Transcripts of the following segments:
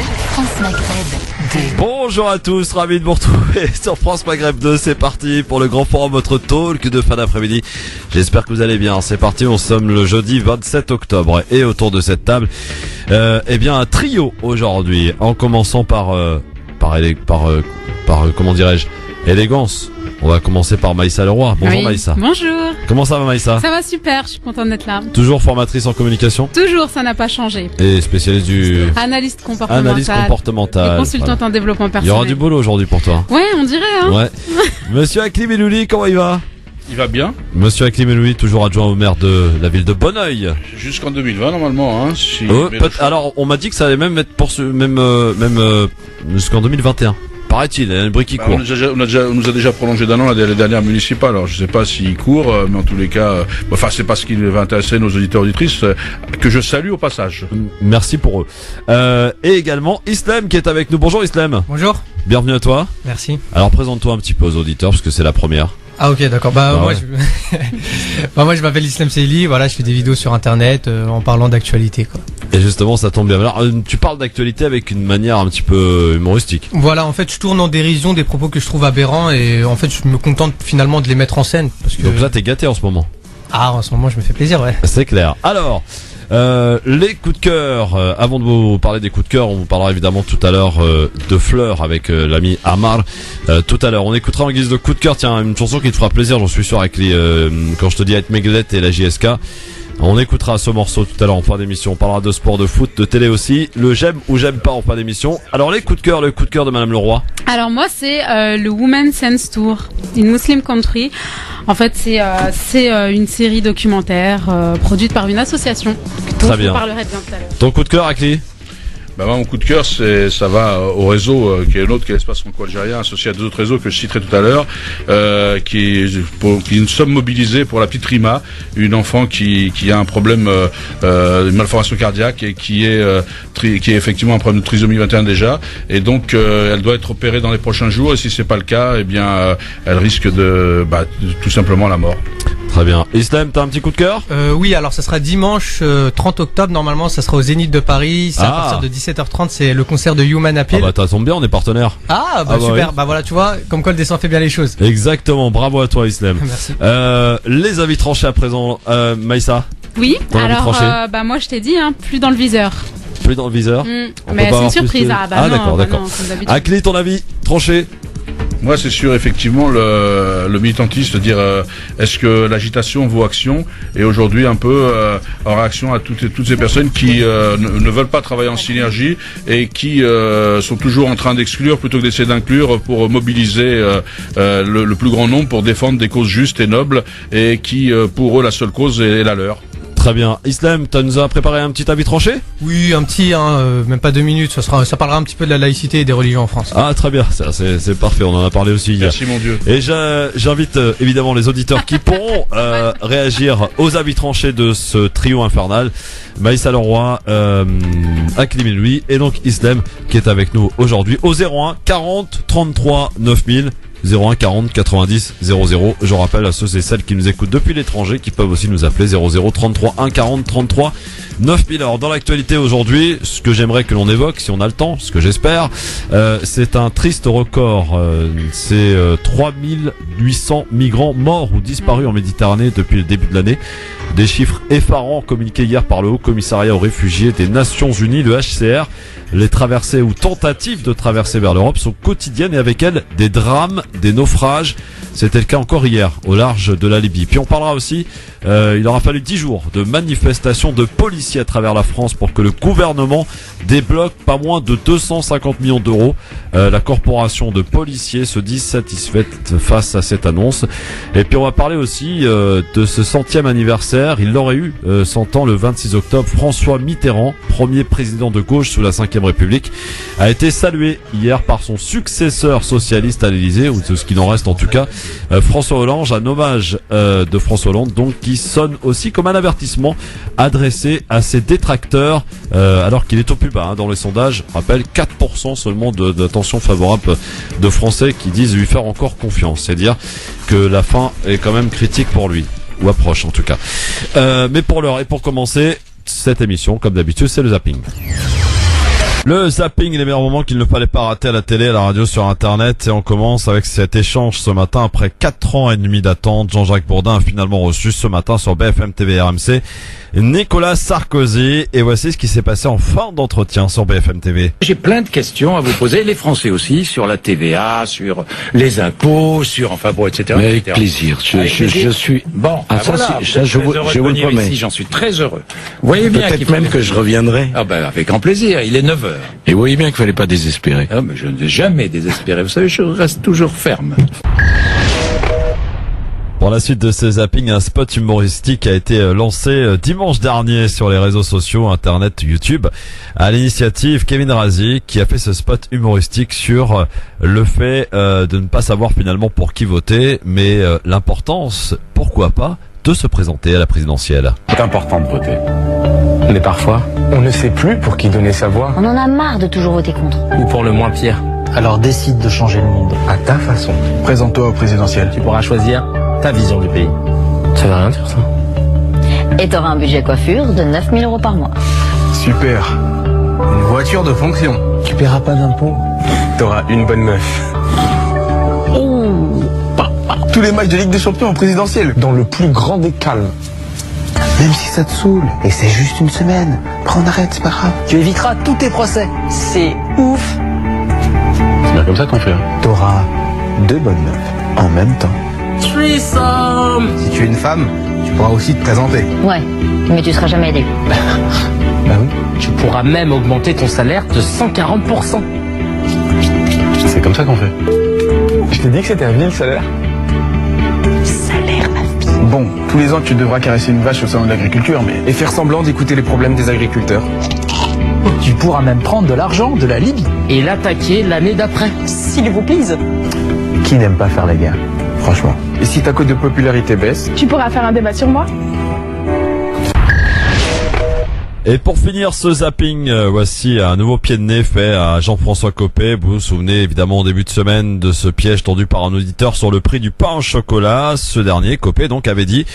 France Maghreb 2. Bonjour à tous, ravi de vous retrouver sur France Maghreb 2. C'est parti pour le grand forum, votre talk de fin d'après-midi. J'espère que vous allez bien. C'est parti, on sommes le jeudi 27 octobre et autour de cette table, un trio aujourd'hui. En commençant par comment dirais-je, élégance. On va commencer par Maïssa Leroy. Bonjour oui. Maïssa. Bonjour. Comment ça va Maïssa? Ça va super, je suis contente d'être là. Toujours formatrice en communication Toujours, ça n'a pas changé. et spécialiste du Analyste comportementale. analyse comportementale. Et consultante en développement Il y personnel. aura du boulot aujourd'hui pour toi. Ouais, on dirait, hein. Ouais. Monsieur Aklim Elouli, comment il va? Il va bien, Monsieur Aklim Elouli, toujours adjoint au maire de la ville de Bonneuil. jusqu'en 2020 normalement. Hein, si Alors, on m'a dit que ça allait même être pour jusqu'en 2021. Paraît-il, il y a un bruit qui court. on nous a déjà prolongé d'un an les dernières municipales. Alors je sais pas s'il court, mais en tous les cas, c'est pas ce qui va intéresser nos auditeurs auditrices, que je salue au passage. Merci pour eux. Et également Islam qui est avec nous. Bonjour Islam. Bonjour, Bienvenue à toi. merci. Alors présente-toi un petit peu aux auditeurs parce que c'est la première. Ah ok, d'accord. ouais. Moi je m'appelle Islam Seili, voilà, je fais des vidéos sur internet en parlant d'actualité quoi. Et justement, ça tombe bien. Alors, tu parles d'actualité avec une manière un petit peu humoristique. Voilà, en fait, je tourne en dérision des propos que je trouve aberrants et en fait, je me contente finalement de les mettre en scène parce que Donc là, t'es gâté en ce moment. en ce moment, je me fais plaisir, ouais. C'est clair. Alors, les coups de cœur. Avant de vous parler des coups de cœur, on vous parlera évidemment tout à l'heure de Fleurs avec l'ami Amar. Tout à l'heure, on écoutera en guise de coup de cœur, tiens, une chanson qui te fera plaisir, j'en suis sûr, avec les quand je te dis avec Meglette et la JSK. On écoutera ce morceau tout à l'heure en fin d'émission. On parlera de sport, de foot, de télé aussi. Le j'aime ou j'aime pas en fin d'émission. Alors les coups de cœur, le coup de cœur de Madame Leroy. Alors moi, c'est le Women's Sense Tour, une Muslim country. En fait, c'est une série documentaire produite par une association. Très bien. Je vous parlerai bien tout à l'heure. Ton coup de cœur, Akli? Moi, mon coup de cœur, ça va au réseau qui est l'autre, qui est l'espace franco-algérien, associé à deux autres réseaux que je citerai tout à l'heure, qui nous sommes mobilisés pour la petite Rima, une enfant qui a un problème, une malformation cardiaque et qui est effectivement un problème de trisomie 21 déjà, et donc elle doit être opérée dans les prochains jours, et si c'est pas le cas, elle risque de tout simplement la mort. Très bien. Islam, t'as un petit coup de cœur? Oui, alors ça sera dimanche 30 octobre, normalement, ça sera au Zénith de Paris, c'est à partir de 17h30, c'est le concert de Human Appeal. Ah bah, ça tombe bien, on est partenaire. Super, oui. voilà, tu vois, comme quoi le dessin fait bien les choses. Exactement, bravo à toi Islam. Merci. Les avis tranchés à présent, Maïssa, Oui. T'as envie de Alors, trancher moi, je t'ai dit, hein, plus dans le viseur. plus dans le viseur. On Mais peut pas c'est une avoir plus surprise. de- Non, d'accord, bah d'accord. non, comme d'habitude. Akli, ton avis tranché? Moi, c'est sûr, effectivement, le militantisme, dire est-ce que l'agitation vaut action, et aujourd'hui un peu en réaction à toutes ces personnes qui ne veulent pas travailler en synergie et qui sont toujours en train d'exclure plutôt que d'essayer d'inclure pour mobiliser le plus grand nombre pour défendre des causes justes et nobles, et qui pour eux la seule cause est la leur. Très bien. Islam, tu nous as préparé un petit avis tranché? Oui, un petit, même pas 2 minutes, ça parlera un petit peu de la laïcité et des religions en France. Ah, très bien, ça c'est parfait, on en a parlé aussi hier. Merci mon Dieu. Et j'invite évidemment les auditeurs qui pourront réagir aux avis tranchés de ce trio infernal. Maïssa Leroy, Aklim Elouli et donc Islam qui est avec nous aujourd'hui au 01 40 33 9000. 01 40 90 00. Je rappelle à ceux et celles qui nous écoutent depuis l'étranger qui peuvent aussi nous appeler 00 33 1 40 33 9000. Alors dans l'actualité aujourd'hui, ce que j'aimerais que l'on évoque, si on a le temps, ce que j'espère, c'est un triste record. C'est 3800 migrants morts ou disparus en Méditerranée depuis le début de l'année. Des chiffres effarants communiqués hier par le Haut Commissariat aux réfugiés des Nations Unies, le HCR. Les traversées ou tentatives de traversée vers l'Europe sont quotidiennes et avec elles des drames, des naufrages. C'était le cas encore hier au large de la Libye. Puis on parlera aussi, il aura fallu 10 jours de manifestations de policiers à travers la France pour que le gouvernement débloque pas moins de 250 millions d'euros. La corporation de policiers se dit satisfaite face à cette annonce. Et puis on va parler aussi de ce 100e anniversaire. Il l'aurait eu 100 ans le 26 octobre. François Mitterrand, premier président de gauche sous la 5e République, a été salué hier par son successeur socialiste à l'Élysée, ou de ce qu'il en reste en tout cas, François Hollande. Un hommage de François Hollande donc qui sonne aussi comme un avertissement adressé à ses détracteurs alors qu'il est au plus bas dans les sondages. Je rappelle 4% seulement d'attention favorable de Français qui disent lui faire encore confiance. C'est dire que la fin est quand même critique pour lui, ou approche en tout cas. Mais pour l'heure et pour commencer cette émission, comme d'habitude, c'est le zapping. Le zapping, les meilleurs moments qu'il ne fallait pas rater à la télé, à la radio, sur Internet. Et on commence avec cet échange ce matin. Après 4 ans et demi d'attente, Jean-Jacques Bourdin a finalement reçu ce matin sur BFM TV RMC Nicolas Sarkozy. Et voici ce qui s'est passé en fin d'entretien sur BFM TV. J'ai plein de questions à vous poser, les Français aussi, sur la TVA, sur les impôts, sur enfin bon, etc. Mais avec plaisir. Je suis bon. Ah, ça, voilà, je vous le promets. Ici, j'en suis très heureux. Vous voyez bien peut-être même que je reviendrai. Ah ben avec grand plaisir. Il est 9h. Et vous voyez bien qu'il fallait pas désespérer. Ah mais je ne vais jamais désespérer. Vous savez, je reste toujours ferme. Pour la suite de ce zapping, un spot humoristique a été lancé dimanche dernier sur les réseaux sociaux, Internet, YouTube, à l'initiative Kevin Razi, qui a fait ce spot humoristique sur le fait de ne pas savoir finalement pour qui voter, mais l'importance, pourquoi pas, de se présenter à la présidentielle. C'est important de voter. Mais parfois, on ne sait plus pour qui donner sa voix. On en a marre de toujours voter contre. Ou pour le moins pire. Alors décide de changer le monde. À ta façon. Présente-toi au présidentiel. Tu pourras choisir ta vision du pays. Ça veut rien dire ça. Et t'auras un budget coiffure de 9 000 € par mois. Super. Une voiture de fonction. Tu paieras pas d'impôts. T'auras une bonne meuf. Tous les matchs de Ligue des Champions en présidentiel. Dans le plus grand des calmes. Même si ça te saoule, et c'est juste une semaine, prends arrête, c'est pas grave. Tu éviteras tous tes procès. C'est ouf. C'est bien comme ça qu'on fait. T'auras 2 bonnes meufs en même temps. Si tu es une femme, tu pourras aussi te présenter. Ouais, mais tu seras jamais élu. Bah oui. Tu pourras même augmenter ton salaire de 140%. C'est comme ça qu'on fait. Je t'ai dit que c'était un vil salaire. Salaire, ma fille. Bon, tous les ans tu devras caresser une vache au salon de l'agriculture, mais... Et faire semblant d'écouter les problèmes des agriculteurs. Tu pourras même prendre de l'argent de la Libye et l'attaquer l'année d'après. S'il vous plaît. Qui n'aime pas faire la guerre, franchement. Et si ta cote de popularité baisse... Tu pourras faire un débat sur moi. Et pour finir ce zapping, voici un nouveau pied de nez fait à Jean-François Copé. Vous vous souvenez évidemment au début de semaine de ce piège tendu par un auditeur sur le prix du pain au chocolat. Ce dernier, Copé, donc avait dit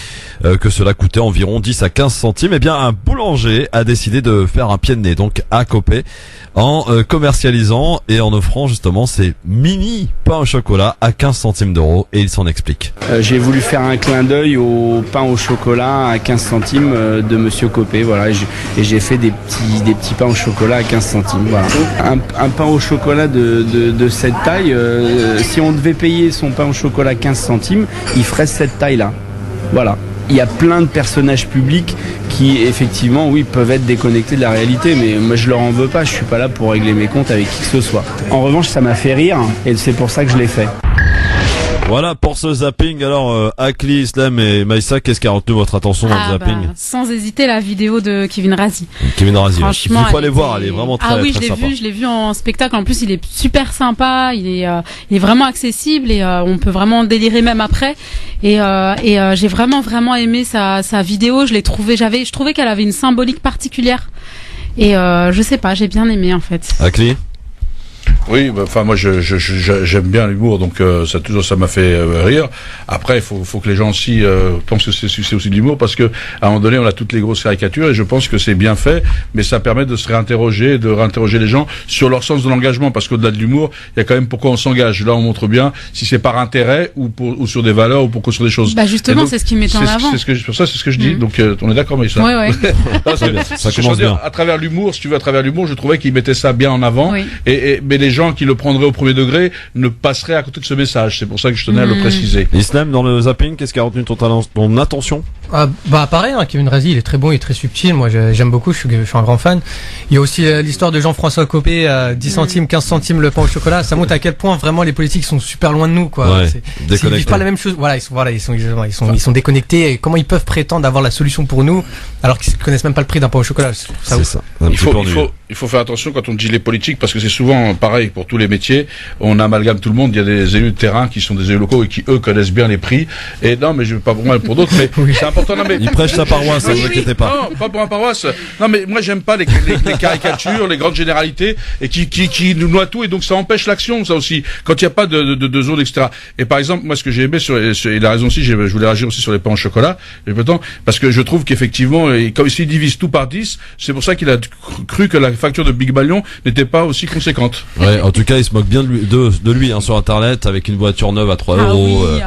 que cela coûtait environ 10 à 15 centimes. Eh bien, un boulanger a décidé de faire un pied de nez donc à Copé en commercialisant et en offrant justement ces mini pains au chocolat à 15 centimes d'euros. Et il s'en explique. J'ai voulu faire un clin d'œil au pain au chocolat à 15 centimes de Monsieur Copé. Voilà. Et j'ai fait des petits pains au chocolat à 15 centimes. Voilà. Un pain au chocolat de cette taille, si on devait payer son pain au chocolat 15 centimes, il ferait cette taille-là. Voilà. Il y a plein de personnages publics qui, effectivement, oui, peuvent être déconnectés de la réalité, mais moi je leur en veux pas, je suis pas là pour régler mes comptes avec qui que ce soit. En revanche, ça m'a fait rire, et c'est pour ça que je l'ai fait. Voilà pour ce zapping. Alors Akli, Islam et Maïssa, qu'est-ce qui a retenu votre attention dans le zapping? Sans hésiter, la vidéo de Kevin Razi. Kevin Razi, franchement, il faut aller voir, elle est vraiment très, oui, très sympa. je l'ai vu en spectacle. En plus, il est super sympa, il est vraiment accessible et on peut vraiment délirer même après. Et j'ai vraiment aimé sa vidéo. Je trouvais qu'elle avait une symbolique particulière. Et je sais pas, j'ai bien aimé en fait. Akli? Oui, enfin moi j'aime bien l'humour, donc ça m'a fait rire. Après, il faut que les gens aussi pensent que c'est aussi de l'humour, parce que à un moment donné, on a toutes les grosses caricatures, et je pense que c'est bien fait, mais ça permet de se réinterroger, de réinterroger les gens sur leur sens de l'engagement, parce qu'au-delà de l'humour, il y a quand même pourquoi on s'engage. Là, on montre bien si c'est par intérêt ou sur des valeurs ou pour construire des choses. Bah justement, c'est ce qui met en avant. C'est ce que je dis. Donc on est d'accord, mais ça. Ouais. Ça commence bien. À travers l'humour, si tu veux, je trouvais qu'il mettait ça bien en avant, oui. Mais les gens qui le prendraient au premier degré ne passeraient à côté de ce message. C'est pour ça que je tenais à le préciser. Islam, dans le zapping, qu'est-ce qui a retenu ton attention? Pareil, hein, Kevin Razi, il est très bon, il est très subtil. Moi, j'aime beaucoup, je suis un grand fan. Il y a aussi l'histoire de Jean-François Copé, 10 centimes, 15 centimes le pain au chocolat. Ça montre à quel point vraiment les politiques sont super loin de nous, quoi. Ouais, ils vivent pas la même chose. Ils sont déconnectés. Et comment ils peuvent prétendre avoir la solution pour nous alors qu'ils connaissent même pas le prix d'un pain au chocolat? C'est ça. Il faut faire attention quand on dit les politiques, parce que c'est souvent pareil. pareil pour tous les métiers, on amalgame tout le monde. Il y a des élus de terrain qui sont des élus locaux et qui eux connaissent bien les prix. Et non, mais je veux pas pour moi, pour d'autres, mais c'est important. Non, mais il prêche sa paroisse, ne vous inquiétez pas. Non, pas pour ma paroisse. Non, mais moi j'aime pas les caricatures, les grandes généralités et qui nous noient tout, et donc ça empêche l'action, ça aussi. Quand il n'y a pas de zone, etc. Et par exemple, moi ce que j'ai aimé il a raison aussi, je voulais réagir aussi sur les pains au chocolat, parce que je trouve qu'effectivement, comme s'il divise tout par 10, c'est pour ça qu'il a cru que la facture de Big Balion n'était pas aussi conséquente. Ouais, en tout cas, il se moque bien de lui sur internet, avec une voiture neuve à 3 euros. Oui,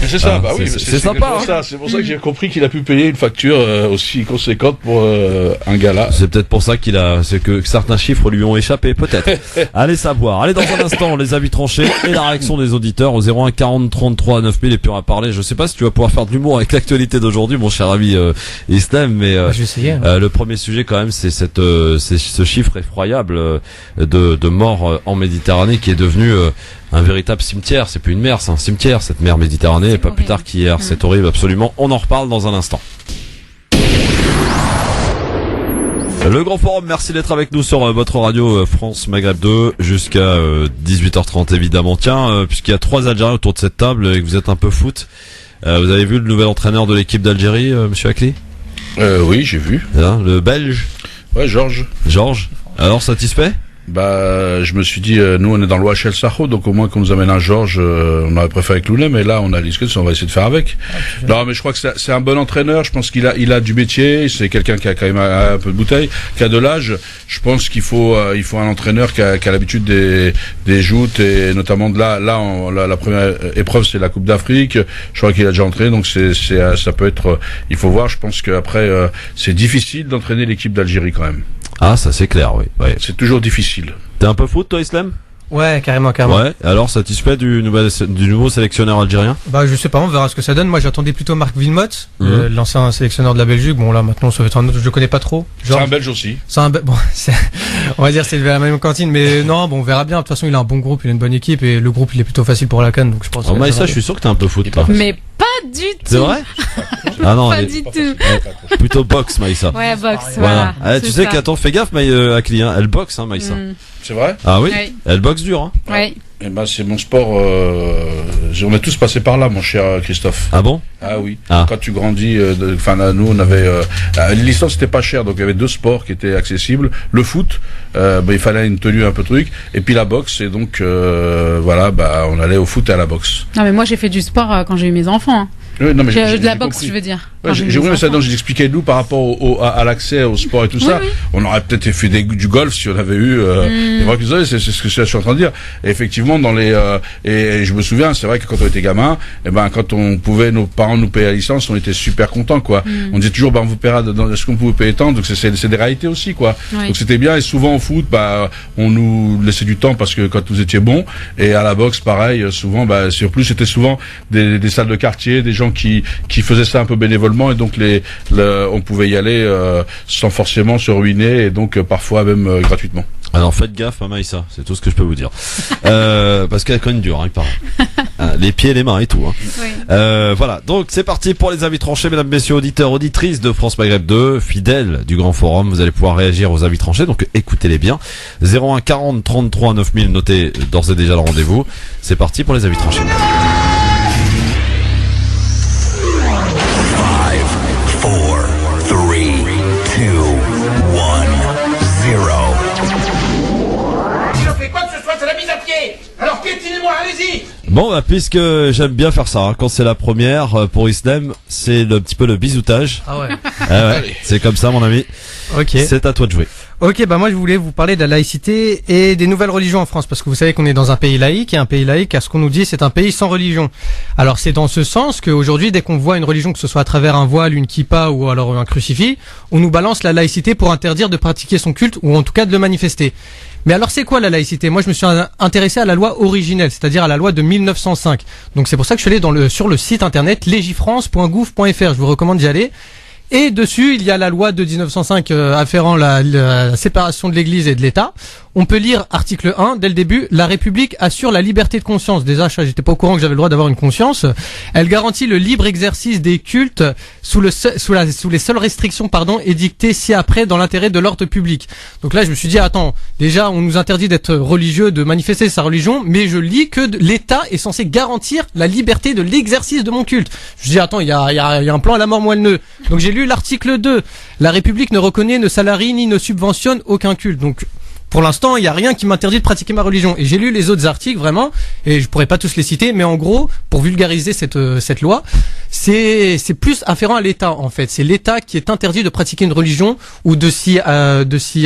c'est ça, bah oui, c'est sympa. Hein. C'est pour ça que j'ai compris qu'il a pu payer une facture aussi conséquente pour un gala. C'est peut-être pour ça c'est que certains chiffres lui ont échappé, peut-être. Allez savoir. Allez, dans un instant, les avis tranchés et la réaction des auditeurs au 01 40 33 9000, et puis on va parler. Je sais pas si tu vas pouvoir faire de l'humour avec l'actualité d'aujourd'hui, mon cher ami Islam, mais je vais essayer, hein. Le premier sujet quand même, c'est ce chiffre effroyable de morts en Méditerranée qui est devenu un véritable cimetière. C'est plus une mer, c'est un cimetière, cette mer Méditerranée, pas plus tard qu'hier. C'est horrible, absolument. On en reparle dans un instant. Le Grand Forum, merci d'être avec nous sur votre radio France Maghreb 2 jusqu'à 18h30 évidemment. Tiens, puisqu'il y a 3 Algériens autour de cette table et que vous êtes un peu foot, vous avez vu le nouvel entraîneur de l'équipe d'Algérie, monsieur Akli ? Oui, j'ai vu. Le Belge ? Ouais, Georges. Alors, satisfait ? Bah, je me suis dit, nous on est dans l'OHL Saho, donc au moins qu'on nous amène un Georges, on aurait préféré Clounet, mais là on a discuté, on va essayer de faire avec. Non, mais je crois que c'est un bon entraîneur. Je pense qu'il a du métier. C'est quelqu'un qui a quand même un peu de bouteille, qui a de l'âge. Je pense qu'il faut un entraîneur qui a l'habitude des joutes, et notamment de la première épreuve c'est la Coupe d'Afrique. Je crois qu'il a déjà entraîné, donc ça peut être. Il faut voir. Je pense qu'après c'est difficile d'entraîner l'équipe d'Algérie quand même. Ah, ça c'est clair, oui. Ouais. C'est toujours difficile. T'es un peu foot, toi, Islam ? Ouais, carrément. Ouais. Alors, satisfait du nouveau sélectionneur algérien ? Bah, je sais pas, on verra ce que ça donne. Moi, j'attendais plutôt Marc Wilmots, l'ancien sélectionneur de la Belgique. Bon, là, maintenant, ça va être un autre, je le connais pas trop. C'est un Belge aussi. Bon, on va dire c'est la même cantine, mais non, bon, on verra bien. De toute façon, il a un bon groupe, il a une bonne équipe, et le groupe, il est plutôt facile pour la CAN, donc je pense. Oh, Maïssa, je suis sûr que t'es un peu foot, toi. Mais pas du tout. C'est vrai? Ah non, pas du tout. Plutôt boxe, Maïssa. Ouais, boxe, voilà. Tu sais qu'attends, fais gaffe, Akli, hein, elle boxe, hein, Maïssa. C'est vrai? Ah oui? Elle boxe dur, hein. Ouais. Eh ben, c'est mon sport, on est tous passés par là, mon cher Christophe. Ah bon? Ah oui. Quand tu grandis, nous, on avait, les licences c'était pas cher, donc il y avait 2 sports qui étaient accessibles. Le foot, il fallait une tenue un peu truc, et puis la boxe, et donc, on allait au foot et à la boxe. Non, mais moi, j'ai fait du sport quand j'ai eu mes enfants, hein. Oui, non, mais de la boxe, je veux dire. Ouais, j'ai expliqué nous par rapport à l'accès au sport et tout ça. Oui. On aurait peut-être fait du golf si on avait eu. C'est ce que je suis en train de dire. Et effectivement, et je me souviens, c'est vrai que quand on était gamin, quand nos parents nous payaient la licence, on était super contents, quoi. On disait toujours, on vous paiera est-ce qu'on pouvait payer tant. Donc c'est des réalités aussi, quoi. Oui. Donc c'était bien. Et souvent au foot, on nous laissait du temps parce que quand vous étiez bon. Et à la boxe, pareil, souvent, sur plus c'était souvent des salles de quartier, des gens qui faisaient ça un peu bénévolement, et donc on pouvait y aller sans forcément se ruiner, et donc parfois même gratuitement. Alors faites gaffe à Maïssa, c'est tout ce que je peux vous dire. Parce qu'elle cogne dur, hein, il paraît. Les pieds, les mains et tout. Hein. Oui. Voilà, donc c'est parti pour les avis tranchés, mesdames, messieurs, auditeurs, auditrices de France Maghreb 2, fidèles du Grand Forum. Vous allez pouvoir réagir aux avis tranchés, donc écoutez-les bien. 01 40 33 9000, notez d'ores et déjà le rendez-vous. C'est parti pour les avis tranchés. 'C'est la mise à pied. Alors piétinez-moi, allez-y. Bon, puisque j'aime bien faire ça, hein. Quand c'est la première pour Islam, c'est un petit peu le bisoutage. Ah ouais. Ouais, c'est comme ça, mon ami. Ok. C'est à toi de jouer. Ok, moi je voulais vous parler de la laïcité et des nouvelles religions en France, parce que vous savez qu'on est dans un pays laïque, et un pays laïque, à ce qu'on nous dit, c'est un pays sans religion. Alors c'est dans ce sens qu'aujourd'hui, dès qu'on voit une religion, que ce soit à travers un voile, une kippa ou alors un crucifix, on nous balance la laïcité pour interdire de pratiquer son culte, ou en tout cas de le manifester. Mais alors c'est quoi la laïcité? Moi je me suis intéressé à la loi originelle, c'est-à-dire à la loi de 1905. Donc c'est pour ça que je suis allé sur le site internet legifrance.gouv.fr, je vous recommande d'y aller. Et dessus, il y a la loi de 1905 afférant la séparation de l'Église et de l'État. On peut lire article 1 dès le début. La République assure la liberté de conscience. Déjà, j'étais pas au courant que j'avais le droit d'avoir une conscience. Elle garantit le libre exercice des cultes sous les seules restrictions, édictées ci-après dans l'intérêt de l'ordre public. Donc là, je me suis dit, attends, déjà, on nous interdit d'être religieux, de manifester sa religion, mais je lis que l'État est censé garantir la liberté de l'exercice de mon culte. Je me dis, attends, il y a un plan à la mort moelleux. Donc j'ai lu l'article 2. La République ne reconnaît, ne salarie ni ne subventionne aucun culte. Donc pour l'instant, il n'y a rien qui m'interdit de pratiquer ma religion. Et j'ai lu les autres articles, vraiment, et je pourrais pas tous les citer, mais en gros, pour vulgariser cette loi, c'est plus afférent à l'État, en fait. C'est l'État qui est interdit de pratiquer une religion ou de s'y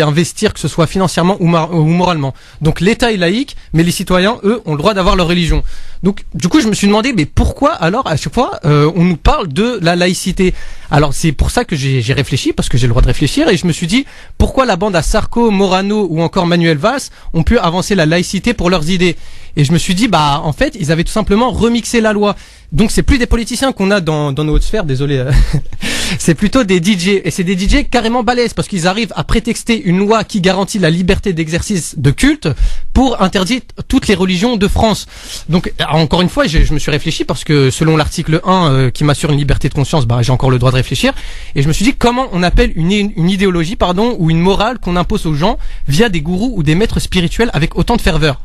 investir, que ce soit financièrement ou moralement. Donc l'État est laïque, mais les citoyens, eux, ont le droit d'avoir leur religion. Donc, du coup, je me suis demandé, mais pourquoi alors, à chaque fois, on nous parle de la laïcité? Alors, c'est pour ça que j'ai réfléchi, parce que j'ai le droit de réfléchir, et je me suis dit, pourquoi la bande à Sarko, Morano ou encore Manuel Valls ont pu avancer la laïcité pour leurs idées? Et je me suis dit, en fait, ils avaient tout simplement remixé la loi. Donc c'est plus des politiciens qu'on a dans nos hautes sphères, désolé. C'est plutôt des DJ. Et c'est des DJ carrément balèzes, parce qu'ils arrivent à prétexter une loi qui garantit la liberté d'exercice de culte pour interdire toutes les religions de France. Donc encore une fois, je me suis réfléchi, parce que selon l'article 1 qui m'assure une liberté de conscience, j'ai encore le droit de réfléchir. Et je me suis dit, comment on appelle une idéologie, ou une morale qu'on impose aux gens via des gourous ou des maîtres spirituels avec autant de ferveur?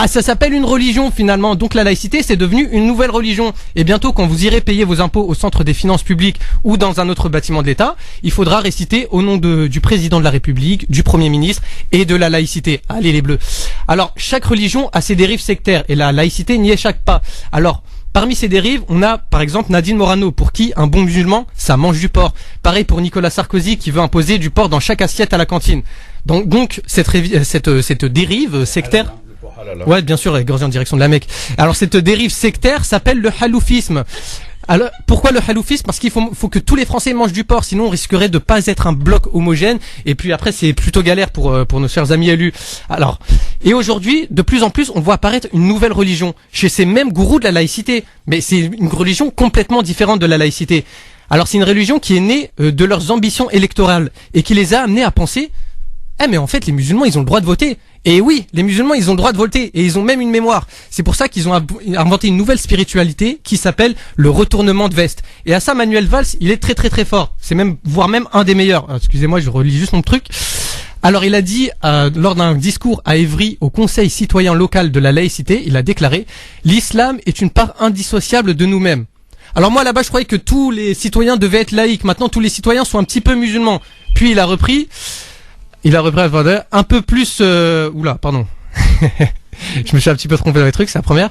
Ça s'appelle une religion finalement. Donc la laïcité, c'est devenu une nouvelle religion. Et bientôt, quand vous irez payer vos impôts au centre des finances publiques ou dans un autre bâtiment de l'État, il faudra réciter au nom du président de la République, du Premier ministre et de la laïcité. Allez les bleus. Alors, chaque religion a ses dérives sectaires et la laïcité n'y échappe pas. Alors, parmi ces dérives, on a par exemple Nadine Morano, pour qui un bon musulman, ça mange du porc. Pareil pour Nicolas Sarkozy, qui veut imposer du porc dans chaque assiette à la cantine. Donc cette dérive sectaire... Ouais, bien sûr, égorgé en direction de la Mecque. Alors cette dérive sectaire s'appelle le haloufisme. Alors pourquoi le haloufisme? Parce qu'il faut que tous les Français mangent du porc, sinon on risquerait de pas être un bloc homogène. Et puis après, c'est plutôt galère pour nos chers amis élus. Alors, et aujourd'hui, de plus en plus, on voit apparaître une nouvelle religion chez ces mêmes gourous de la laïcité. Mais c'est une religion complètement différente de la laïcité. Alors c'est une religion qui est née de leurs ambitions électorales et qui les a amenés à penser: mais en fait, les musulmans, ils ont le droit de voter. Et oui, les musulmans, ils ont le droit de voter. Et ils ont même une mémoire. C'est pour ça qu'ils ont inventé une nouvelle spiritualité qui s'appelle le retournement de veste. Et à ça, Manuel Valls, il est très très très fort. C'est voire même un des meilleurs. Excusez-moi, je relis juste mon truc. Alors il a dit, lors d'un discours à Évry au Conseil citoyen local de la laïcité, il a déclaré: l'islam est une part indissociable de nous-mêmes. Alors moi là-bas, je croyais que tous les citoyens devaient être laïcs. Maintenant, tous les citoyens sont un petit peu musulmans. Puis il a repris un peu plus... Oula, pardon. Je me suis un petit peu trompé dans les trucs, c'est la première.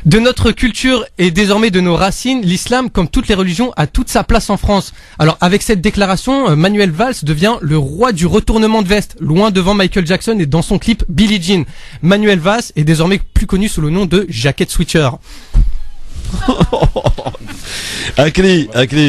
De notre culture et désormais de nos racines, l'islam, comme toutes les religions, a toute sa place en France. Alors avec cette déclaration, Manuel Valls devient le roi du retournement de veste, loin devant Michael Jackson et dans son clip Billie Jean. Manuel Valls est désormais plus connu sous le nom de Jacket Switcher. Akli,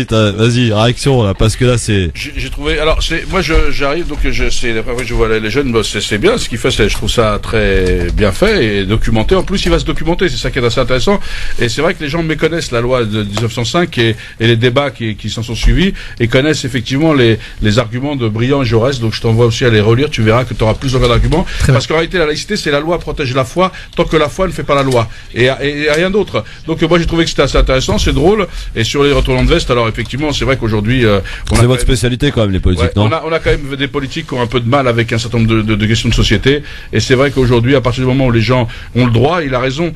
vas-y, réaction là, parce que là c'est. J'ai trouvé. Alors moi j'arrive donc c'est la première fois que je vois les jeunes, c'est bien ce qu'il fait, je trouve ça très bien fait et documenté. En plus il va se documenter, c'est ça qui est assez intéressant. Et c'est vrai que les gens méconnaissent la loi de 1905 et les débats qui s'en sont suivis et connaissent effectivement les arguments de Briand et Jaurès. Donc je t'envoie aussi à les relire, tu verras que tu auras plus d'arguments. Parce qu'en réalité la laïcité, c'est la loi protège la foi tant que la foi ne fait pas la loi et rien d'autre. Donc moi j'ai trouvé que c'était assez intéressant, c'est drôle. Et sur les retournements de veste, alors effectivement, c'est vrai qu'aujourd'hui, c'est votre spécialité quand même, les politiques, non? On a quand même des politiques qui ont un peu de mal avec un certain nombre de questions de société. Et c'est vrai qu'aujourd'hui, à partir du moment où les gens ont le droit, il a raison.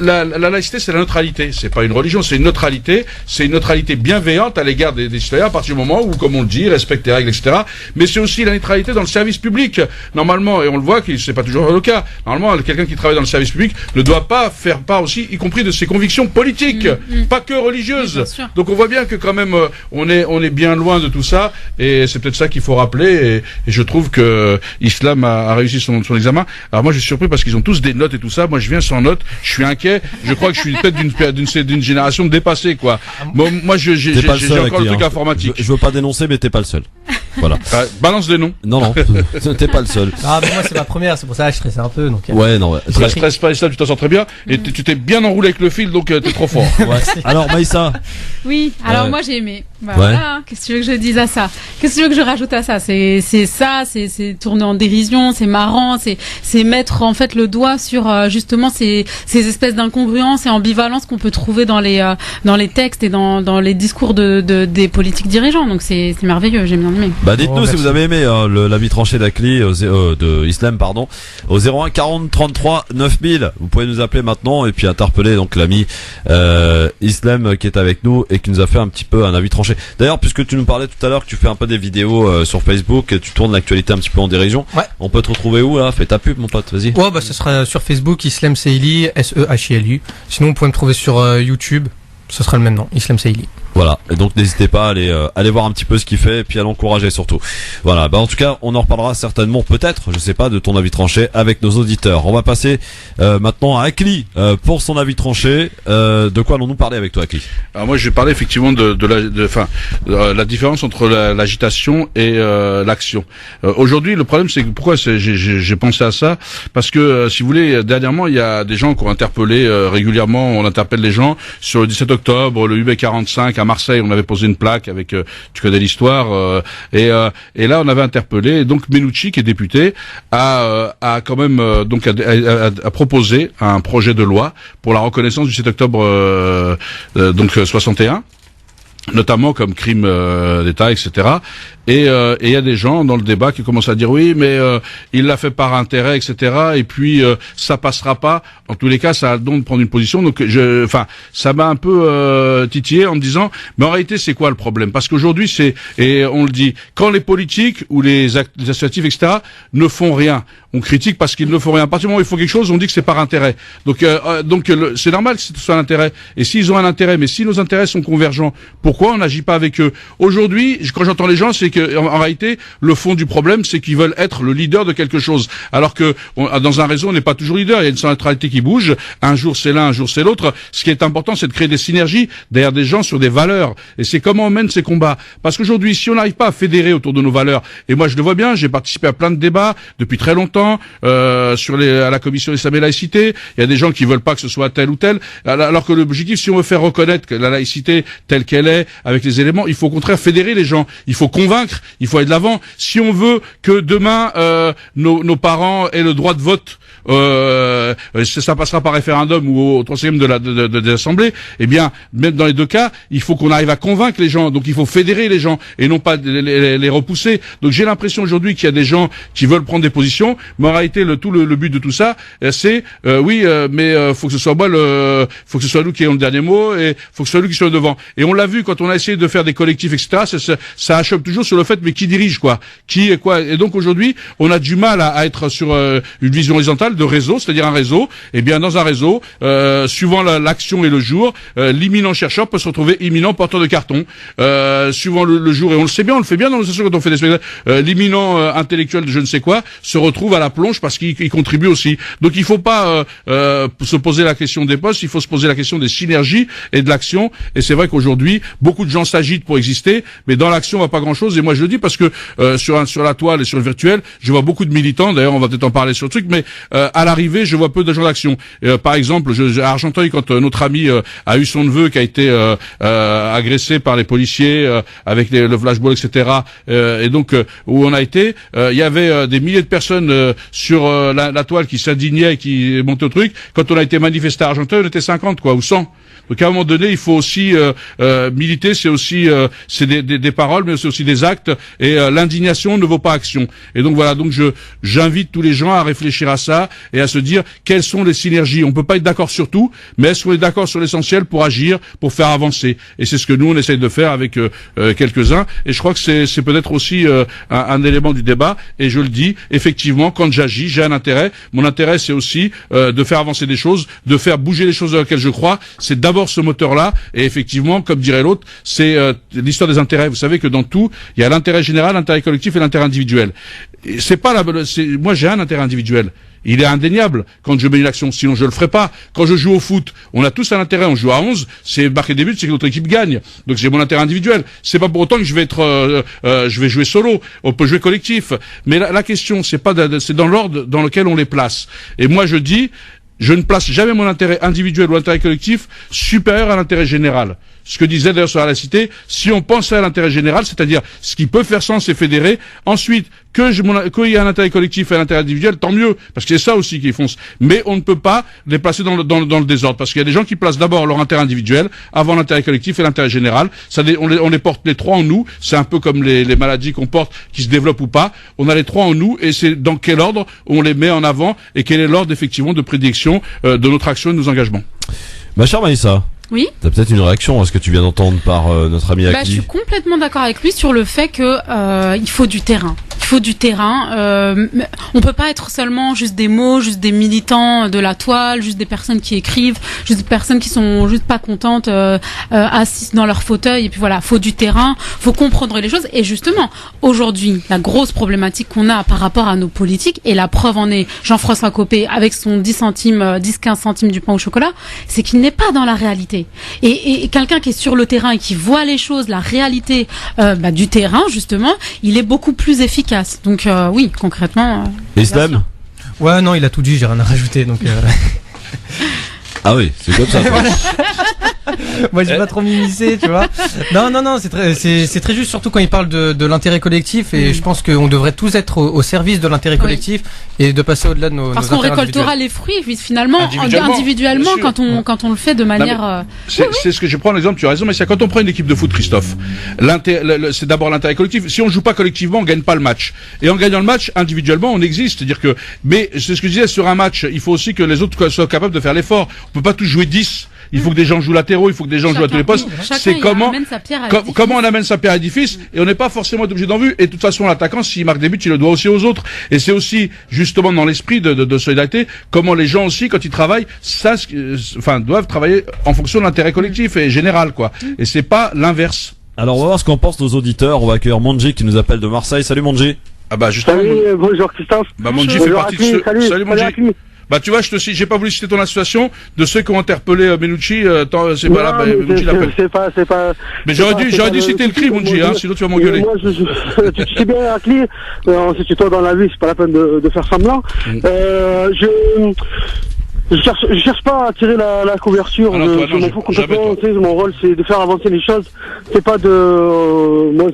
La laïcité, c'est la neutralité. C'est pas une religion, c'est une neutralité. C'est une neutralité bienveillante à l'égard des citoyens à partir du moment où, comme on le dit, respectent les règles, etc. Mais c'est aussi la neutralité dans le service public. Normalement, et on le voit que c'est pas toujours le cas. Normalement, quelqu'un qui travaille dans le service public ne doit pas faire part aussi, y compris de ses convictions politiques, pas que religieuses. Donc on voit bien que quand même on est bien loin de tout ça et c'est peut-être ça qu'il faut rappeler et je trouve que Islam a réussi son examen. Alors moi je suis surpris parce qu'ils ont tous des notes et tout ça. Moi je viens sans notes, je suis inquiet. Je crois que je suis peut-être d'une génération dépassée quoi. Bon, moi j'ai encore le truc informatique. Je veux pas dénoncer mais t'es pas le seul. Voilà. Balance des noms. Non, t'es pas le seul. Ah, mais moi, c'est ma première, c'est pour ça que je stressais un peu, donc. Ouais, non, ouais. Stress pas, Islam, tu t'en sors très bien. Et tu t'es bien enroulé avec le fil, donc t'es trop fort. Ouais. Alors, Maïssa. Oui, alors moi j'ai aimé. Voilà, qu'est-ce que tu veux que je dise à ça? Qu'est-ce que tu veux que je rajoute à ça? C'est tourné en dérision, c'est marrant, c'est mettre en fait le doigt sur justement ces espèces d'incongruences et ambivalences qu'on peut trouver dans les textes et dans les discours des politiques dirigeants. Donc c'est merveilleux, j'ai bien aimé. Bah dites-nous si vous avez aimé l'avis tranché d'Akli de Islam pardon au 01 40 33 9000. Vous pouvez nous appeler maintenant et puis interpeller donc l'ami Islam qui est avec nous et qui nous a fait un petit peu un avis tranché. D'ailleurs, puisque tu nous parlais tout à l'heure que tu fais un peu des vidéos sur Facebook et tu tournes l'actualité un petit peu en dérision. Ouais. On peut te retrouver où là? Fais ta pub mon pote, vas-y. Ouais, bah ce sera sur Facebook Islam Seili, SEHILU. Sinon vous pouvez me trouver sur YouTube. Ce sera le même nom, Islam Seili. Voilà, et donc n'hésitez pas à aller voir un petit peu ce qu'il fait et puis à l'encourager surtout. Voilà, bah en tout cas, on en reparlera certainement peut-être, je sais pas, de ton avis tranché avec nos auditeurs. On va passer maintenant à Akli pour son avis tranché. De quoi allons-nous parler avec toi, Akli? Alors moi, je vais parler effectivement de la différence entre l'agitation et l'action. Aujourd'hui, le problème, c'est que pourquoi j'ai pensé à ça, parce que si vous voulez, dernièrement, il y a des gens qui ont interpellé régulièrement. On interpelle les gens sur le 17 octobre, le UB45 à Marseille, on avait posé une plaque avec, tu connais l'histoire, et là on avait interpellé, et donc Menucci qui est député a quand même donc a proposé un projet de loi pour la reconnaissance du 7 octobre donc 61, notamment comme crime d'État, etc. Et il y a des gens dans le débat qui commencent à dire oui, mais il l'a fait par intérêt, etc. Et puis ça passera pas. En tous les cas, ça a donc de prendre une position. Donc ça m'a un peu titillé en me disant, mais en réalité, c'est quoi le problème? Parce qu'aujourd'hui, et on le dit, quand les politiques ou les associatifs, etc. ne font rien, on critique parce qu'ils ne font rien. À partir du moment où ils font quelque chose, on dit que c'est par intérêt. Donc c'est normal que ce soit un intérêt. Et s'ils ont un intérêt, mais si nos intérêts sont convergents, pourquoi on n'agit pas avec eux? Aujourd'hui, quand j'entends les gens, c'est que en réalité, le fond du problème, c'est qu'ils veulent être le leader de quelque chose. Alors que dans un réseau, on n'est pas toujours leader. Il y a une centralité qui bouge. Un jour c'est l'un, un jour c'est l'autre. Ce qui est important, c'est de créer des synergies derrière des gens sur des valeurs. Et c'est comment on mène ces combats. Parce qu'aujourd'hui, si on n'arrive pas à fédérer autour de nos valeurs, et moi je le vois bien, j'ai participé à plein de débats depuis très longtemps à la commission Islam et laïcité. Il y a des gens qui veulent pas que ce soit tel ou tel. Alors que l'objectif, si on veut faire reconnaître que la laïcité telle qu'elle est, avec les éléments, il faut au contraire fédérer les gens. Il faut convaincre. Il faut aller de l'avant. Si on veut que demain nos parents aient le droit de vote, ça passera par référendum ou au troisième de l'Assemblée, eh bien, même dans les deux cas, il faut qu'on arrive à convaincre les gens. Donc il faut fédérer les gens et non pas les repousser. Donc j'ai l'impression aujourd'hui qu'il y a des gens qui veulent prendre des positions, mais en réalité le but de tout ça, c'est faut que ce soit moi faut que ce soit nous qui ayons le dernier mot et faut que ce soit nous qui soit devant. Et on l'a vu quand on a essayé de faire des collectifs, etc. Ça achoppe toujours sur le fait, mais qui dirige quoi, qui est quoi. Et donc aujourd'hui, on a du mal à être sur une vision horizontale de réseau, c'est-à-dire un réseau. Et bien dans un réseau, suivant l'action et le jour, l'imminent chercheur peut se retrouver imminent porteur de carton. Suivant le jour, et on le sait bien, on le fait bien dans nos associations quand on fait des spectacles. L'imminent intellectuel de je ne sais quoi se retrouve à la plonge parce qu'il contribue aussi. Donc il faut pas se poser la question des postes, il faut se poser la question des synergies et de l'action. Et c'est vrai qu'aujourd'hui, beaucoup de gens s'agitent pour exister, mais dans l'action, on voit pas grand-chose. Et moi, je le dis parce que sur la toile et sur le virtuel, je vois beaucoup de militants. D'ailleurs, on va peut-être en parler sur le truc, mais à l'arrivée, je vois peu de gens d'action. Par exemple, à Argenteuil, quand notre ami a eu son neveu qui a été agressé par les policiers avec le flashball, etc. Et donc où on a été, il y avait des milliers de personnes sur la toile qui s'indignaient, qui montaient au truc. Quand on a été manifesté à Argenteuil, on était 50 ou 100. Donc à un moment donné, il faut aussi militer, c'est aussi c'est des paroles, mais c'est aussi des actes. Et l'indignation ne vaut pas action. Et donc voilà, donc j'invite tous les gens à réfléchir à ça et à se dire quelles sont les synergies. On peut pas être d'accord sur tout, mais est-ce qu'on est d'accord sur l'essentiel pour agir, pour faire avancer. Et c'est ce que nous on essaye de faire avec quelques-uns. Et je crois que c'est peut-être aussi un élément du débat. Et je le dis, effectivement, quand j'agis, j'ai un intérêt. Mon intérêt, c'est aussi de faire avancer des choses, de faire bouger les choses dans lesquelles je crois. C'est d'abord ce moteur-là, et effectivement, comme dirait l'autre, c'est l'histoire des intérêts. Vous savez que dans tout, il y a l'intérêt général, l'intérêt collectif et l'intérêt individuel. Et c'est pas moi j'ai un intérêt individuel. il est indéniable quand je mets une action, sinon je le ferai pas. Quand je joue au foot, on a tous un intérêt, on joue à 11, c'est marquer des buts, c'est que notre équipe gagne. Donc j'ai mon intérêt individuel. C'est pas pour autant que je vais être, je vais jouer solo. On peut jouer collectif. Mais la question, c'est dans l'ordre dans lequel on les place. Et moi je dis, je ne place jamais mon intérêt individuel ou l'intérêt collectif supérieur à l'intérêt général. Ce que disait d'ailleurs sur la cité, si on pensait à l'intérêt général, c'est-à-dire ce qui peut faire sens et fédérer, ensuite, qu'il y ait un intérêt collectif et un intérêt individuel, tant mieux, parce que c'est ça aussi qui fonce. Mais on ne peut pas les placer dans le désordre, parce qu'il y a des gens qui placent d'abord leur intérêt individuel avant l'intérêt collectif et l'intérêt général. On les porte les trois en nous, c'est un peu comme les maladies qu'on porte, qui se développent ou pas. On a les trois en nous, et c'est dans quel ordre on les met en avant, et quel est l'ordre effectivement de prédiction de notre action et de nos engagements. Ma chère Maïssa. Oui. T'as peut-être une réaction à ce que tu viens d'entendre par notre ami Akli. Je suis complètement d'accord avec lui sur le fait que il faut du terrain. Il faut du terrain. On peut pas être seulement juste des mots, juste des militants de la toile, juste des personnes qui écrivent, juste des personnes qui sont juste pas contentes, assises dans leur fauteuil. Et puis voilà, faut du terrain, faut comprendre les choses. Et justement, aujourd'hui, la grosse problématique qu'on a par rapport à nos politiques, et la preuve en est Jean-François Copé avec son 10-15 centimes du pain au chocolat, c'est qu'il n'est pas dans la réalité. Et quelqu'un qui est sur le terrain et qui voit les choses, la réalité du terrain, justement, il est beaucoup plus efficace. Donc oui, concrètement. Islam. Ouais, non, il a tout dit, j'ai rien à rajouter. Donc. Ah oui, c'est comme ça. Moi, j'ai pas trop m'immiscer, tu vois. Non, c'est très juste, surtout quand il parle de l'intérêt collectif, et je pense qu'on devrait tous être au service de l'intérêt collectif et de passer au-delà de nos. Parce qu'on récoltera les fruits, finalement, individuellement quand on le fait de manière. C'est ce que je prends l'exemple. Tu as raison, mais c'est quand on prend une équipe de foot, Christophe. C'est d'abord l'intérêt collectif. Si on joue pas collectivement, on gagne pas le match. Et en gagnant le match, individuellement, on existe. C'est-à-dire que, mais c'est ce que je disais sur un match. Il faut aussi que les autres soient capables de faire l'effort. On peut pas tous jouer 10. Il faut que des gens jouent latéraux, il faut que des gens jouent à tous les postes. C'est comment on amène sa pierre à l'édifice, et on n'est pas forcément obligé d'en vue. Et de toute façon, l'attaquant, s'il marque des buts, il le doit aussi aux autres. Et c'est aussi, justement, dans l'esprit de solidarité, comment les gens aussi, quand ils travaillent, doivent travailler en fonction de l'intérêt collectif et général, quoi. Et c'est pas l'inverse. Alors, on va voir ce qu'en pensent nos auditeurs. On va accueillir Monji qui nous appelle de Marseille. Salut Monji. Ah bah, justement. Salut, bonjour Christophe. Bah, Monji fait partie de ceux. Salut Monji. Bah tu vois, j'ai pas voulu citer ton association de ceux qui ont interpellé Menucci. C'est pas là, Menucci l'appelle. C'est pas. Mais j'aurais dû citer le cri, Monji, sinon tu vas m'engueuler. Moi, tu sais bien, Akli, on se tutoie dans la vie, c'est pas la peine de faire semblant. Je cherche pas à tirer la couverture. Je m'en fous complètement. Mon rôle, c'est de faire avancer les choses. C'est pas de. Moi,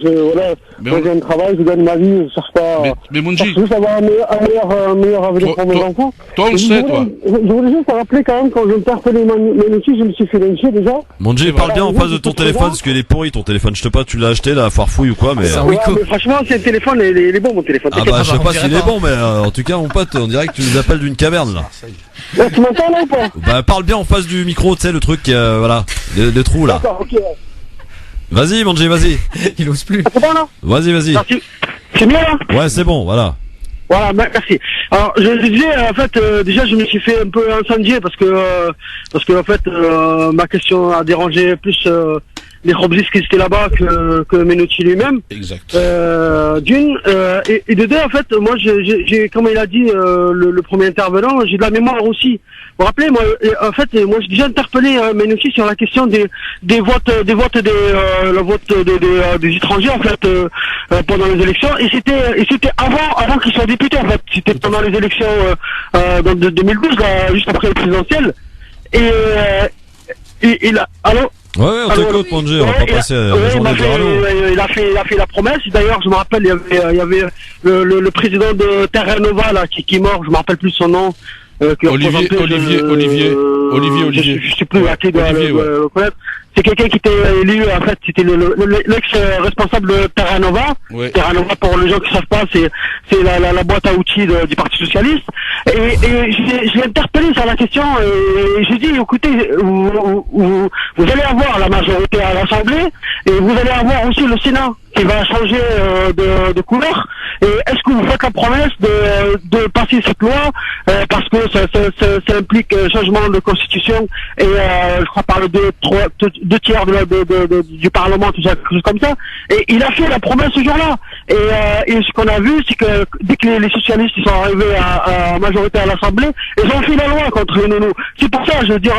j'ai un travail, je gagne ma vie. Je cherche pas. Mais Monji. Je cherche juste avoir un meilleur avenir pour mes enfants. Toi, on le sait, toi. Je voulais juste rappeler quand même, quand je me interpellais mes outils, je me suis fait lyncher déjà. Monji, parle bien en face de ton téléphone, parce qu'il est pourri ton téléphone. Je sais pas, tu l'as acheté là, foire fouille ou quoi, mais. Mais franchement, c'est le téléphone, il est bon, mon téléphone. Ah bah, je sais pas s'il est bon, mais en tout cas, mon pote, on dirait que tu nous appelles d'une caverne là. Tu m'entends là ou pas? Bah parle bien en face du micro, tu sais le truc, voilà, le trou là. D'accord, ok. Vas-y Monji, vas-y. Il ose plus. C'est bon là? Vas-y. C'est mieux là? Ouais, c'est bon, voilà. Voilà, merci. Alors, je disais, en fait, déjà, je me suis fait un peu incendier parce que en fait, ma question a dérangé plus les Robles qui étaient là-bas que Menucci lui-même. Exact. D'une, et de deux, en fait, moi, j'ai comme il a dit, le premier intervenant, j'ai de la mémoire aussi. Vous vous rappelez, moi, en fait, moi, j'ai déjà interpellé Menucci sur la question des votes, le vote des étrangers, en fait, pendant les élections, et c'était avant qu'ils soient députés, en fait. C'était pendant les élections, de 2012, là, juste après les présidentielles. Et là, allô? Ouais, on t'écoute, Monji, on va pas passer la journée de radio. Il a fait la promesse. D'ailleurs, je me rappelle, il y avait le président de Terra Nova, là, qui est mort, je me rappelle plus son nom. Olivier. Je sais plus à qui doit le connaître. C'est quelqu'un qui était élu, en fait, c'était l'ex-responsable de Terra Nova. Ouais. Terra Nova, pour les gens qui savent pas, c'est la boîte à outils du Parti Socialiste. Et je l'ai interpellé sur la question, et j'ai dit, écoutez, vous allez avoir la majorité à l'Assemblée, et vous allez avoir aussi le Sénat, qui va changer de couleur. Et est-ce que vous faites la promesse de passer cette loi parce que ça implique changement de constitution et je crois par le 2 tiers du Parlement, tout ça, quelque chose comme ça. Et il a fait la promesse ce jour-là. Et ce qu'on a vu, c'est que dès que les socialistes ils sont arrivés à majorité à l'Assemblée, ils ont fait la loi contre nous. C'est pour ça, je veux dire,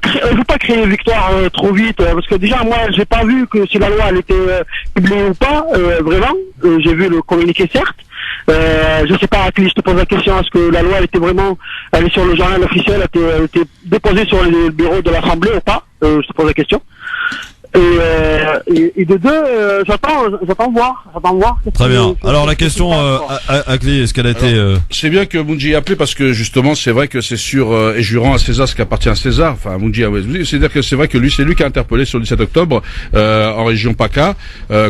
je veux pas créer une victoire trop vite, parce que déjà moi j'ai pas vu que si la loi elle était publiée ou pas, vraiment. J'ai vu le communiqué certes. Je sais pas à qui je te pose la question, est-ce que la loi elle était vraiment, elle est sur le journal officiel, elle était déposée sur le bureau de l'Assemblée ou pas, je te pose la question. Et de deux, j'attends voir. Très bien. Alors la question, Akli, est-ce qu'elle a été... C'est bien que Mounji ait appelé parce que justement c'est vrai que c'est sûr, et je rends à César ce qui appartient à César, enfin Mounji, c'est-à-dire que c'est vrai que c'est lui qui a interpellé sur le 17 octobre en région PACA,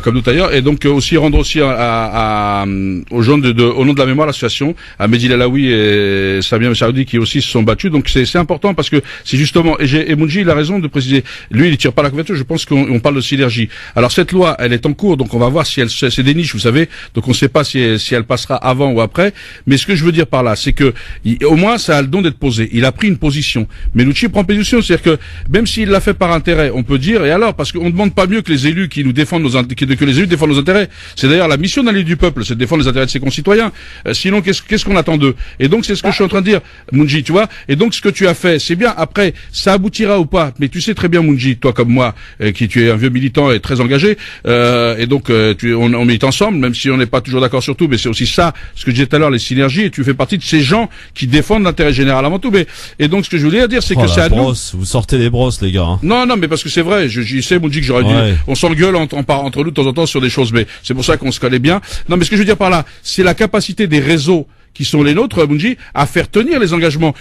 comme nous ailleurs, et donc aussi rendre aussi aux gens au nom de la mémoire l'association, à Mehdi Lalaoui et Samia Messaoudi qui aussi se sont battus, donc c'est important parce que c'est justement, et Mounji il a raison de préciser, lui il tire pas la couverture, je pense qu'on parle de synergie. Alors cette loi, elle est en cours, donc on va voir si c'est des niches, vous savez, donc on ne sait pas si elle passera avant ou après. Mais ce que je veux dire par là, c'est que au moins ça a le don d'être posé. Il a pris une position. Menucci prend position, c'est-à-dire que même s'il l'a fait par intérêt, on peut dire et alors parce qu'on ne demande pas mieux que les élus qui nous défendent que les élus défendent nos intérêts. C'est d'ailleurs la mission d'un élu du peuple, c'est de défendre les intérêts de ses concitoyens. Sinon qu'est-ce qu'on attend d'eux? Et donc c'est ce que je suis en train de dire, Mounji, tu vois. Et donc ce que tu as fait, c'est bien. Après, ça aboutira ou pas. Mais tu sais très bien, Mounji, toi comme moi, qui tu es un vieux militant et très engagé, et donc on milite ensemble, même si on n'est pas toujours d'accord sur tout, mais c'est aussi ça, ce que je disais tout à l'heure, les synergies, et tu fais partie de ces gens qui défendent l'intérêt général avant tout. Mais et donc ce que je voulais dire, c'est que c'est à nous. Vous sortez les brosses, les gars. Hein. Non, mais parce que c'est vrai, je sais, Mounji, que j'aurais dû. On s'engueule entre nous de temps en temps sur des choses, mais c'est pour ça qu'on se connaît bien. Non, mais ce que je veux dire par là, c'est la capacité des réseaux qui sont les nôtres, Mounji, à faire tenir les engagements.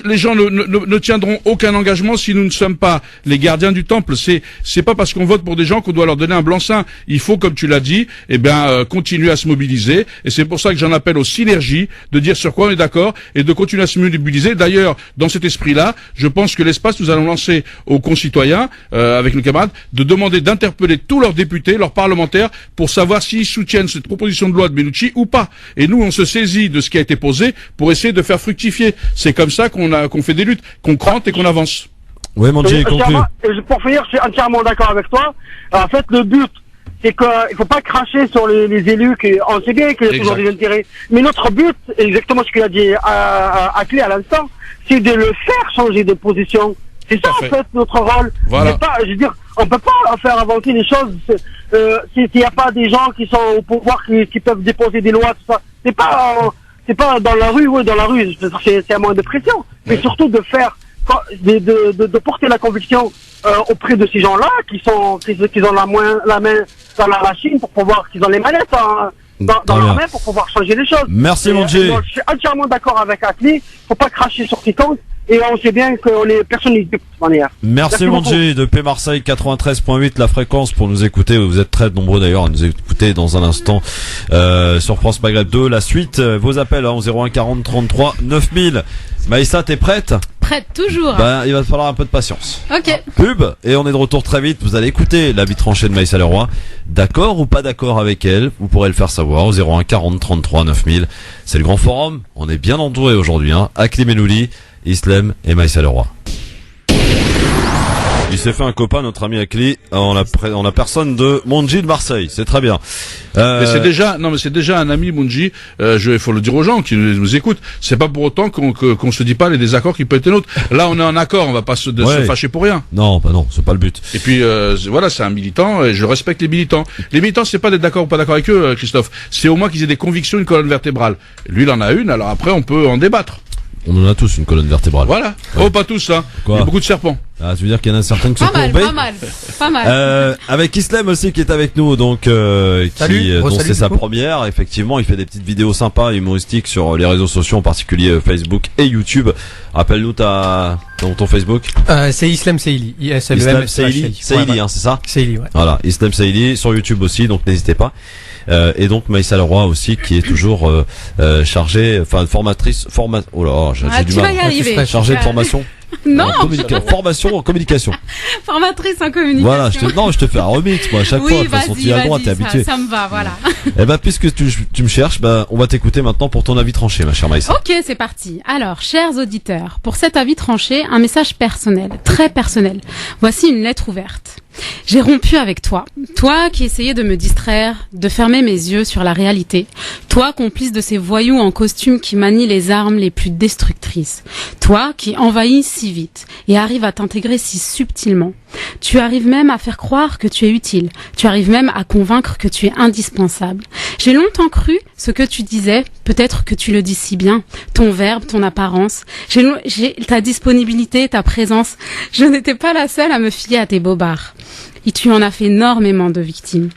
Les gens ne tiendront aucun engagement si nous ne sommes pas les gardiens du temple. C'est pas parce qu'on vote pour des gens qu'on doit leur donner un blanc-seing. Il faut, comme tu l'as dit, continuer à se mobiliser. Et c'est pour ça que j'en appelle aux synergies, de dire sur quoi on est d'accord et de continuer à se mobiliser. D'ailleurs, dans cet esprit-là, je pense que l'espace, nous allons lancer aux concitoyens, avec nos camarades, de demander d'interpeller tous leurs députés, leurs parlementaires, pour savoir s'ils soutiennent cette proposition de loi de Menucci ou pas. Et nous, on se saisit de ce qui a été posé pour essayer de faire fructifier. C'est comme ça qu'on fait des luttes, qu'on crante et qu'on avance. Oui, Mounji, conclu. Pour finir, je suis entièrement d'accord avec toi. En fait, le but, c'est qu'il faut pas cracher sur les élus, on sait bien qu'il y a toujours des intérêts. Mais notre but, exactement ce qu'il a dit à Clé à l'instant, c'est de le faire changer de position. C'est ça, en fait, notre rôle. Voilà. Pas, je veux dire, on peut pas faire avancer les choses, s'il n'y a pas des gens qui sont au pouvoir, qui peuvent déposer des lois, tout ça. C'est pas dans la rue, c'est un moyen de pression, mais surtout de faire, de porter la conviction auprès de ces gens-là qui ont la main dans la machine pour pouvoir, qu'ils ont les manettes dans leur main pour pouvoir changer les choses. Merci, Mounji. Je suis entièrement d'accord avec Akli. Faut pas cracher sur quiconque. Et on sait bien que personne n'est de toute manière. Merci Mounji de P Marseille 93.8 la fréquence pour nous écouter. Vous êtes très nombreux d'ailleurs à nous écouter dans un instant sur France Maghreb 2. La suite, vos appels au 01 40 33 9000. Maïssa, t'es prête? Prête toujours. Il va falloir un peu de patience. Ok. Pub et on est de retour très vite. Vous allez écouter l'avis tranché de Maïssa Leroy. D'accord ou pas d'accord avec elle? Vous pourrez le faire savoir au 01 40 33 9000. C'est le grand forum. On est bien entouré aujourd'hui. Akli Menouli, Islem et Maïssa Leroy. Il s'est fait un copain, notre ami Akli, en la personne de Mounji de Marseille. C'est très bien. Mais c'est déjà un ami, Mounji. Il faut le dire aux gens qui nous écoutent. C'est pas pour autant qu'on se dit pas les désaccords qui peuvent être nôtres. Là, on est en accord. On va pas se fâcher pour rien. Non, c'est pas le but. Et puis, voilà, c'est un militant et je respecte les militants. Les militants, c'est pas d'être d'accord ou pas d'accord avec eux, Christophe. C'est au moins qu'ils aient des convictions, une colonne vertébrale. Lui, il en a une. Alors après, on peut en débattre. On en a tous une colonne vertébrale. Voilà. Ouais. Oh, pas tous, hein. Il y a beaucoup de serpents. Ah, tu veux dire qu'il y en a certains qui sont courbés. Pas mal. Avec Islem aussi qui est avec nous, donc dont c'est sa première. Effectivement, il fait des petites vidéos sympas, humoristiques sur les réseaux sociaux, en particulier Facebook et YouTube. Rappelle-nous ton Facebook. C'est Islem Seili. Islem Seili, c'est ça? Seili, ouais. Voilà, Islem Seili sur YouTube aussi, donc n'hésitez pas. Et donc Maïssa Leroy aussi qui est toujours formatrice, oh là, j'ai du mal. Chargée de formation. Non. Formation en communication. Formatrice en communication. Voilà, je te fais un remix, moi, à chaque fois. De toute façon, tu as le droit, t'es habitué. Ça me va, voilà. Eh ben, puisque tu me cherches, on va t'écouter maintenant pour ton avis tranché, ma chère Maïssa. Ok, c'est parti. Alors, chers auditeurs, pour cet avis tranché, un message personnel, très personnel. Voici une lettre ouverte. J'ai rompu avec toi. Toi qui essayais de me distraire, de fermer mes yeux sur la réalité. Toi complice de ces voyous en costume qui manient les armes les plus destructrices. Toi qui envahis si vite et arrive à t'intégrer si subtilement. Tu arrives même à faire croire que tu es utile. Tu arrives même à convaincre que tu es indispensable. J'ai longtemps cru ce que tu disais, peut-être que tu le dis si bien. Ton verbe, ton apparence. J'ai ta disponibilité, ta présence. Je n'étais pas la seule à me fier à tes bobards. Et tu en as fait énormément de victimes.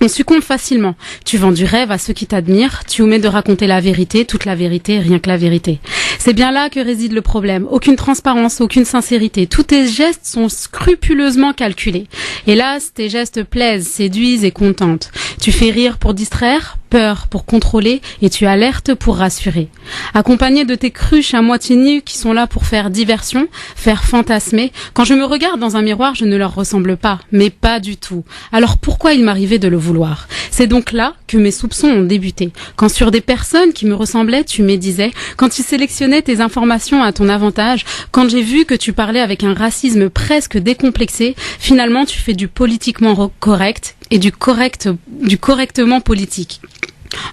On succombe facilement. Tu vends du rêve à ceux qui t'admirent, tu omets de raconter la vérité, toute la vérité, rien que la vérité. C'est bien là que réside le problème. Aucune transparence, aucune sincérité. Tous tes gestes sont scrupuleusement calculés. Hélas, tes gestes plaisent, séduisent et contentent. Tu fais rire pour distraire, peur pour contrôler et tu alertes pour rassurer. Accompagné de tes cruches à moitié nues qui sont là pour faire diversion, faire fantasmer. Quand je me regarde dans un miroir, je ne leur ressemble pas, mais pas du tout. Alors pourquoi il m'arrivait de le vouloir? C'est donc là que mes soupçons ont débuté. Quand sur des personnes qui me ressemblaient, tu médisais, quand tu sélectionnais tes informations à ton avantage, quand j'ai vu que tu parlais avec un racisme presque décomplexé, finalement tu fais du politiquement correct et du correctement politique.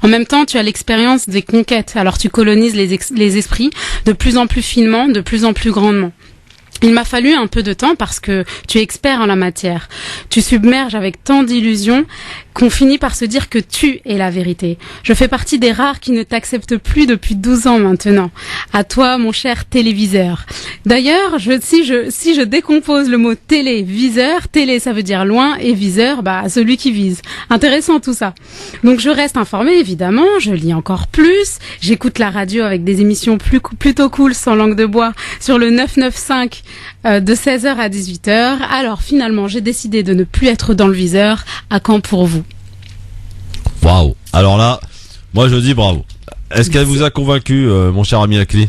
En même temps, tu as l'expérience des conquêtes, alors tu colonises les esprits de plus en plus finement, de plus en plus grandement. Il m'a fallu un peu de temps parce que tu es expert en la matière. Tu submerges avec tant d'illusions qu'on finit par se dire que tu es la vérité. Je fais partie des rares qui ne t'acceptent plus depuis 12 ans maintenant. À toi, mon cher téléviseur. D'ailleurs, si je décompose le mot téléviseur, télé ça veut dire loin et viseur, celui qui vise. Intéressant tout ça. Donc je reste informée évidemment, je lis encore plus, j'écoute la radio avec des émissions plutôt cool sans langue de bois sur le 995 de 16h à 18h. Alors finalement, j'ai décidé de ne plus être dans le viseur. À quand pour vous? Waouh. Alors là, moi je dis bravo. Est-ce qu'elle vous a convaincu, mon cher ami Akli?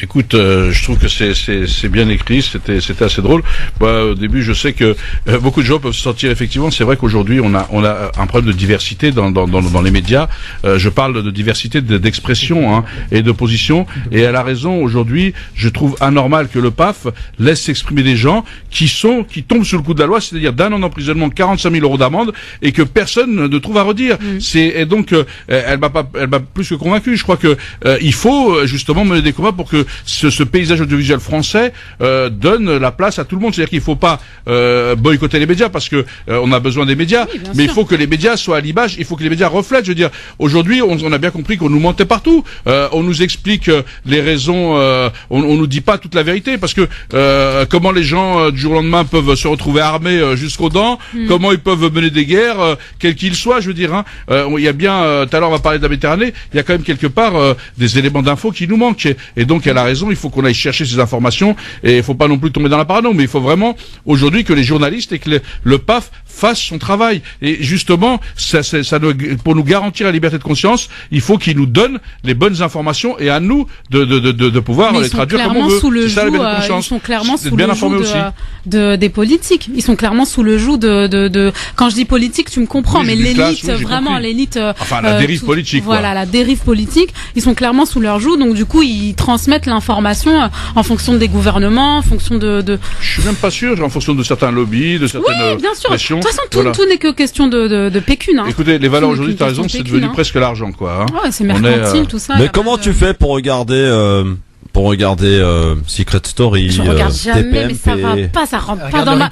Écoute, je trouve que c'est bien écrit, c'était assez drôle. Au début, je sais que beaucoup de gens peuvent se sentir effectivement. C'est vrai qu'aujourd'hui, on a un problème de diversité dans les médias. Je parle de diversité d'expression et de position. Et elle a raison. Aujourd'hui, je trouve anormal que le PAF laisse s'exprimer des gens qui tombent sous le coup de la loi, c'est-à-dire d'un an d'emprisonnement, 45 000 € d'amende, et que personne ne trouve à redire. Et donc, elle m'a plus que convaincu. Je crois que il faut justement mener des combats pour que ce paysage audiovisuel français donne la place à tout le monde. C'est-à-dire qu'il ne faut pas boycotter les médias parce que on a besoin des médias, mais il faut que les médias soient à l'image, il faut que les médias reflètent. Je veux dire, aujourd'hui, on a bien compris qu'on nous mentait partout. On nous explique les raisons, on nous dit pas toute la vérité parce que comment les gens du jour au lendemain peuvent se retrouver armés jusqu'aux dents, comment ils peuvent mener des guerres, quels qu'ils soient. Je veux dire, il y a bien, tout à l'heure on va parler de la Méditerranée, il y a quand même quelque part des éléments d'infos qui nous manquent. Et donc elle a raison, il faut qu'on aille chercher ces informations et il faut pas non plus tomber dans la parano, mais il faut vraiment aujourd'hui que les journalistes et que le PAF fasse son travail. Et justement, pour nous garantir la liberté de conscience, il faut qu'ils nous donnent les bonnes informations et à nous de pouvoir les traduire comme on veut. C'est ça, la liberté de conscience. Ils sont clairement sous le joug des politiques. Ils sont clairement sous le joug de quand je dis politique, tu me comprends, mais l'élite, vraiment l'élite. Enfin, la dérive politique. Voilà, la dérive politique. Ils sont clairement sous leur joug, donc du coup, ils transmettent l'information en fonction des gouvernements, en fonction de. Je suis même pas sûr, en fonction de certains lobbies, de certaines pressions. De toute façon, tout n'est que question de pécune. Écoutez, les valeurs aujourd'hui, t'as raison, c'est devenu presque l'argent, quoi. Ouais, c'est mercantile, tout ça. Mais comment tu fais pour regarder Secret Story? Je regarde jamais, mais ça va pas, ça rentre pas dans ma.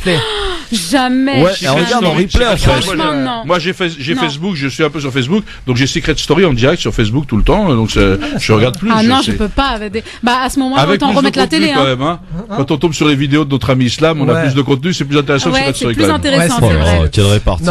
Jamais. Ouais, regarde en replay en fait. Franchement, non. Moi, j'ai Facebook, je suis un peu sur Facebook, donc j'ai Secret Story en direct sur Facebook tout le temps, donc je regarde plus. Ah non, je peux pas. À ce moment-là, autant remettre la télé. Quand même, quand on tombe sur les vidéos de notre ami Islam, on a plus de contenu, c'est plus intéressant que Secret Story. C'est plus intéressant, c'est vrai. Quelle répartie.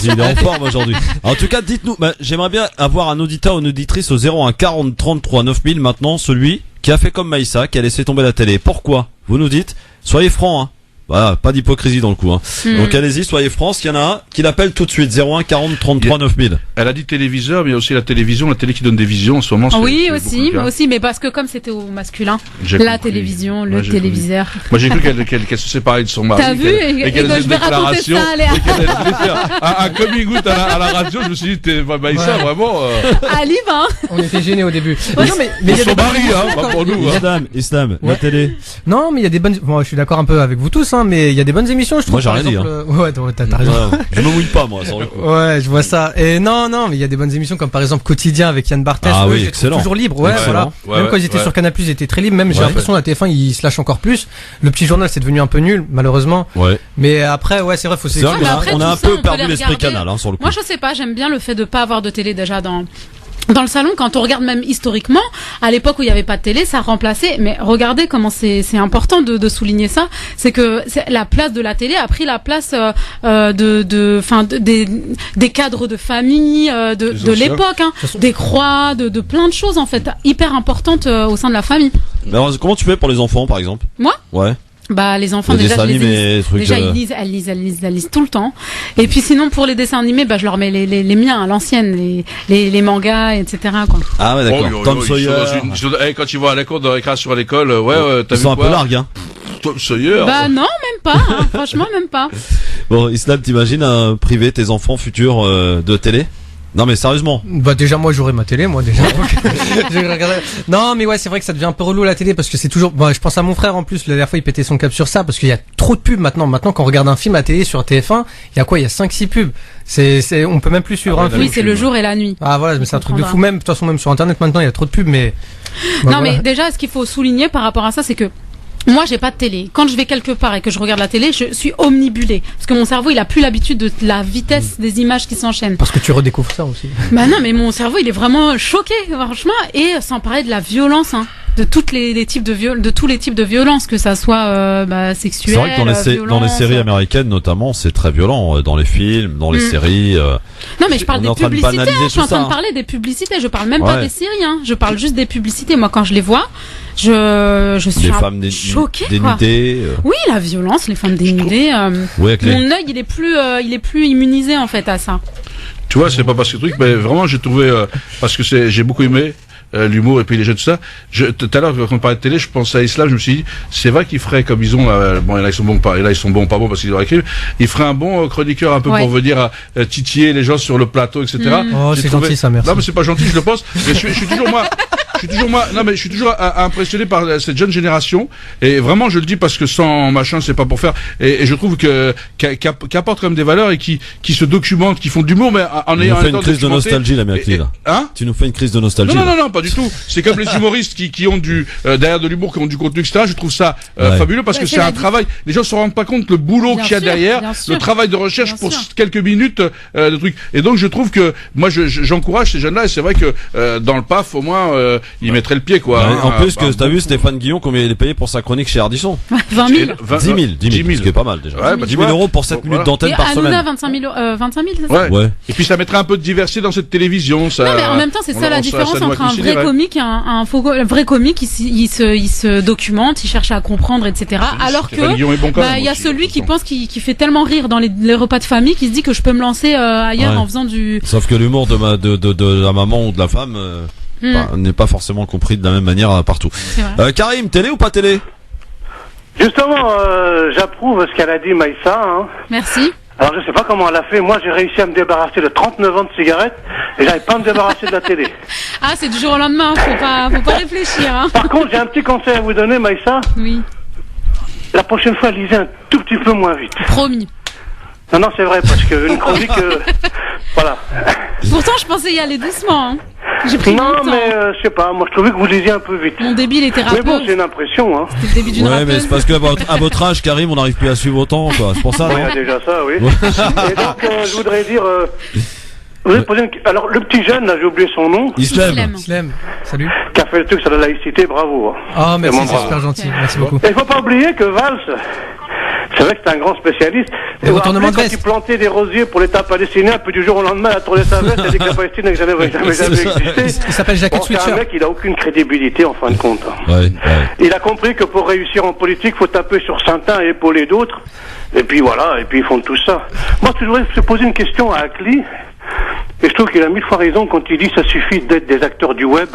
Il est en forme aujourd'hui. En tout cas, dites-nous, j'aimerais bien avoir un auditeur ou une auditrice au 01 40 33 9000 maintenant, celui qui a fait comme Maïssa, qui a laissé tomber la télé. Pourquoi? Vous nous dites, soyez francs, Voilà, pas d'hypocrisie dans le coup. Hein. Donc allez-y, soyez France. Il y en a un qui l'appelle tout de suite. 01 40 33 9000. Elle a dit téléviseur, mais il y a aussi la télévision, la télé qui donne des visions en ce moment. Oui, aussi, mais parce que comme c'était au masculin, la télévision, le téléviseur. Moi j'ai cru qu'elle se séparait de son mari. T'as vu et qu'elle faisait je vais raconter ça, Léa. Un coming out à la radio, je me suis dit, t'es Maïssa, vraiment. Ali, hein. On était gênés au début. Ouais. Non, mais son mari, pas pour nous. Islam, la télé. Non, mais il y a des bonnes. Bon, je suis d'accord un peu avec vous tous, hein, mais il y a des bonnes émissions, je trouve. Moi, j'ai rien dit. Ouais, t'as raison. Je me mouille pas, moi. Sans le coup. Ouais, je vois ça. Et non, mais il y a des bonnes émissions comme par exemple Quotidien avec Yann Barthès. Ah oui, excellent. Toujours libre. Ouais, excellent. voilà. Même quand ils étaient sur Canal+, ils étaient très libres. Même j'ai l'impression la TF1 ils se lâchent encore plus. Le petit journal c'est devenu un peu nul, malheureusement. Ouais. Mais après, ouais, c'est vrai, faut c'est vrai, on a un peu perdu l'esprit Canal, hein, sur le coup. Moi, je sais pas. J'aime bien le fait de pas avoir de télé déjà dans le salon. Quand on regarde même historiquement, à l'époque où il n'y avait pas de télé, ça remplaçait. Mais regardez comment c'est important de souligner ça. C'est que la place de la télé a pris la place des cadres de famille, de l'époque, hein, des croix, de plein de choses en fait hyper importantes au sein de la famille. Mais alors, comment tu fais pour les enfants, par exemple? Moi? Ouais. Bah les enfants les déjà, ils lisent, elles lisent tout le temps. Et puis sinon pour les dessins animés, bah je leur mets les miens à l'ancienne, les mangas, etc. quoi. Ah ouais d'accord. Tom Sawyer. Quand ils vont à la cour de récréation à l'école, t'as vu quoi? Un peu largue, hein. Tom Sawyer. Bah non, même pas. Hein, franchement, même pas. Bon, Islam, t'imagines priver tes enfants futurs de télé? Non mais sérieusement. Bah déjà moi j'aurais ma télé moi déjà. Non mais ouais c'est vrai que ça devient un peu relou la télé parce que c'est toujours. Bah, je pense à mon frère en plus la dernière fois il pétait son cap sur ça parce qu'il y a trop de pubs maintenant. Maintenant quand on regarde un film à télé sur TF1 il y a quoi? Il y a 5-6 pubs. On peut même plus suivre un film. Oui c'est le jour et la nuit. Ah voilà mais c'est un truc de fou même. De toute façon même sur internet maintenant il y a trop de pubs mais. Bah, non voilà. Mais déjà ce qu'il faut souligner par rapport à ça c'est que moi, j'ai pas de télé. Quand je vais quelque part et que je regarde la télé, je suis omnibulée. Parce que mon cerveau, il a plus l'habitude de la vitesse des images qui s'enchaînent. Parce que tu redécouvres ça aussi. Bah non, mais mon cerveau, il est vraiment choqué, franchement. Et sans parler de la violence, hein. De toutes les types de tous les types de violences, que ça soit sexuelle. C'est vrai que dans les séries américaines notamment, c'est très violent. Dans les films, dans les séries. Non mais je parle des publicités. Je suis en train de parler des publicités. Je parle même pas des séries. Hein. Je parle juste des publicités. Moi, quand je les vois, je suis choquée. Dénudées. Oui, la violence, les femmes dénudées. Mon œil, il est plus immunisé en fait à ça. Tu vois, c'est pas parce que truc, mais vraiment j'ai trouvé parce que j'ai beaucoup aimé. L'humour et puis les jeux de ça. Tout à l'heure quand on parlait de télé, je pensais à Islam, je me suis dit c'est vrai qu'ils feraient comme ils ont bon là ils sont bons pas pas bons parce qu'ils auraient écrit. Ils feraient un bon chroniqueur un peu pour venir titiller les gens sur le plateau etc. Oh c'est gentil ça merci. Non mais c'est pas gentil je le pense. Mais je suis toujours impressionné par cette jeune génération et vraiment je le dis parce que sans machin c'est pas pour faire et je trouve qui apportent quand même des valeurs et qui se documentent, qui font de l'humour mais en ayant une crise de nostalgie l'Amérique là. Hein? Tu nous fais une crise de nostalgie. Non, pas du tout. C'est comme les humoristes qui ont derrière de l'humour, qui ont du contenu, etc. Je trouve ça fabuleux parce que c'est un travail. Les gens se rendent pas compte le boulot qu'il y a derrière, le travail de recherche pour quelques minutes de trucs. Et donc je trouve que moi j'encourage ces jeunes-là et c'est vrai que dans le PAF au moins ils mettraient le pied quoi. Ouais, en plus que t'as vu Stéphane Guillon combien il est payé pour sa chronique chez Ardisson? 20 000. 10 000, ce qui est pas mal déjà. Ouais, 10 000 euros pour 7 minutes d'antenne par semaine. Hanouna 25 000, c'est ça? Ouais. Et puis ça mettrait un peu de diversité dans cette télévision. Ça, non mais en même temps c'est ça la différence entre un vrai comique et un vrai comique. Il se documente, il cherche à comprendre, etc. Alors que il y a celui qui pense qui fait tellement rire dans les repas de famille qu'il se dit que je peux me lancer ailleurs en faisant du. Sauf que l'humour de la maman ou de la femme n'est pas forcément compris de la même manière partout. Karim, télé ou pas télé? Justement, j'approuve ce qu'elle a dit Maïssa. Hein. Merci. Alors je sais pas comment elle a fait. Moi j'ai réussi à me débarrasser de 39 ans de cigarettes et j'arrive pas à me débarrasser de la télé. Ah c'est du jour au lendemain, faut pas réfléchir. Hein. Par contre j'ai un petit conseil à vous donner Maïssa. Oui. La prochaine fois lisez un tout petit peu moins vite. Promis. Non c'est vrai parce que une chronique voilà. Pourtant je pensais y aller doucement. Hein. J'ai pris non mon temps. mais je sais pas, moi je trouvais que vous lisiez un peu vite. Mon débit il était rappeuse. Mais bon c'est une impression hein. C'était le début d'une rappeuse. Mais c'est parce que à votre âge Karim on n'arrive plus à suivre autant quoi. C'est pour ça. Il y a déjà ça oui. Et donc je voudrais dire vous avez posé alors le petit jeune là j'ai oublié son nom. Islam. Salut. Qui a fait le truc sur la laïcité, bravo. Ah merci c'est super gentil, merci beaucoup. Il faut pas oublier que Valls C'est vrai que c'est un grand spécialiste. Et retournement de quand veste. il plantait des rosiers pour l'État palestinien, puis du jour au lendemain, il a tourné sa veste et dit que la Palestine n'a jamais existé. Il s'appelle Jacket C'est un Switcher. mec, il a aucune crédibilité en fin de compte. Ouais. Il a compris que pour réussir en politique, faut taper sur Saint-Un et épauler d'autres. Et puis voilà, et puis ils font tout ça. Moi, je voudrais se poser une question à Akli. Et je trouve qu'il a 1000 fois raison quand il dit ça suffit d'être des acteurs du web.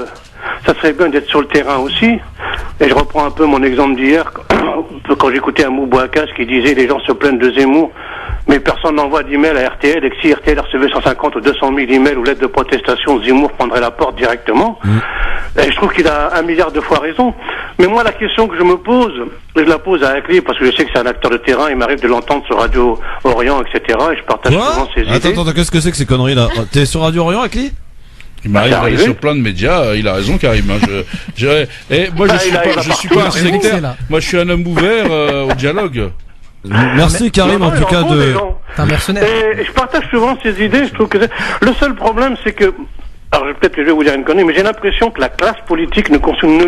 Ça serait bien d'être sur le terrain aussi. Et je reprends un peu mon exemple d'hier, quand j'écoutais un Bouakas qui disait les gens se plaignent de Zemmour, mais personne n'envoie d'email à RTL, et que si RTL recevait 150 ou 200 000 emails ou lettres de protestation, Zemmour prendrait la porte directement. Et je trouve qu'il a 1 milliard de fois raison. Mais moi, la question que je me pose, je la pose à Akli, parce que je sais que c'est un acteur de terrain, il m'arrive de l'entendre sur Radio Orient, etc., et je partage souvent ses idées. Attends, qu'est-ce que c'est que ces conneries là? T'es sur Radio Orient, Akli? Il m'arrive d'aller sur plein de médias, il a raison Karim. Et moi je suis pas un sectaire, moi je suis un homme ouvert au dialogue. Merci Karim en tout cas de... T'es un mercenaire. Et je partage souvent ces idées, je trouve que le seul problème c'est que, alors peut-être que je vais vous dire une connerie, mais j'ai l'impression que la classe politique ne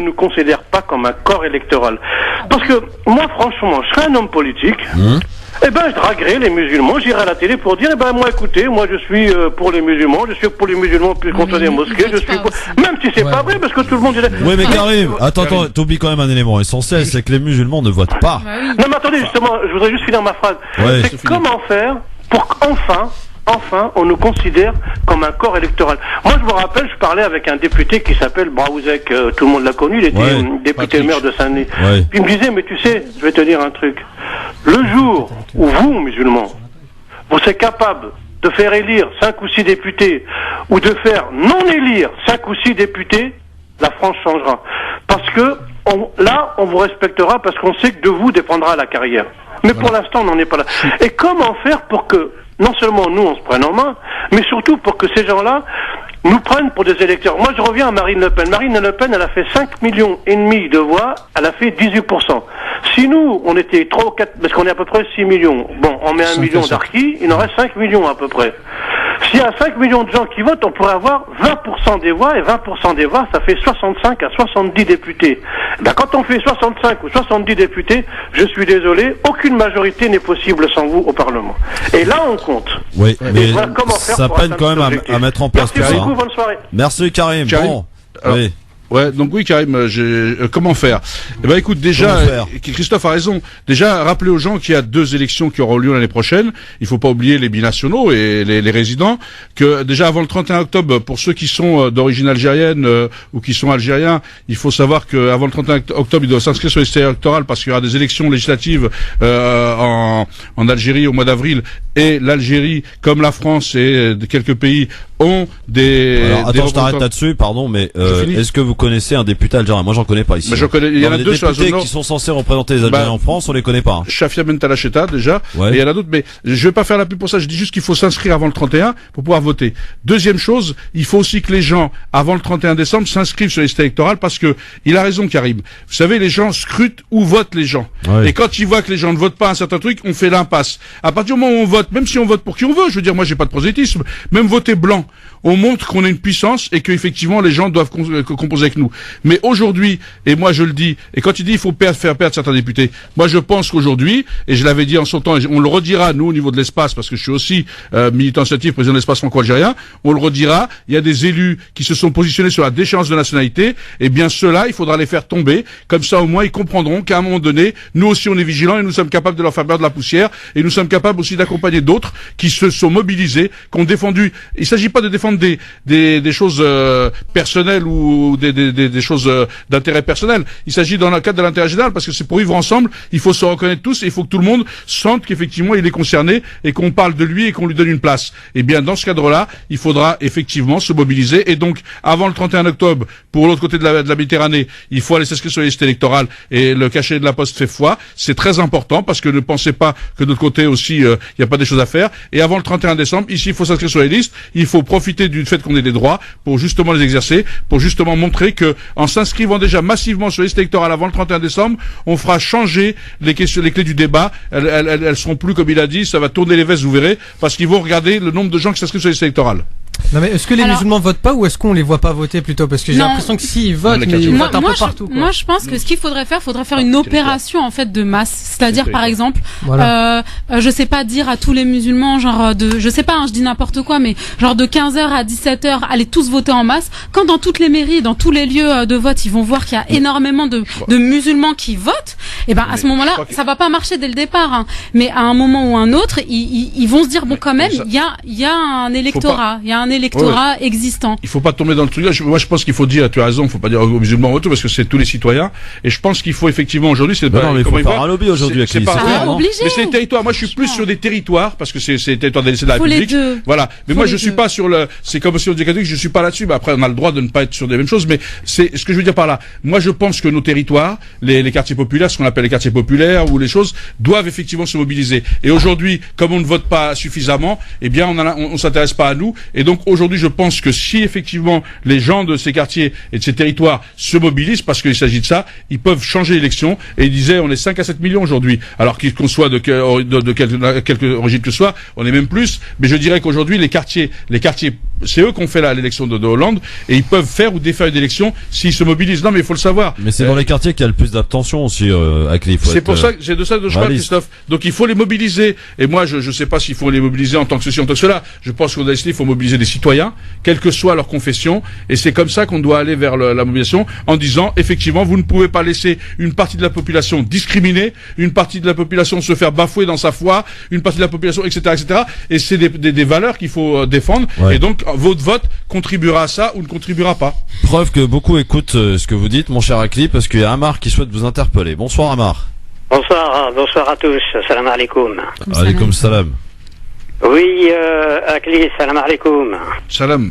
nous considère pas comme un corps électoral. Parce que moi franchement, je serais un homme politique, eh ben je draguerais les musulmans, j'irais à la télé pour dire, eh ben moi écoutez, moi je suis pour les musulmans, je suis pour les musulmans plus contre les mosquées, je suis pour... Même si c'est pas vrai, parce que tout le monde dirait... Oui mais Karim, attends, t'oublies quand même un élément essentiel, c'est que les musulmans ne votent pas. Non mais attendez, justement, je voudrais juste finir ma phrase. Ouais, c'est comment faire pour qu'enfin, on nous considère comme un corps électoral. Moi, je me rappelle, je parlais avec un député qui s'appelle Braouzek, tout le monde l'a connu, il était député maire de Saint-Denis. Puis il me disait, mais tu sais, je vais te dire un truc. Le jour où vous, musulmans, vous serez capables de faire élire 5 ou 6 députés, ou de faire non élire 5 ou 6 députés, la France changera. Parce que, là, on vous respectera parce qu'on sait que de vous dépendra la carrière. Mais pour l'instant, on n'en est pas là. Et comment faire pour que, non seulement nous, on se prenne en main, mais surtout pour que ces gens-là nous prennent pour des électeurs. Moi, je reviens à Marine Le Pen. Marine Le Pen, elle a fait 5,5 millions de voix, elle a fait 18%. Si nous, on était 3 ou 4, parce qu'on est à peu près 6 millions, bon, on met 1 million d'Arki, il en reste 5 millions à peu près. S'il y a 5 millions de gens qui votent, on pourrait avoir 20% des voix, et 20% des voix, ça fait 65 à 70 députés. Ben, quand on fait 65 ou 70 députés, je suis désolé, aucune majorité n'est possible sans vous au Parlement. Et là, on compte. Oui, mais voilà comment faire ça pour peine quand même atteindre à mettre en place tout Merci ça. beaucoup, bonne soirée. Merci Karim. Bon, Alors, oui. Ouais, donc oui, Karim, comment faire? Eh ben, écoute, déjà, Christophe a raison. Déjà, rappelez aux gens qu'il y a 2 élections qui auront lieu l'année prochaine. Il faut pas oublier les binationaux et les résidents. Que déjà avant le 31 octobre, pour ceux qui sont d'origine algérienne ou qui sont algériens, il faut savoir que avant le 31 octobre, ils doivent s'inscrire sur les listes électorales parce qu'il y aura des élections législatives en Algérie au mois d'avril. Et l'Algérie, comme la France et quelques pays, ont des... Alors, attends, je t'arrête là-dessus, pardon, mais est-ce que vous connaissez un député algérien? Moi, j'en connais pas ici. Mais je connais, il y en a 2 sur la zone nord. nord. Qui sont censés représenter les Algériens en France, on les connaît pas. Hein. Shafia Bentalacheta, déjà. Et il y en a d'autres, mais je vais pas faire la pub pour ça. Je dis juste qu'il faut s'inscrire avant le 31 pour pouvoir voter. Deuxième chose, il faut aussi que les gens, avant le 31 décembre, s'inscrivent sur les listes électorales parce que, il a raison, Karim. Vous savez, les gens scrutent où votent les gens. Et quand ils voient que les gens ne votent pas un certain truc, on fait l'impasse. À partir du moment où on vote, même si on vote pour qui on veut, je veux dire, moi j'ai pas de prosélytisme, même voter blanc, on montre qu'on a une puissance et qu'effectivement les gens doivent composer avec nous. Mais aujourd'hui, et moi je le dis, et quand il dit il faut faire perdre certains députés, moi je pense qu'aujourd'hui, et je l'avais dit en son temps, et on le redira nous au niveau de l'espace, parce que je suis aussi militant associatif, président de l'espace franco-algérien, on le redira, il y a des élus qui se sont positionnés sur la déchéance de nationalité, et bien ceux-là, il faudra les faire tomber, comme ça au moins ils comprendront qu'à un moment donné, nous aussi on est vigilants et nous sommes capables de leur faire perdre de la poussière, et nous sommes capables aussi d'accompagner d'autres qui se sont mobilisés, qui ont défendu, il s'agit pas de défendre des choses personnelles ou des choses d'intérêt personnel. Il s'agit dans le cadre de l'intérêt général parce que c'est pour vivre ensemble, il faut se reconnaître tous et il faut que tout le monde sente qu'effectivement il est concerné et qu'on parle de lui et qu'on lui donne une place. Et bien dans ce cadre-là, il faudra effectivement se mobiliser et donc avant le 31 octobre, pour l'autre côté de la Méditerranée, il faut aller s'inscrire sur les listes électorales et le cachet de la Poste fait foi. C'est très important parce que ne pensez pas que de notre côté aussi il n'y a pas des choses à faire. Et avant le 31 décembre, ici il faut s'inscrire sur les listes, il faut profiter du fait qu'on ait des droits pour justement les exercer, pour justement montrer que en s'inscrivant déjà massivement sur les listes électorales avant le 31 décembre, on fera changer les clés du débat. Elles seront plus, comme il a dit, ça va tourner les vestes, vous verrez, parce qu'ils vont regarder le nombre de gens qui s'inscrivent sur les listes électorales. Non mais est-ce que les musulmans votent pas ou est-ce qu'on les voit pas voter plutôt? Parce que j'ai l'impression que s'ils votent, mais ils votent un peu partout. Moi je pense que ce qu'il faudrait faire une opération en fait de masse. C'est-à-dire par exemple, je sais pas, dire à tous les musulmans genre je sais pas, je dis n'importe quoi, mais genre de 15h à 17h, allez tous voter en masse. Quand dans toutes les mairies, dans tous les lieux de vote, ils vont voir qu'il y a énormément de musulmans qui votent, et ben à ce moment-là, ça va pas marcher dès le départ, hein. Mais à un moment ou un autre, ils vont se dire bon quand même, il y a un électorat, existant. Il faut pas tomber dans le truc là. Moi je pense qu'il faut dire, tu as raison, il faut pas dire aux musulmans autour parce que c'est tous les citoyens. Et je pense qu'il faut effectivement aujourd'hui, c'est pas. Non, mais il faut faire un lobby aujourd'hui. C'est pas obligé. Mais c'est les territoires. Moi je suis plus sur des territoires parce que c'est les territoires délaissés de la République. Voilà. Mais moi je suis pas sur le. C'est comme si on disait catholique, je suis pas là-dessus. Mais après on a le droit de ne pas être sur des mêmes choses. Mais c'est ce que je veux dire par là. Moi je pense que nos territoires, les quartiers populaires, ce qu'on appelle les quartiers populaires ou les choses, doivent effectivement se mobiliser. Et aujourd'hui, comme on ne vote pas suffisamment, eh bien on s'intéresse pas à nous. Et donc aujourd'hui, je pense que si effectivement les gens de ces quartiers et de ces territoires se mobilisent, parce qu'il s'agit de ça, ils peuvent changer l'élection. Et ils disaient, on est 5 à 7 millions aujourd'hui. Alors qu'on soit de quelque origine que ce soit, on est même plus. Mais je dirais qu'aujourd'hui, les quartiers, c'est eux qui ont fait l'élection de Hollande, et ils peuvent faire ou défaire une élection s'ils se mobilisent. Non, mais il faut le savoir. Mais c'est dans les quartiers qu'il y a le plus d'abstention aussi, c'est pour ça que c'est de ça que je parle, Christophe. Donc il faut les mobiliser. Et moi, je sais pas s'il faut les mobiliser en tant que ceci, en tant que cela. Je pense qu'au il faut mobiliser des citoyens, quelle que soit leur confession, et c'est comme ça qu'on doit aller vers la mobilisation, en disant effectivement vous ne pouvez pas laisser une partie de la population discriminée, une partie de la population se faire bafouer dans sa foi, une partie de la population, etc. Et c'est des valeurs qu'il faut défendre. Ouais. Et donc votre vote contribuera à ça ou ne contribuera pas. Preuve que beaucoup écoutent ce que vous dites, mon cher Akli, parce qu'il y a Amar qui souhaite vous interpeller. Bonsoir Amar. Bonsoir à tous. Salam alaikum. Alaikum salam. Oui, Akli, salam alaikum. Salam.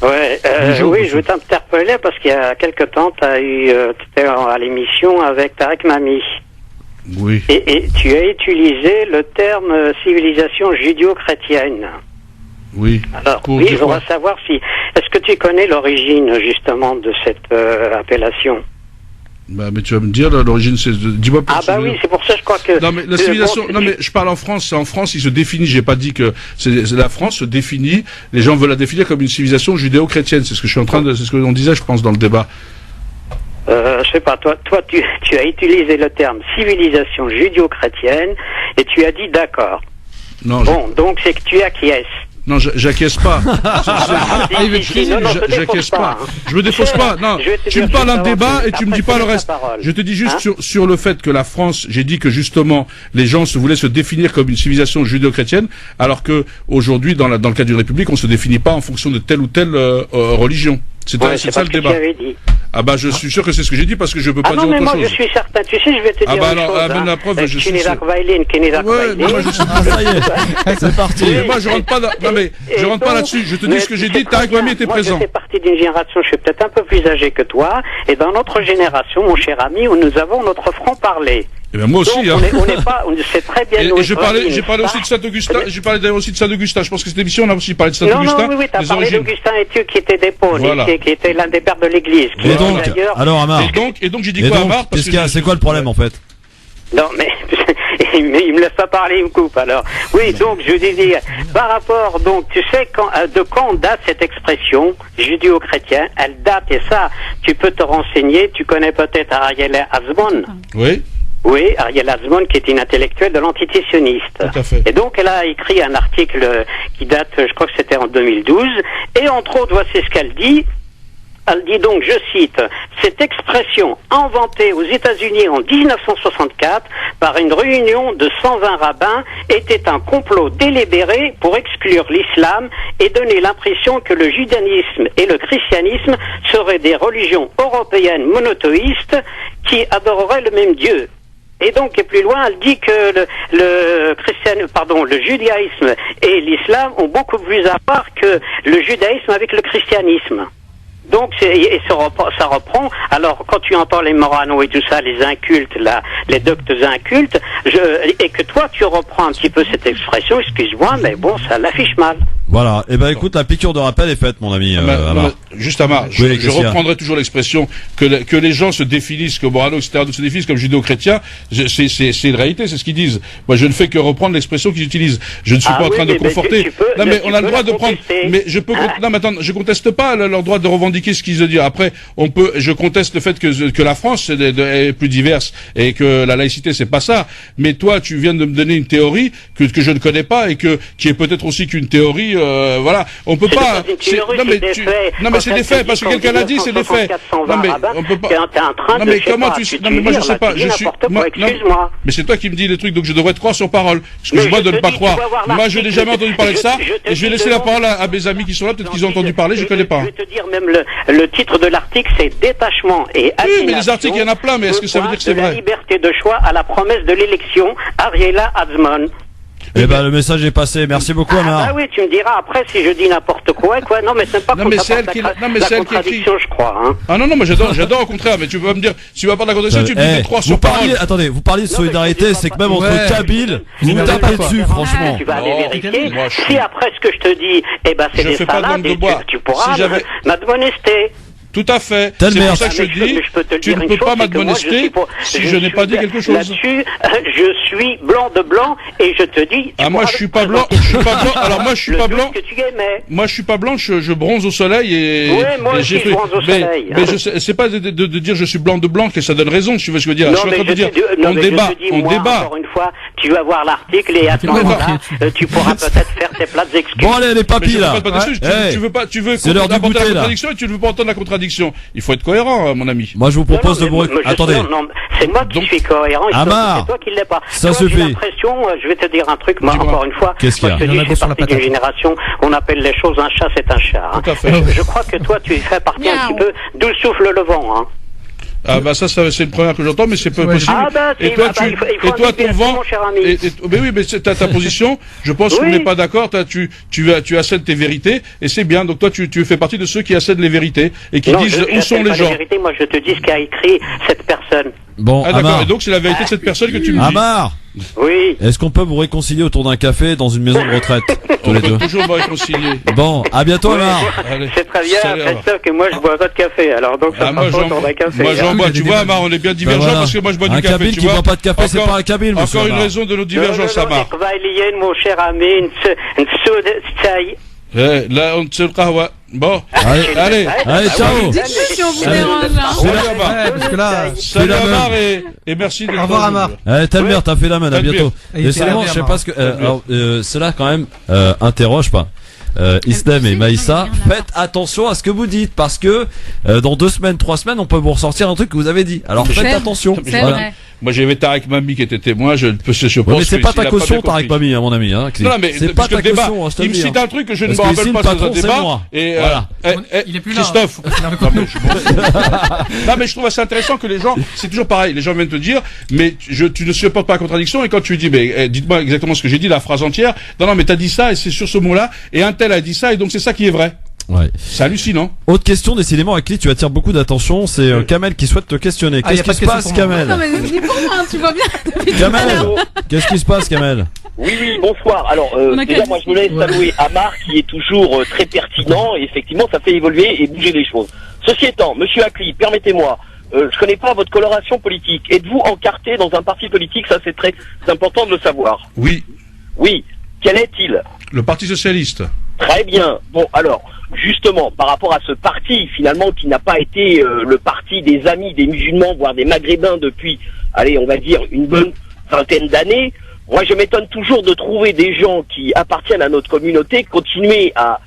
Ouais, oui, je veux t'interpeller parce qu'il y a quelque temps, t'étais à l'émission avec Tarek Mami. Oui. Et tu as utilisé le terme civilisation judéo-chrétienne. Oui. Alors, oui, je voudrais savoir est-ce que tu connais l'origine, justement, de cette appellation? Bah, mais tu vas me dire, l'origine, c'est, dis-moi plus. Ah, bah oui, c'est pour ça, je crois que. Non, mais la civilisation, non, mais je parle en France, c'est en France, il se définit, j'ai pas dit que, la France se définit, les gens veulent la définir comme une civilisation judéo-chrétienne, c'est ce que je suis en train de, c'est ce que l'on disait, je pense, dans le débat. Je sais pas, toi, tu as utilisé le terme civilisation judéo-chrétienne, et tu as dit d'accord. Non. Bon, donc c'est que tu acquiesces. Non, j'acquiesce pas. J'acquiesce pas. Je me défausse pas. Non, tu me parles d'un débat et tu me dis pas le reste. Je te dis juste sur le fait que la France, j'ai dit que justement les gens voulaient se définir comme une civilisation judéo-chrétienne, alors que aujourd'hui dans le cadre d'une république, on se définit pas en fonction de telle ou telle religion. C'est ça le débat. Ah bah je suis sûr que c'est ce que j'ai dit parce que je peux pas dire autre chose. Ah non mais moi je suis certain, tu sais je vais te dire une chose. Amène la preuve, je suis sûr. Ça y est, c'est parti. Moi je rentre pas je rentre pas là-dessus, je te dis ce que j'ai dit, Tarek Mami était présent. Moi je fais partie d'une génération, je suis peut-être un peu plus âgé que toi, et dans notre génération, mon cher ami, où nous avons notre franc-parler. Eh ben moi aussi, donc, hein. On n'est pas, c'est très bien. Et j'ai parlé aussi de Saint-Augustin, j'ai parlé d'ailleurs aussi de Saint-Augustin. Je pense que cette émission, on a aussi parlé de Saint-Augustin. Non, oui, t'as parlé d'Augustin Ethieu qui était d'Épône, qui était l'un des pères de l'église. Et donc, alors Amar. Et donc j'ai dit quoi Amar? C'est quoi le problème en fait? Non, mais il me laisse pas parler, il me coupe alors. Oui, donc je disais, par rapport, donc tu sais de quand date cette expression judéo-chrétien? Elle date, et ça, tu peux te renseigner, tu connais peut-être Ariel Hazbon. Oui. Oui, Ariel Hazbon, qui est une intellectuelle de l'antitétionniste. Tout à fait. Et donc, elle a écrit un article qui date, je crois que c'était en 2012, et entre autres, voici ce qu'elle dit. Elle dit donc, je cite, cette expression inventée aux États-Unis en 1964 par une réunion de 120 rabbins était un complot délibéré pour exclure l'islam et donner l'impression que le judaïsme et le christianisme seraient des religions européennes monothéistes qui adoreraient le même Dieu. Et donc, et plus loin, elle dit que le judaïsme et l'islam ont beaucoup plus à part que le judaïsme avec le christianisme. Donc, ça reprend. Alors, quand tu entends les morano et tout ça, les incultes, les doctes incultes, et que toi, tu reprends un petit peu cette expression, excuse-moi, mais bon, ça l'affiche mal. Voilà. Et ben écoute, la piqûre de rappel est faite, mon ami. Amar. Juste Amar, je reprendrai toujours l'expression que les gens se définissent comme morano, etc., se définissent comme judéo-chrétiens. C'est une réalité, c'est ce qu'ils disent. Moi, je ne fais que reprendre l'expression qu'ils utilisent. Je ne suis pas en train de conforter. Non, mais on a le droit de prendre. Mais je peux. Non, mais attends, je conteste pas leur droit de revendiquer ce qu'ils disent. Après, je conteste le fait que la France est plus diverse et que la laïcité c'est pas ça. Mais toi, tu viens de me donner une théorie que je ne connais pas et qui est peut-être aussi qu'une théorie. Voilà, on peut pas. Non mais c'est des faits parce que quelqu'un l'a dit, c'est des faits. Non mais on peut pas. Non mais comment tu sais? Non mais moi je sais pas. Je suis. Excuse-moi. Mais c'est toi qui me dis les trucs, donc je devrais te croire sur parole. Excuse-moi de ne pas croire. Moi je n'ai jamais entendu parler de ça et je vais laisser la parole à mes amis qui sont là. Peut-être qu'ils ont entendu parler. Je connais pas. Je vais te dire même le titre de l'article, c'est détachement et aliénation. Oui, mais les articles il y en a plein. Mais est-ce que ça veut dire que c'est vrai? La liberté de choix à la promesse de l'élection, Ariela Azman. Eh ben le message est passé. Merci beaucoup, Amar. Ah oui, tu me diras après si je dis n'importe quoi. Non, mais c'est pas. Non, mais c'est elle qui. Non, mais c'est elle qui écrit. Je crois. Hein. Ah non, moi j'adore au contraire. Mais tu vas me dire, si tu vas pas de la contradiction, tu me dis 3 sur parole. Attendez, vous parliez de solidarité, c'est que même entre Kabyles, vous me tapez dessus, franchement. Tu vas aller vérifier. Si après ce que je te dis, c'est des salades, tu pourras m'admonester. Tout à fait. C'est pour ça que je dis, tu ne peux pas m'admonester si je n'ai pas dit quelque chose. Là-dessus, je suis blanc de blanc et je te dis. Ah moi je suis pas blanc. Alors moi je suis pas blanc. Moi je suis pas blanc. Je bronze au soleil et. Oui, moi aussi je bronze au soleil. Mais c'est pas de dire je suis blanc de blanc que ça donne raison. Tu vois ce que je veux dire? Je suis en train de dire on débat. Encore une fois, tu vas voir l'article et à ce moment-là, tu pourras peut-être faire tes plates excuses. Bon allez les papilles là. Tu veux apporter la contradiction et tu ne veux pas entendre la contradiction. Il faut être cohérent, mon ami. Moi, je vous propose de vous. Attendez. C'est moi qui suis cohérent. Amar, c'est toi qui l'es pas. Ça suffit. J'ai l'impression, je vais te dire un truc, moi, encore une fois. Qu'est-ce qu'il y a? Je te dis, je fais partie d'une génération, on appelle les choses un chat, c'est un chat. Hein. Tout à fait. Je crois que toi, tu fais partie un petit peu d'où souffle le vent. Hein. Ah bah ça c'est une première que j'entends, mais c'est peu possible. Ah bah, et toi ton vent. Mais oui, mais c'est ta position. Je pense qu'on n'est pas d'accord. Tu assènes tes vérités et c'est bien. Donc toi tu fais partie de ceux qui assènent les vérités et qui disent où sont les gens. Moi je te dis ce qu'a écrit cette personne. Bon, ah d'accord. Et donc c'est la vérité de cette personne que tu me dis. Amar. Oui. Est-ce qu'on peut vous réconcilier autour d'un café dans une maison de retraite tous les deux? On peut toujours me réconcilier. Bon, à bientôt, Amar. C'est très bien, sauf que moi je bois pas de café, alors donc ça sera pas autour d'un café. Moi j'en bois, tu vois, Amar, on est bien divergents parce que moi je bois du café. Un Kabyle qui boit pas de café, c'est pas un Kabyle, monsieur. Encore une raison de nos divergences, Amar. Mon cher ami, là, on tire le kahwa. Bon, allez, ciao. Si on vous dérange. Salut Amar et merci de. Au revoir Amar. Talmer, t'as fait la main, à bientôt. Et seulement, je sais pas ce que. Cela quand même interroge pas. Islam et Maïssa, faites attention à ce que vous dites parce que dans 2 semaines, 3 semaines, on peut vous ressortir un truc que vous avez dit. Alors faites attention. C'est vrai. Moi j'avais Tarek Mami qui était témoin, je pense mais c'est pas ta caution Tarek Mami, mon ami. Hein, non, mais c'est pas ta caution. Il me cite un truc que je ne me rappelle pas dans un débat. Et voilà. Il est plus là. Christophe. Non mais je trouve assez intéressant que les gens, c'est toujours pareil, les gens viennent te dire, mais tu ne supportes pas la contradiction et quand tu dis, mais dites-moi exactement ce que j'ai dit, la phrase entière. Non mais t'as dit ça et c'est sur ce mot-là et un tel a dit ça et donc c'est ça qui est vrai. Ouais. C'est hallucinant. Autre question, décidément, avec qui tu attires beaucoup d'attention, c'est Kamel qui souhaite te questionner. Qu'est-ce qui se passe, Kamel? Non, mais c'est pour moi, tu vois bien. Kamel, qu'est-ce qui se passe, Kamel? Oui, bonsoir. Alors, déjà, moi, je voulais saluer Amar, qui est toujours très pertinent, et effectivement, ça fait évoluer et bouger les choses. Ceci étant, Monsieur Akli, permettez-moi, je connais pas votre coloration politique. Êtes-vous encarté dans un parti politique? Ça, c'est très important de le savoir. Oui. Oui. Quel est-il? Le Parti Socialiste. Très bien. Bon, alors, justement, par rapport à ce parti, finalement, qui n'a pas été le parti des amis des musulmans, voire des maghrébins depuis, allez, on va dire, une bonne vingtaine d'années, moi, je m'étonne toujours de trouver des gens qui appartiennent à notre communauté continuer à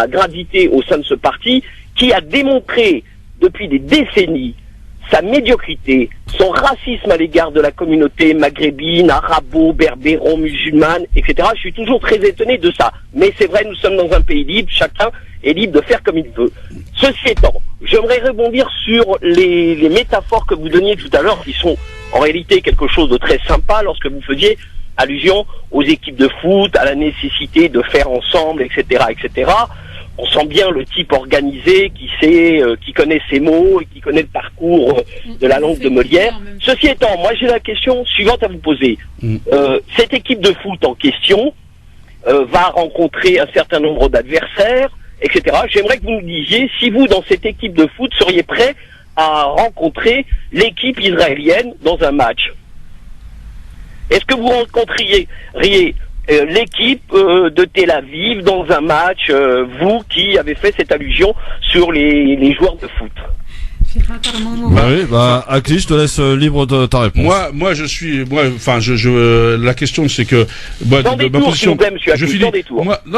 graviter au sein de ce parti, qui a démontré depuis des décennies sa médiocrité, son racisme à l'égard de la communauté maghrébine, arabo, berbéro, musulmane, etc. Je suis toujours très étonné de ça. Mais c'est vrai, nous sommes dans un pays libre, chacun est libre de faire comme il veut. Ceci étant, j'aimerais rebondir sur les métaphores que vous donniez tout à l'heure, qui sont en réalité quelque chose de très sympa lorsque vous faisiez allusion aux équipes de foot, à la nécessité de faire ensemble, etc., etc. On sent bien le type organisé qui connaît ses mots et qui connaît le parcours de la langue de Molière. Ceci étant, moi j'ai la question suivante à vous poser. Cette équipe de foot en question, va rencontrer un certain nombre d'adversaires, etc. J'aimerais que vous nous disiez si vous, dans cette équipe de foot, seriez prêt à rencontrer l'équipe israélienne dans un match. Est-ce que vous rencontriez l'équipe de Tel Aviv dans un match, vous qui avez fait cette allusion sur les joueurs de foot? Bah oui, Akli, je te laisse libre de ta réponse. La question c'est que, moi, sans détour, ma position, je finis.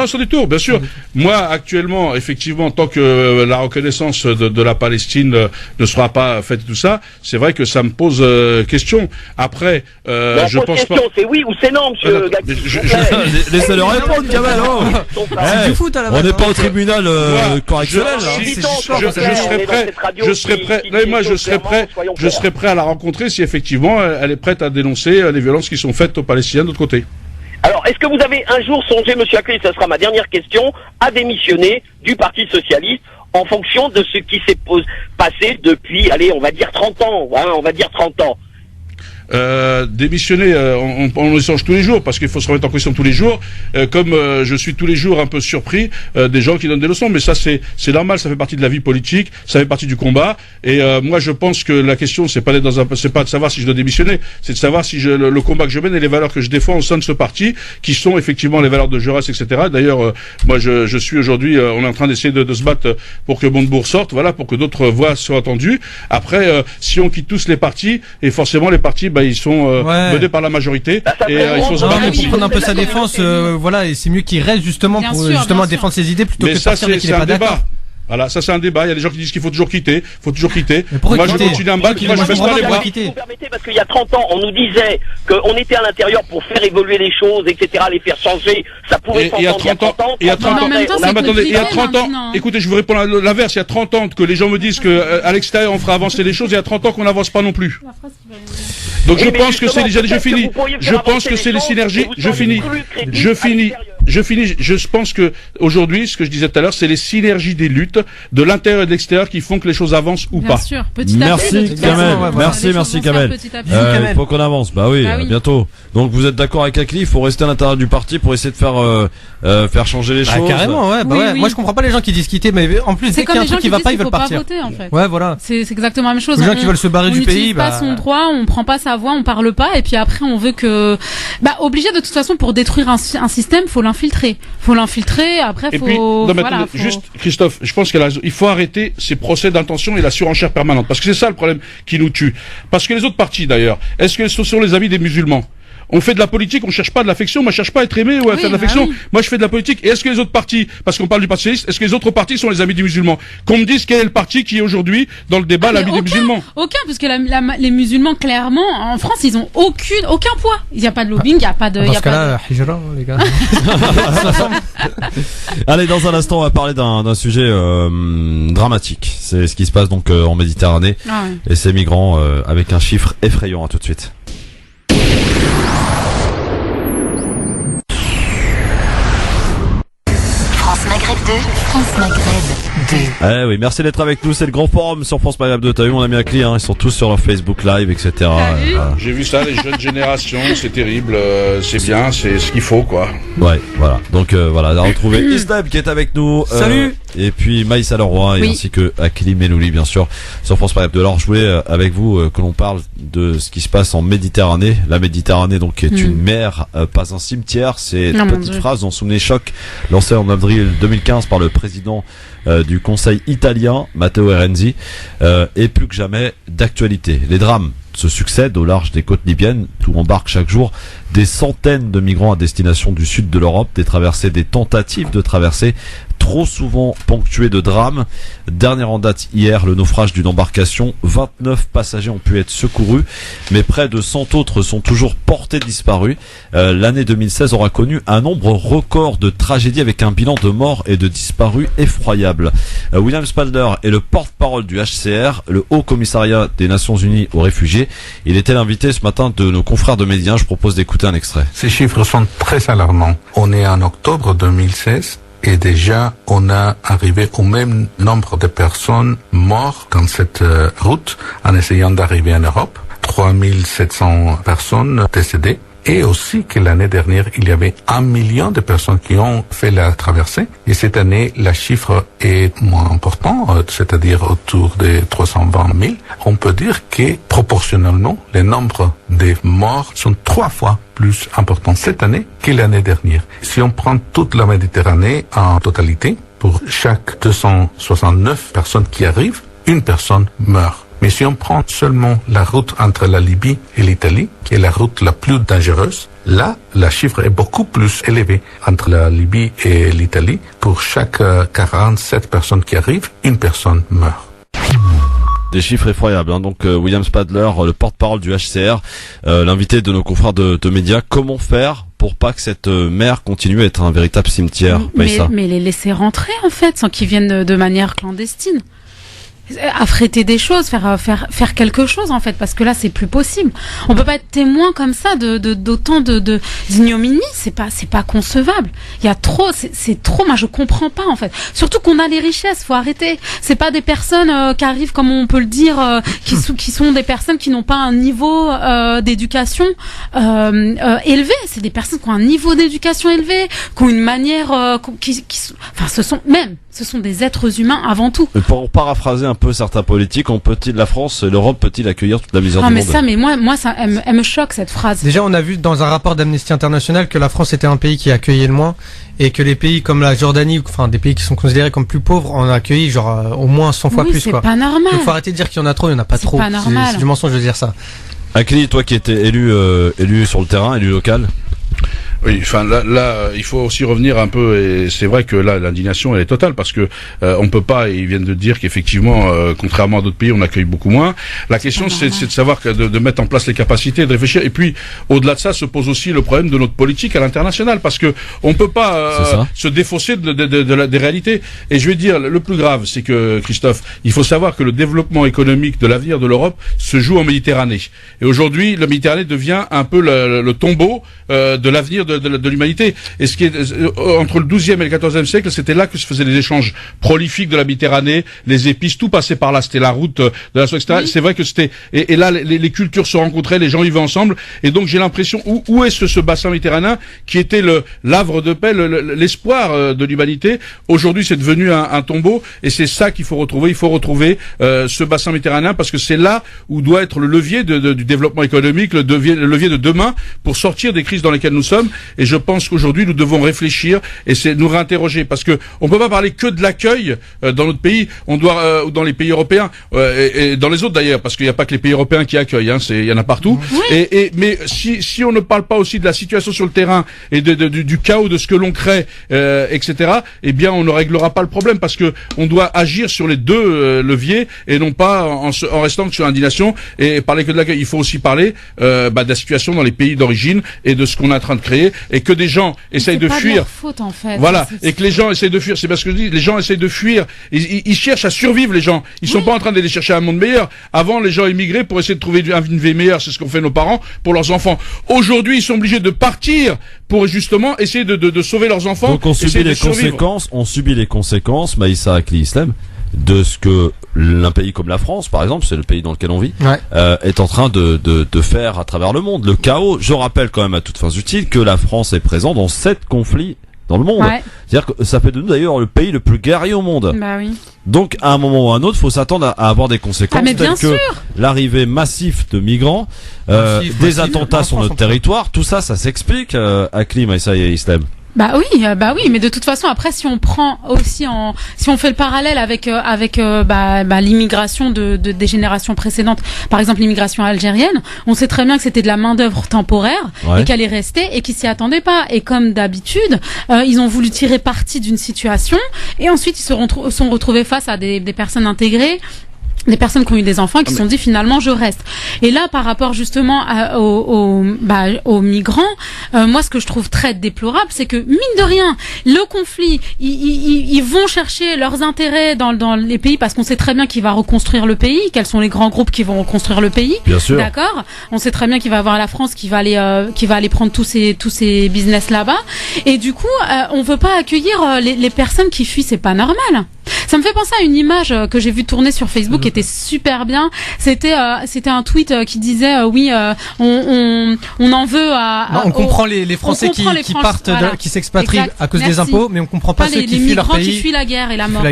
Sans détour, bien sûr. Moi, actuellement, effectivement, tant que la reconnaissance de la Palestine ne sera pas faite, tout ça, c'est vrai que ça me pose question. Après, je pense pas. C'est oui ou c'est non, monsieur Gagné. Laissez-le répondre, Kamel. C'est du foot à la base. On n'est pas au tribunal correctionnel. Je serais prêt à la rencontrer si effectivement elle est prête à dénoncer les violences qui sont faites aux Palestiniens de l'autre côté. Alors, est-ce que vous avez un jour songé, monsieur Akli, ça sera ma dernière question, à démissionner du Parti Socialiste en fonction de ce qui s'est passé depuis, on va dire 30 ans, Démissionner, on échange tous les jours parce qu'il faut se remettre en question tous les jours. Comme je suis tous les jours un peu surpris des gens qui donnent des leçons, mais ça c'est normal, ça fait partie de la vie politique, ça fait partie du combat. Et moi je pense que la question c'est pas de savoir si je dois démissionner, c'est de savoir si le combat que je mène et les valeurs que je défends au sein de ce parti, qui sont effectivement les valeurs de Jaurès, etc. D'ailleurs, moi je suis aujourd'hui, on est en train d'essayer de se battre pour que Montebourg sorte, voilà, pour que d'autres voix soient entendues. Après, si on quitte tous les partis, et forcément les partis, ils sont menés par la majorité. Et il faut se battre pour prendre un peu sa défense, voilà, et c'est mieux qu'il reste justement pour défendre ses idées plutôt que de partir dès qu'il n'est pas d'accord. Voilà, ça c'est un débat. Il y a des gens qui disent qu'il faut toujours quitter. Moi je continue à me battre. Moi je baisse pas les bras. Vous permettez, parce qu'il y a 30 ans, on nous disait qu'on était à l'intérieur pour faire évoluer les choses, etc., les faire changer. Ça pouvait s'entendre il y a 30 ans. Il y a 30 ans. Écoutez, je vous réponds l'inverse. Il y a 30 ans que les gens me disent que à l'extérieur on fera avancer les choses. Il y a 30 ans qu'on n'avance pas non plus. Donc je pense que c'est je finis. Je pense que c'est les synergies. Je pense que aujourd'hui, ce que je disais tout à l'heure, c'est les synergies des luttes de l'intérieur et de l'extérieur qui font que les choses avancent ou pas. Sûr, merci Kamel. Merci Kamel. Il faut qu'on avance. Bah oui, bientôt. Donc vous êtes d'accord avec Akli, il faut rester à l'intérieur du parti pour essayer de faire changer les choses. Carrément, ouais. Moi je comprends pas les gens qui disent quitter, mais en plus dès qu'il y a un truc qui va pas, ils veulent partir. Voter, en fait. Ouais, voilà. C'est exactement la même chose. Les gens qui veulent se barrer du pays, on n'utilise pas son droit, on prend pas sa voix, on parle pas, et puis après on veut que, obligé de toute façon pour détruire un système, faut l'infiltrer. Après juste Christophe, je pense qu'il faut arrêter ces procès d'intention et la surenchère permanente, parce que c'est ça le problème qui nous tue. Parce que les autres partis d'ailleurs, est-ce que ce sont les avis des musulmans? On fait de la politique, on cherche pas de l'affection. Moi, je cherche pas à être aimé ou à faire de l'affection. Moi, je fais de la politique. Et est-ce que les autres partis, parce qu'on parle du Parti socialiste, est-ce que les autres partis sont les amis des musulmans? Qu'on me dise quel est le parti qui est aujourd'hui dans le débat l'ami des musulmans? Aucun, parce que les musulmans, clairement, en France, ils ont aucun poids. Il n'y a pas de lobbying, il n'y a pas de. Dans ce cas-là, hijra, les gars. Allez, dans un instant, on va parler d'un sujet dramatique. C'est ce qui se passe donc en Méditerranée et ces migrants avec un chiffre effrayant. À tout de suite. France Maghreb 2. Eh oui, merci d'être avec nous, c'est le grand forum sur France Maghreb 2. T'as vu mon ami Akli, ils sont tous sur leur Facebook Live, etc. J'ai vu ça, les jeunes générations, c'est terrible, c'est bien, c'est ce qu'il faut, quoi. Ouais, voilà. Donc voilà, on a retrouvé Isdeb qui est avec nous. Salut. Et puis Maïssa Leroy, et ainsi que Akli Menouli, bien sûr, sur France Maghreb 2. Alors je voulais avec vous que l'on parle de ce qui se passe en Méditerranée. La Méditerranée donc est une mer, pas un cimetière. C'est une petite phrase dans Souvenez Choc, lancée en avril 2015 par le président du Conseil italien, Matteo Renzi, est plus que jamais d'actualité. Les drames se succèdent au large des côtes libyennes, où embarquent chaque jour des centaines de migrants à destination du sud de l'Europe, des tentatives de traversée, trop souvent ponctuées de drames. Dernière en date hier, le naufrage d'une embarcation, 29 passagers ont pu être secourus, mais près de 100 autres sont toujours portés disparus. L'année 2016 aura connu un nombre record de tragédies avec un bilan de morts et de disparus effroyable. William Spalder est le porte-parole du HCR, le Haut Commissariat des Nations Unies aux réfugiés. Il était l'invité ce matin de nos confrères de Médien. Je propose d'écouter un extrait. Ces chiffres sont très alarmants. On est en octobre 2016 et déjà on a arrivé au même nombre de personnes mortes dans cette route en essayant d'arriver en Europe. 3700 personnes décédées. et aussi que l'année dernière, il y avait 1 million de personnes qui ont fait la traversée. Et cette année, le chiffre est moins important, c'est-à-dire autour de 320 000. On peut dire que proportionnellement, le nombre de morts sont 3 fois plus important cette année que l'année dernière. Si on prend toute la Méditerranée en totalité, pour chaque 269 personnes qui arrivent, une personne meurt. Mais si on prend seulement la route entre la Libye et l'Italie, qui est la route la plus dangereuse, là, le chiffre est beaucoup plus élevé. Entre la Libye et l'Italie, pour chaque 47 personnes qui arrivent, une personne meurt. Des chiffres effroyables, hein. Donc William Spadler, le porte-parole du HCR, l'invité de nos confrères de médias. Comment faire pour pas que cette mer continue à être un véritable cimetière, Maïssa? Mais les laisser rentrer en fait, sans qu'ils viennent de manière clandestine. Affréter des choses, faire quelque chose en fait, parce que là c'est plus possible. On peut pas être témoin comme ça d'autant d'ignominie, c'est pas concevable. Il y a trop, c'est trop. Moi je comprends pas en fait. Surtout qu'on a les richesses, faut arrêter. C'est pas des personnes qui arrivent, comme on peut le dire, qui sont des personnes qui n'ont pas un niveau d'éducation élevé. C'est des personnes qui ont un niveau d'éducation élevé, qui ont une manière, enfin ce sont des êtres humains avant tout. Et pour paraphraser un peu certains politiques, la France et l'Europe peut-il accueillir toute la misère du monde? Ça, mais moi, ça, elle me choque cette phrase. Déjà, on a vu dans un rapport d'Amnesty International que la France était un pays qui accueillait le moins et que les pays comme la Jordanie, enfin des pays qui sont considérés comme plus pauvres, en ont accueilli genre au moins 100 fois plus. C'est quoi. pas normal. Il faut arrêter de dire qu'il y en a trop, il y en a pas trop. C'est pas normal. C'est du mensonge de dire ça. Akli, toi qui étais élu sur le terrain, élu local. Oui, enfin là, il faut aussi revenir un peu, et c'est vrai que là, l'indignation elle est totale parce que on peut pas. Ils viennent de dire qu'effectivement, contrairement à d'autres pays, on accueille beaucoup moins. La question, c'est de savoir de mettre en place les capacités, de réfléchir. Et puis, au-delà de ça, se pose aussi le problème de notre politique à l'international, parce que on peut pas se défausser des réalités. Et je vais dire, le plus grave, c'est que Christophe, il faut savoir que le développement économique de l'avenir de l'Europe se joue en Méditerranée. Et aujourd'hui, la Méditerranée devient un peu le tombeau de l'avenir de l'humanité. Et ce qui est entre le 12e et le 14e siècle, c'était là que se faisaient les échanges prolifiques de la Méditerranée, les épices, tout passait par là. C'était la route de la soie, etc. Oui. C'est vrai que c'était et là les cultures se rencontraient, les gens vivaient ensemble. Et donc j'ai l'impression où est ce bassin méditerranéen qui était l'havre de paix, l'espoir de l'humanité. Aujourd'hui, c'est devenu un tombeau. Et c'est ça qu'il faut retrouver. Il faut retrouver ce bassin méditerranéen parce que c'est là où doit être le levier du développement économique, le levier de demain pour sortir des crises dans lesquelles nous sommes. Et je pense qu'aujourd'hui, nous devons réfléchir et c'est nous réinterroger parce que on peut pas parler que de l'accueil dans notre pays. On doit dans les pays européens et dans les autres d'ailleurs, parce qu'il n'y a pas que les pays européens qui accueillent. Hein, il y en a partout. Oui. Mais si on ne parle pas aussi de la situation sur le terrain et du chaos de ce que l'on crée, etc. Eh bien, on ne réglera pas le problème parce que on doit agir sur les deux leviers et non pas en restant sur l'indignation et parler que de l'accueil. Il faut aussi parler de la situation dans les pays d'origine et de ce qu'on est en train de créer. Et que des gens essayent de fuir. C'est pas leur faute, en fait. Voilà. Et que les gens essayent de fuir. C'est parce que je dis, les gens essayent de fuir. Ils cherchent à survivre, les gens. Ils sont pas en train d'aller chercher un monde meilleur. Avant, les gens immigraient pour essayer de trouver une vie meilleure. C'est ce qu'ont fait nos parents pour leurs enfants. Aujourd'hui, ils sont obligés de partir pour justement essayer de sauver leurs enfants. Donc on subit les conséquences, Maïssa Akli Islem, de ce que un pays comme la France, par exemple, c'est le pays dans lequel on vit, est en train de faire à travers le monde. Le chaos, je rappelle quand même à toutes fins utiles que la France est présente dans 7 conflits dans le monde. Ouais. C'est-à-dire que ça fait de nous d'ailleurs le pays le plus guerrier au monde. Bah oui. Donc à un moment ou à un autre, faut s'attendre à avoir des conséquences telles que l'arrivée massive de migrants, des attentats sur notre territoire. Tout ça s'explique. Akli, Maïssa et Islam. Bah oui, mais de toute façon après si on prend aussi si on fait le parallèle avec l'immigration des générations précédentes, par exemple l'immigration algérienne, on sait très bien que c'était de la main-d'œuvre temporaire et qu'elle est restée et qu'ils s'y attendaient pas et comme d'habitude, ils ont voulu tirer parti d'une situation et ensuite ils sont retrouvés face à des personnes intégrées. Des personnes qui ont eu des enfants et qui se sont dit finalement je reste. Et là par rapport justement aux migrants, moi ce que je trouve très déplorable c'est que mine de rien le conflit ils vont chercher leurs intérêts dans les pays parce qu'on sait très bien qu'il va reconstruire le pays, quels sont les grands groupes qui vont reconstruire le pays. Bien sûr. D'accord. On sait très bien qu'il va y avoir la France qui va aller prendre tous ces business là-bas et du coup on veut pas accueillir les personnes qui fuient, c'est pas normal. Ça me fait penser à une image que j'ai vu tourner sur Facebook qui était super bien. C'était un tweet qui disait on en veut à. Non, on comprend les Français qui partent, voilà. Qui s'expatrient à cause des impôts, mais on comprend pas ceux qui fuient leur pays. Les migrants qui fuient la guerre et la mort.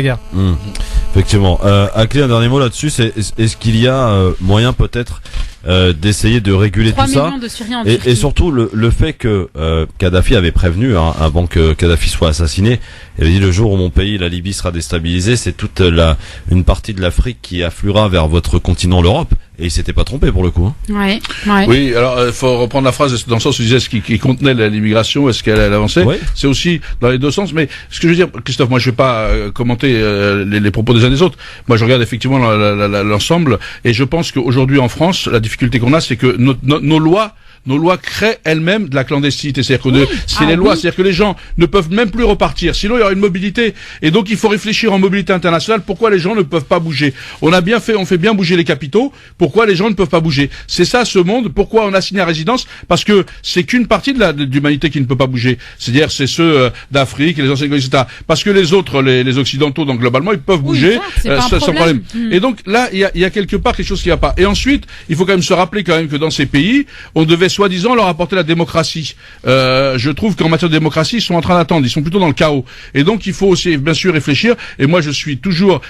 Effectivement. Akli, un dernier mot là-dessus, est-ce qu'il y a moyen peut-être d'essayer de réguler tout ça et surtout le fait que Kadhafi avait prévenu avant que Kadhafi soit assassiné, il avait dit le jour où mon pays, la Libye, sera déstabilisé, c'est toute une partie de l'Afrique qui affluera vers votre continent, l'Europe, et il s'était pas trompé pour le coup. Ouais. Oui, alors il faut reprendre la phrase dans le sens où il disait ce qui contenait l'immigration, est-ce qu'elle avançait. C'est aussi dans les deux sens, mais ce que je veux dire, Christophe, moi je vais pas commenter les propos des uns des autres. Moi je regarde effectivement l'ensemble, et je pense qu'aujourd'hui en France, la difficulté qu'on a, c'est que nos lois créent elles-mêmes de la clandestinité. C'est-à-dire que c'est-à-dire que les gens ne peuvent même plus repartir. Sinon, il y aura une mobilité. Et donc, il faut réfléchir en mobilité internationale. Pourquoi les gens ne peuvent pas bouger? On fait bien bouger les capitaux. Pourquoi les gens ne peuvent pas bouger? C'est ça, ce monde. Pourquoi on a signé à résidence? Parce que c'est qu'une partie de l'humanité qui ne peut pas bouger. C'est-à-dire, c'est ceux d'Afrique, les anciens, etc. Parce que les autres, les occidentaux, donc globalement, ils peuvent bouger sans problème. Et donc, là, il y a quelque part quelque chose qui va pas. Et ensuite, il faut quand même se rappeler quand même que dans ces pays, on devait soi-disant leur apporter la démocratie. Je trouve qu'en matière de démocratie, ils sont en train d'attendre, ils sont plutôt dans le chaos. Et donc il faut aussi bien sûr réfléchir. Et moi je suis toujours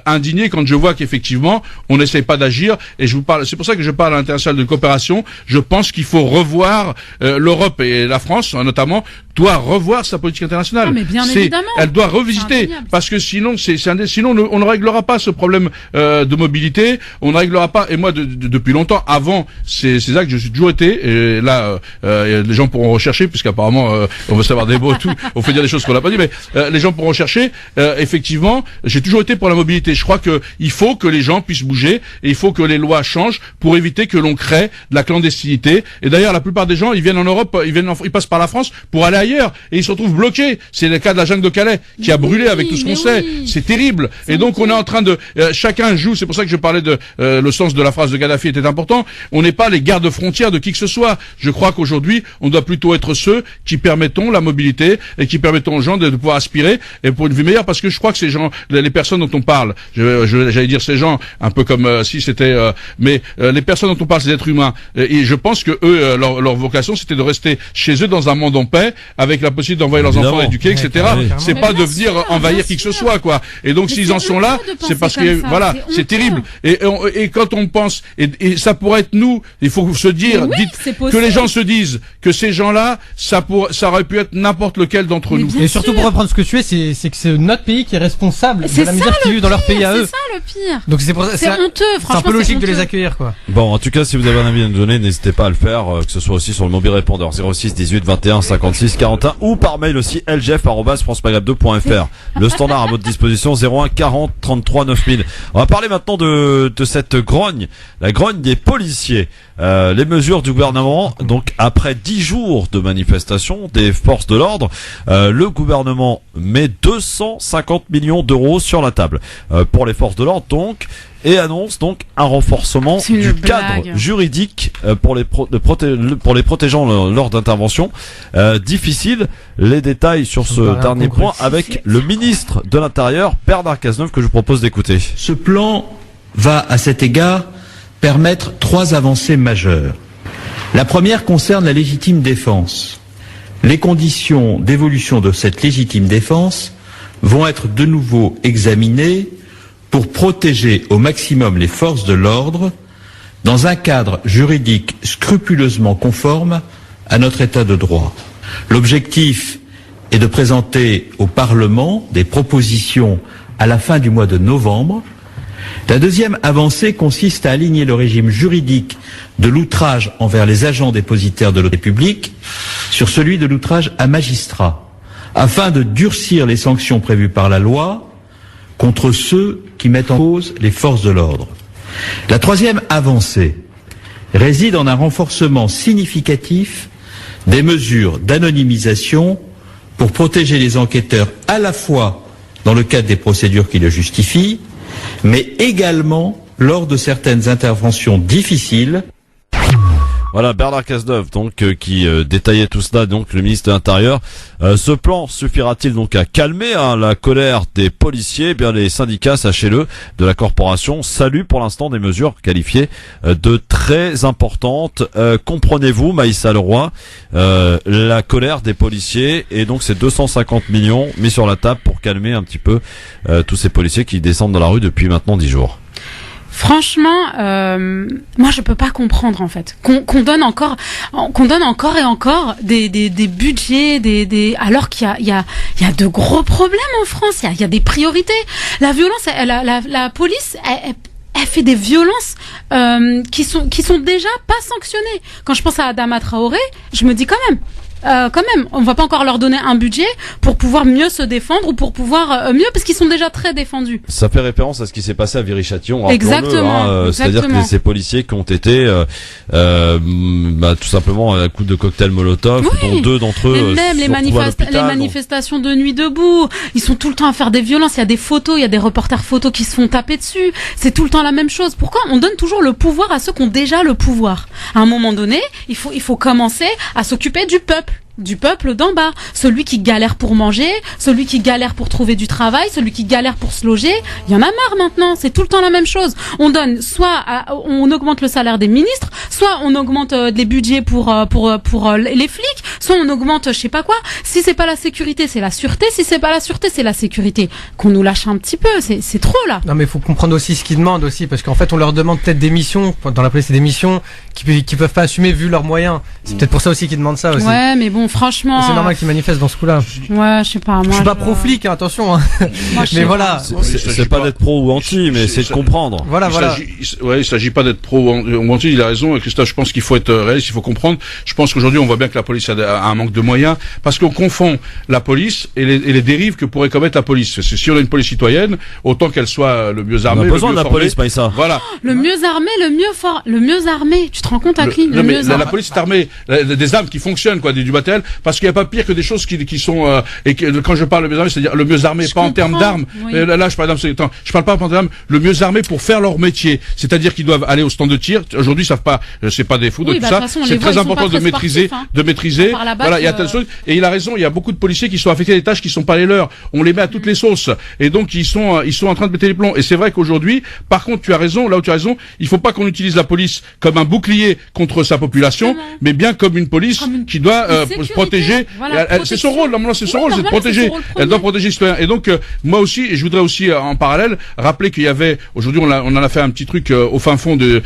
indigné quand je vois qu'effectivement on n'essaye pas d'agir. Et je vous parle, c'est pour ça que je parle à l'international de coopération. Je pense qu'il faut revoir l'Europe et la France notamment doit revoir sa politique internationale. Mais bien évidemment. Elle doit revisiter parce que sinon sinon on ne réglera pas ce problème de mobilité. On ne réglera pas. Et moi depuis longtemps avant ces actes, je suis toujours été. Et là, les gens pourront rechercher, puisqu'apparemment, on veut savoir des mots, tout. On fait dire des choses qu'on n'a pas dit, mais les gens pourront chercher. Effectivement, j'ai toujours été pour la mobilité. Je crois que il faut que les gens puissent bouger et il faut que les lois changent pour éviter que l'on crée de la clandestinité. Et d'ailleurs, la plupart des gens, ils viennent en Europe, ils passent par la France pour aller ailleurs et ils se retrouvent bloqués. C'est le cas de la jungle de Calais qui a brûlé avec tout ce qu'on sait. C'est terrible. Et donc, on est en train de, chacun joue. C'est pour ça que je parlais de le sens de la phrase de Kadhafi était important. On n'est pas les gardes frontières de qui que ce soit. Je crois qu'aujourd'hui, on doit plutôt être ceux qui permettons la mobilité et qui permettons aux gens de pouvoir aspirer et pour une vie meilleure, parce que je crois que ces gens, les personnes dont on parle, j'allais dire ces gens, un peu comme si c'était, mais les personnes dont on parle, ces êtres humains, et je pense que eux, leur vocation, c'était de rester chez eux dans un monde en paix, avec la possibilité d'envoyer leurs enfants éduqués, etc. C'est pas de venir envahir qui que ce soit, quoi. Et donc, s'ils en sont là, c'est parce que, voilà, c'est terrible. Et quand on pense, et ça pourrait être nous, il faut se dire, que les gens se disent que ces gens-là, ça aurait pu être n'importe lequel d'entre nous. Et surtout pour reprendre ce que tu es, c'est que c'est notre pays qui est responsable de la misère qu'ils vivent dans leur pays à eux. C'est ça le pire. Donc c'est honteux, franchement. C'est un peu logique de les accueillir, quoi. Bon, en tout cas, si vous avez un avis à nous donner, n'hésitez pas à le faire, que ce soit aussi sur le mobile répondeur 06 18 21 56 41 ou par mail aussi lgf@francemaghreb2.fr. Le standard à votre disposition 01 40 33 9000. On va parler maintenant de cette grogne, la grogne des policiers. Les mesures du gouvernement, donc après 10 jours de manifestation des forces de l'ordre, le gouvernement met 250 millions d'euros sur la table pour les forces de l'ordre donc, et annonce donc un renforcement du cadre juridique pour les protégeant lors d'interventions difficiles. Les détails sur ce dernier point avec le ministre de l'Intérieur, Bernard Cazeneuve, que je vous propose d'écouter. Ce plan va à cet égard permettre 3 avancées majeures. La première concerne la légitime défense. Les conditions d'évolution de cette légitime défense vont être de nouveau examinées pour protéger au maximum les forces de l'ordre dans un cadre juridique scrupuleusement conforme à notre état de droit. L'objectif est de présenter au Parlement des propositions à la fin du mois de novembre. La deuxième avancée consiste à aligner le régime juridique de l'outrage envers les agents dépositaires de l'autorité publique sur celui de l'outrage à magistrat, afin de durcir les sanctions prévues par la loi contre ceux qui mettent en cause les forces de l'ordre. La troisième avancée réside en un renforcement significatif des mesures d'anonymisation pour protéger les enquêteurs à la fois dans le cadre des procédures qui le justifient, mais également lors de certaines interventions difficiles. Voilà, Bernard Cazeneuve, donc qui détaillait tout cela, donc le ministre de l'Intérieur. Ce plan suffira-t-il donc à calmer la colère des policiers? Eh bien, les syndicats, sachez-le, de la corporation saluent pour l'instant des mesures qualifiées de très importantes. Comprenez-vous, Maïssa Leroy, la colère des policiers, et donc ces 250 millions mis sur la table pour calmer un petit peu tous ces policiers qui descendent dans la rue depuis maintenant 10 jours. Franchement, moi je peux pas comprendre en fait qu'on donne encore et encore des budgets, alors qu'il y a de gros problèmes en France. Il y a des priorités. La violence, la police, elle fait des violences qui sont déjà pas sanctionnées. Quand je pense à Adama Traoré, je me dis quand même, on va pas encore leur donner un budget pour pouvoir mieux se défendre ou pour pouvoir mieux, parce qu'ils sont déjà très défendus. Ça fait référence à ce qui s'est passé à Viry-Châtillon. Exactement. C'est-à-dire que ces policiers qui ont été tout simplement à coup de cocktail Molotov, dont 2 d'entre eux même les manifestations de nuit debout, ils sont tout le temps à faire des violences. Il y a des photos, il y a des reporters photos qui se font taper dessus. C'est tout le temps la même chose. Pourquoi on donne toujours le pouvoir à ceux qui ont déjà le pouvoir? À un moment donné, il faut commencer à s'occuper du peuple d'en bas, celui qui galère pour manger, celui qui galère pour trouver du travail, celui qui galère pour se loger. Il y en a marre maintenant, c'est tout le temps la même chose. On donne on augmente le salaire des ministres, soit on augmente les budgets pour les flics, soit on augmente je sais pas quoi. Si c'est pas la sécurité, c'est la sûreté, si c'est pas la sûreté, c'est la sécurité. Qu'on nous lâche un petit peu, c'est trop là. Non mais il faut comprendre aussi ce qu'ils demandent aussi, parce qu'en fait on leur demande peut-être des missions, dans la police c'est des missions qui peuvent pas assumer vu leurs moyens. C'est peut-être pour ça aussi qu'ils demandent ça aussi. Ouais, mais bon, franchement. C'est normal qu'ils manifestent dans ce coup-là. Ouais, je sais pas. Moi, je suis pas pro-flic, attention. Mais voilà. C'est pas d'être pro ou anti, mais c'est de comprendre. Voilà. Il s'agit pas d'être pro ou anti. Il a raison, Christophe. Je pense qu'il faut être réaliste, il faut comprendre. Je pense qu'aujourd'hui, on voit bien que la police a un manque de moyens, parce qu'on confond la police et les dérives que pourrait commettre la police. Si on a une police citoyenne, autant qu'elle soit le mieux armée, on a besoin de la police, pas ça. Voilà. Le mieux armé, le mieux armé. Tu te rends compte, Akli? La police est armée des armes qui fonctionnent, quoi, du matériel, parce qu'il n'y a pas pire que des choses qui sont et que quand je parle le mieux armé, c'est-à-dire le mieux armé, pas en termes d'armes. Oui. Là, je parle pas en termes d'armes. Le mieux armé pour faire leur métier, c'est-à-dire qu'ils doivent aller au stand de tir. Aujourd'hui, ils savent pas, c'est pas des fous de tout ça. C'est très important de maîtriser, Voilà, il y a telle chose. Et il a raison. Il y a beaucoup de policiers qui sont affectés à des tâches qui sont pas les leurs. On les met à toutes les sauces, et donc ils sont en train de péter les plombs. Et c'est vrai qu'aujourd'hui, par contre, tu as raison. Là où tu as raison, il faut pas qu'on utilise la police comme un bouclier contre sa population, mais bien comme une police qui doit protéger. Voilà, c'est son rôle. Normalement, c'est son rôle, c'est de protéger. Elle doit protéger les citoyens. Et donc, moi aussi, et je voudrais aussi en parallèle rappeler qu'il y avait aujourd'hui, on en a fait un petit truc au fin fond de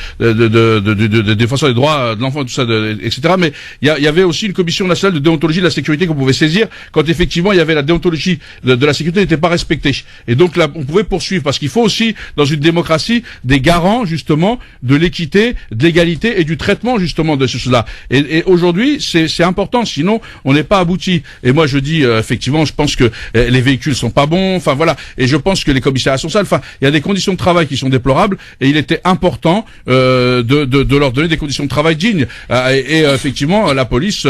défenseurs des droits de l'enfant, tout ça, etc. Mais il y avait aussi une commission nationale de déontologie de la sécurité qu'on pouvait saisir quand effectivement il y avait la déontologie de la sécurité n'était pas respectée. Et donc là, on pouvait poursuivre, parce qu'il faut aussi dans une démocratie des garants justement de l'équité, de l'égalité et du traitement justement de cela. Et aujourd'hui, c'est important, sinon on n'est pas abouti. Et moi je dis effectivement, je pense que les véhicules sont pas bons, enfin voilà, et je pense que les commissariats sont sales, enfin il y a des conditions de travail qui sont déplorables, et il était important de leur donner des conditions de travail dignes. Et effectivement la police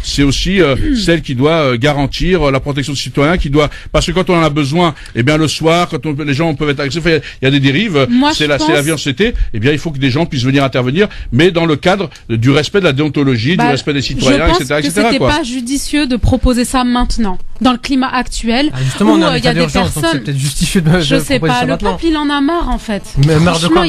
c'est aussi celle qui doit garantir la protection des citoyens, qui doit, parce que quand on en a besoin, eh bien le soir, quand les gens peuvent être agressifs, il y a des dérives, c'est la violence, eh bien il faut que des gens puissent venir intervenir, mais dans le cadre du respect de la déontologie, du respect des citoyens, etc. Je pense que c'était pas judicieux de proposer ça maintenant, dans le climat actuel, justement, où il y a des personnes. C'est peut-être justifié je sais pas, le peuple il en a marre en fait. Mais marre de quoi?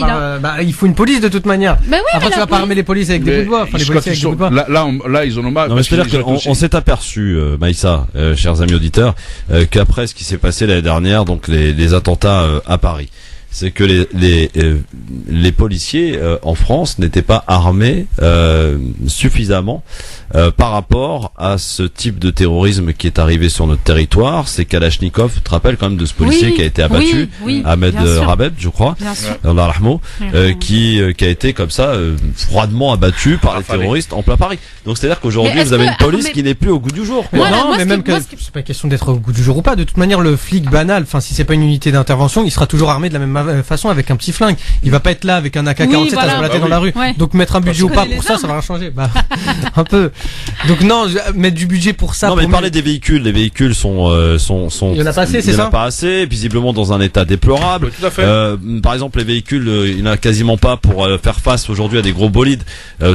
Il faut une police de toute manière. Mais oui, après tu vas pas armer les polices avec des bouts de bois. Enfin, les policiers avec des bouts de bois. Là ils en ont marre. Non, mais c'est-à-dire qu'on s'est aperçu, Maïssa, chers amis auditeurs, qu'après ce qui s'est passé l'année dernière, donc les attentats à Paris, c'est que les policiers en France n'étaient pas armés suffisamment par rapport à ce type de terrorisme qui est arrivé sur notre territoire. C'est Kalachnikov, tu te rappelles quand même de ce policier qui a été abattu, Ahmed Rabeb, je crois, qui a été comme ça froidement abattu par les terroristes en plein Paris. Donc c'est-à-dire qu'aujourd'hui vous avez une police qui n'est plus au goût du jour. Mais même c'est pas question d'être au goût du jour ou pas. De toute manière, le flic banal, enfin si c'est pas une unité d'intervention, il sera toujours armé de la même façon avec un petit flingue. Il va pas être là avec un AK-47 à se balader dans la rue. Ouais. Donc mettre un budget ou pas pour ça va rien changer. Bah, un peu. Donc non, mettre du budget pour ça. Non, mais parler des véhicules. Les véhicules sont. Il y en a pas assez, c'est ça? Il y en a pas assez, visiblement dans un état déplorable. Oui, tout à fait. Par exemple, les véhicules, il n'y en a quasiment pas pour faire face aujourd'hui à des gros bolides.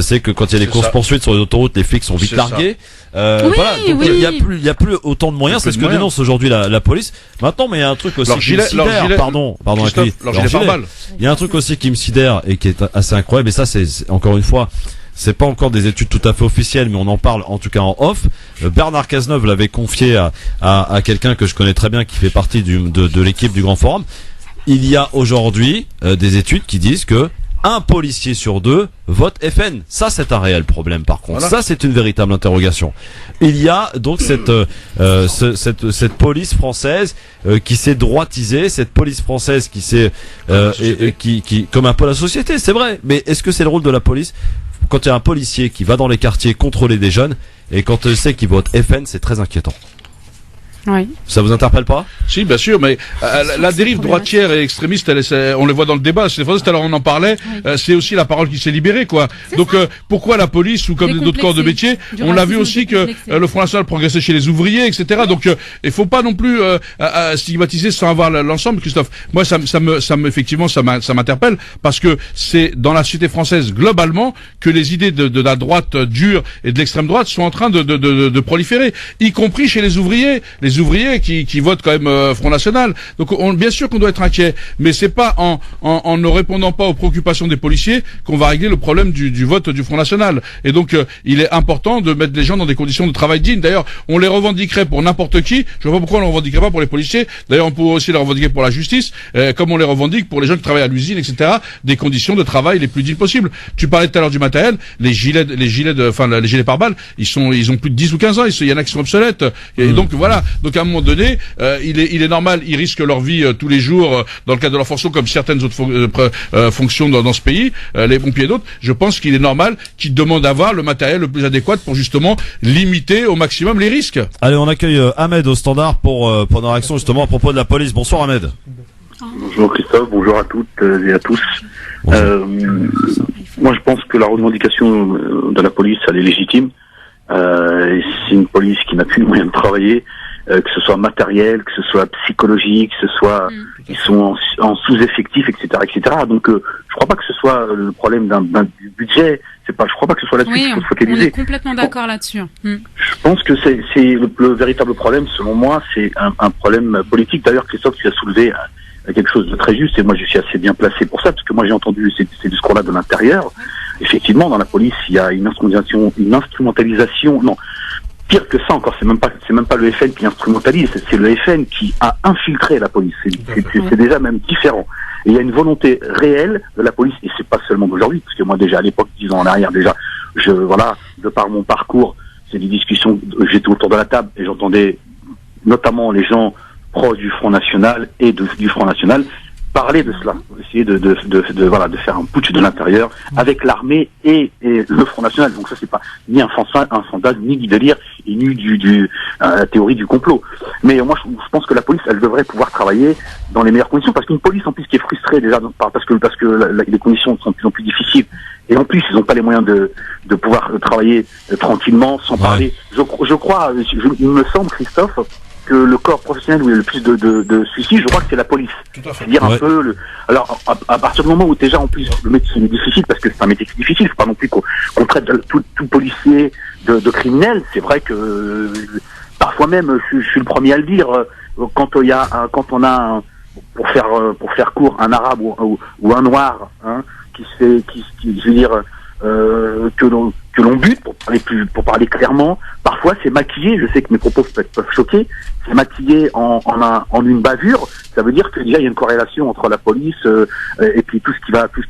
C'est que quand il y a des courses poursuites sur les autoroutes, les flics sont vite largués. Voilà, donc il y a plus autant de moyens, c'est ce que dénonce aujourd'hui la police. Maintenant, mais il y a un truc aussi qui me sidère, pardon, il y a un truc aussi qui me sidère et qui est assez incroyable, et ça c'est encore une fois, c'est pas encore des études tout à fait officielles, mais on en parle en tout cas en off. Bernard Cazeneuve l'avait confié à quelqu'un que je connais très bien, qui fait partie de l'équipe du Grand Forum. Il y a aujourd'hui des études qui disent que un policier sur 2 vote FN. Ça, c'est un réel problème, par contre. Voilà. Ça, c'est une véritable interrogation. Il y a donc cette police française qui s'est droitisée, cette police française qui s'est qui comme un peu la société, c'est vrai. Mais est-ce que c'est le rôle de la police quand il y a un policier qui va dans les quartiers contrôler des jeunes et quand il sait qu'il vote FN, c'est très inquiétant. Oui. Ça vous interpelle pas? Si, bien sûr, mais la dérive droitière et extrémiste, on le voit dans le débat. C'est tout à l'heure on en parlait. C'est aussi la parole qui s'est libérée, quoi. Donc pourquoi la police ou comme d'autres corps de métier, on l'a vu aussi que le Front National progressait chez les ouvriers, etc. Donc il faut pas non plus stigmatiser sans avoir l'ensemble, Christophe. Moi, effectivement, ça m'interpelle parce que c'est dans la société française globalement que les idées de la droite dure et de l'extrême droite sont en train de proliférer, y compris chez les ouvriers. Les ouvriers qui votent quand même Front National. Donc bien sûr qu'on doit être inquiet, mais c'est pas en ne répondant pas aux préoccupations des policiers qu'on va régler le problème du vote du Front National. Et donc il est important de mettre les gens dans des conditions de travail dignes. D'ailleurs, on les revendiquerait pour n'importe qui. Je vois pas pourquoi on les revendiquerait pas pour les policiers. D'ailleurs, on pourrait aussi les revendiquer pour la justice, comme on les revendique pour les gens qui travaillent à l'usine, etc. Des conditions de travail les plus dignes possibles. Tu parlais tout à l'heure du matériel, les gilets pare-balles, ils ont plus de 10 ou 15 ans. Il y en a qui sont obsolètes. Et donc voilà. Donc à un moment donné, il est normal, ils risquent leur vie tous les jours dans le cadre de leur fonction, comme certaines autres fonctions dans ce pays, les pompiers et d'autres. Je pense qu'il est normal qu'ils demandent d'avoir le matériel le plus adéquat pour justement limiter au maximum les risques. Allez, on accueille Ahmed au standard pour nos réactions justement à propos de la police. Bonsoir Ahmed. Bonjour Christophe, bonjour à toutes et à tous. Moi je pense que la revendication de la police, elle est légitime. C'est une police qui n'a plus les moyens de travailler. Que ce soit matériel, que ce soit psychologique, que ce soit ils sont en sous-effectif, etc., etc. Donc je crois pas que ce soit le problème du budget. Je crois pas que ce soit là-dessus qu'il faut se focaliser. On est complètement d'accord là-dessus. Je pense que c'est le véritable problème, selon moi, c'est un problème politique. D'ailleurs, Christophe, tu as soulevé quelque chose de très juste, et moi je suis assez bien placé pour ça, parce que moi j'ai entendu ces discours-là de l'intérieur. Effectivement, dans la police, il y a une instrumentalisation. Non. Pire que ça encore, c'est même pas le FN qui instrumentalise, c'est le FN qui a infiltré la police. C'est déjà même différent. Et il y a une volonté réelle de la police, et c'est pas seulement d'aujourd'hui, parce que moi déjà à l'époque, 10 ans en arrière déjà, de par mon parcours, c'est des discussions, j'étais autour de la table et j'entendais notamment les gens proches du Front National et du Front National parler de cela, essayer de faire un putsch de l'intérieur avec l'armée et le Front National. Donc ça c'est pas ni un sondage, ni du délire, et ni la théorie du complot. Mais moi je pense que la police, elle devrait pouvoir travailler dans les meilleures conditions, parce qu'une police en plus qui est frustrée déjà parce que les conditions sont de plus en plus difficiles, et en plus ils n'ont pas les moyens de pouvoir travailler tranquillement sans parler. Je crois, il me semble, Christophe, que le corps professionnel où il y a le plus de suicides, je crois que c'est la police. C'est-à-dire un peu alors, à partir du moment où déjà, en plus, le métier est difficile, parce que c'est un métier qui est difficile, faut pas non plus qu'on traite tout policier de criminel. C'est vrai que, parfois même, je suis le premier à le dire, quand on a pour faire court, un arabe ou un noir, hein, je veux dire, que l'on bute, pour parler clairement. Parfois c'est maquillé, je sais que mes propos peuvent choquer, c'est maquillé en une bavure. Ça veut dire que déjà il y a une corrélation entre la police et puis tout ce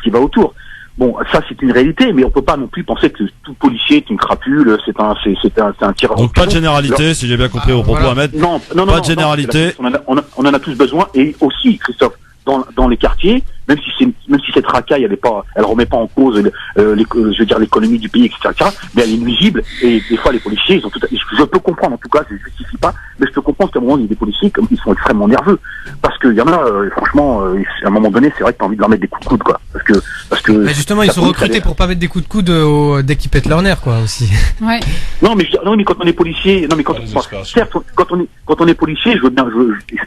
qui va autour. Bon, ça c'est une réalité, mais on peut pas non plus penser que tout policier est une crapule, c'est un tireur. Donc pas de généralité, si j'ai bien compris vos propos, Ahmed. Non, pas de généralité. On en a tous besoin, et aussi, Christophe, dans les quartiers, même si cette racaille, elle remet pas en cause, je veux dire, l'économie du pays, etc., mais elle est nuisible, et des fois, les policiers, je peux comprendre, en tout cas, je ne justifie pas, mais je peux comprendre qu'à un moment, il y a des policiers, comme ils sont extrêmement nerveux. Parce qu'il y en a, franchement, à un moment donné, c'est vrai que t'as envie de leur mettre des coups de coude, quoi. Parce que. Mais justement, ils sont recrutés pour pas mettre des coups de coude dès qu'ils pètent leur nerf, quoi, aussi. Ouais. Non, mais quand on est policier, quand on est policier,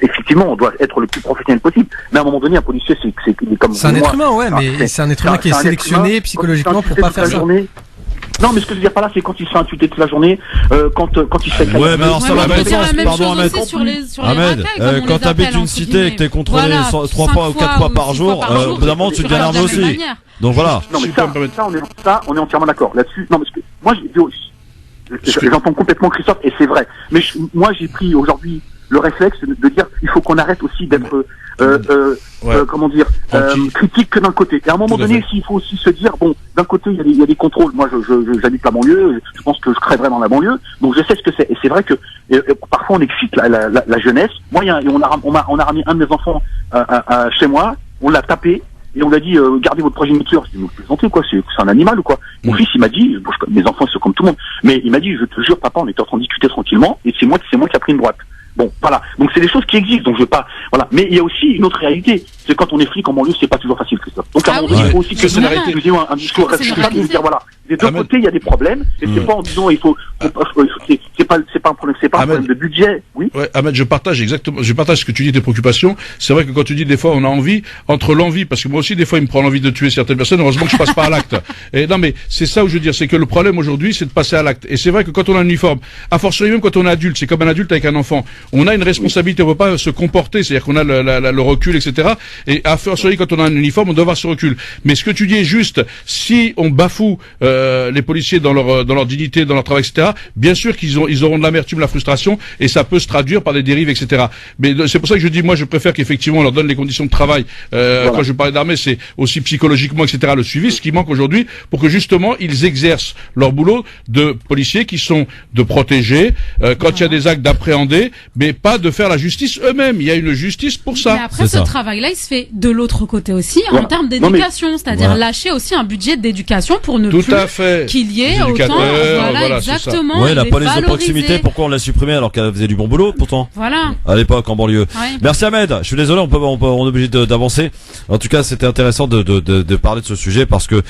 effectivement, on doit être le plus professionnel possible. Mais à un moment donné, un policier, c'est comme. C'est un être humain, ouais, mais c'est un être humain qui est sélectionné psychologiquement pour pas faire ça. Non, mais ce que je veux dire par là, c'est quand il se fait insulter toute la journée, quand il se fait. Ouais, mais alors ça va dans le sens. Pardon, Ahmed. Ahmed, quand t'habites une cité et que t'es contrôlé 3 fois ou 4 fois par jour, évidemment, tu deviens nerveux aussi. Donc voilà. Non, mais ça, on est entièrement d'accord là-dessus. Non, parce que moi, j'entends complètement Christophe, et c'est vrai. Mais moi, j'ai pris aujourd'hui le réflexe de dire, il faut qu'on arrête aussi d'être, comment dire, critique que d'un côté. Et à un moment donné, il faut aussi se dire, bon, d'un côté, il y a des contrôles. Moi, j'habite la banlieue, je pense que je crèverai dans la banlieue, donc je sais ce que c'est. Et c'est vrai que parfois on excite la jeunesse. Moi, on a ramené un de mes enfants chez moi, on l'a tapé. Et on lui a dit, gardez votre progéniture. Je dis, vous plaisantez ou quoi? C'est un animal ou quoi? Mon fils, il m'a dit, mes enfants, ils sont comme tout le monde. Mais il m'a dit, je te jure, papa, on était en train de discuter tranquillement, et c'est moi qui a pris une droite. Bon, voilà. Donc c'est des choses qui existent, donc je veux pas, voilà. Mais il y a aussi une autre réalité. C'est quand on est flic en banlieue, c'est pas toujours facile, Christophe. Donc à un moment donné, il faut aussi que nous ayons un discours responsable et dire, voilà. Des deux côtés, il y a des problèmes, et c'est pas en disant, c'est pas un problème, c'est pas un problème de budget, oui. Ouais, Ahmed, je partage ce que tu dis, tes préoccupations. C'est vrai que quand tu dis, des fois, on a envie, entre l'envie, parce que moi aussi, des fois, il me prend l'envie de tuer certaines personnes, heureusement que je passe pas à l'acte. Et non, mais c'est ça où je veux dire, c'est que le problème aujourd'hui, c'est de passer à l'acte. Et c'est vrai que quand on a un uniforme, à fortiori même quand on est adulte, c'est comme un adulte avec un enfant, on a une responsabilité, on peut pas se comporter, c'est-à-dire qu'on a le recul, etc. Et à fortiori, quand on a un uniforme, on doit avoir ce recul. Mais ce que tu dis est juste, si on bafoue, les policiers dans leur dignité, dans leur travail, etc., bien sûr qu'ils auront de l'amertume, la frustration, et ça peut se traduire par des dérives, etc. Mais c'est pour ça que je dis, moi, je préfère qu'effectivement, on leur donne les conditions de travail. Voilà. Quand je parlais d'armée, c'est aussi psychologiquement, etc., le suivi, ce qui manque aujourd'hui, pour que justement, ils exercent leur boulot de policiers qui sont de protéger, quand il y a des actes d'appréhender, mais pas de faire la justice eux-mêmes. Il y a une justice pour ça. Mais après, ce travail-là, il se fait de l'autre côté aussi, en termes d'éducation, c'est-à-dire lâcher aussi un budget d'éducation pour ne plus qu'il y ait autant, voilà, exactement. Oui, la police de proximité, pourquoi on l'a supprimée alors qu'elle faisait du bon boulot, pourtant? Voilà. À l'époque, en banlieue. Ouais. Merci Ahmed. Je suis désolé, on est obligé d'avancer. En tout cas, c'était intéressant de parler de ce sujet parce que,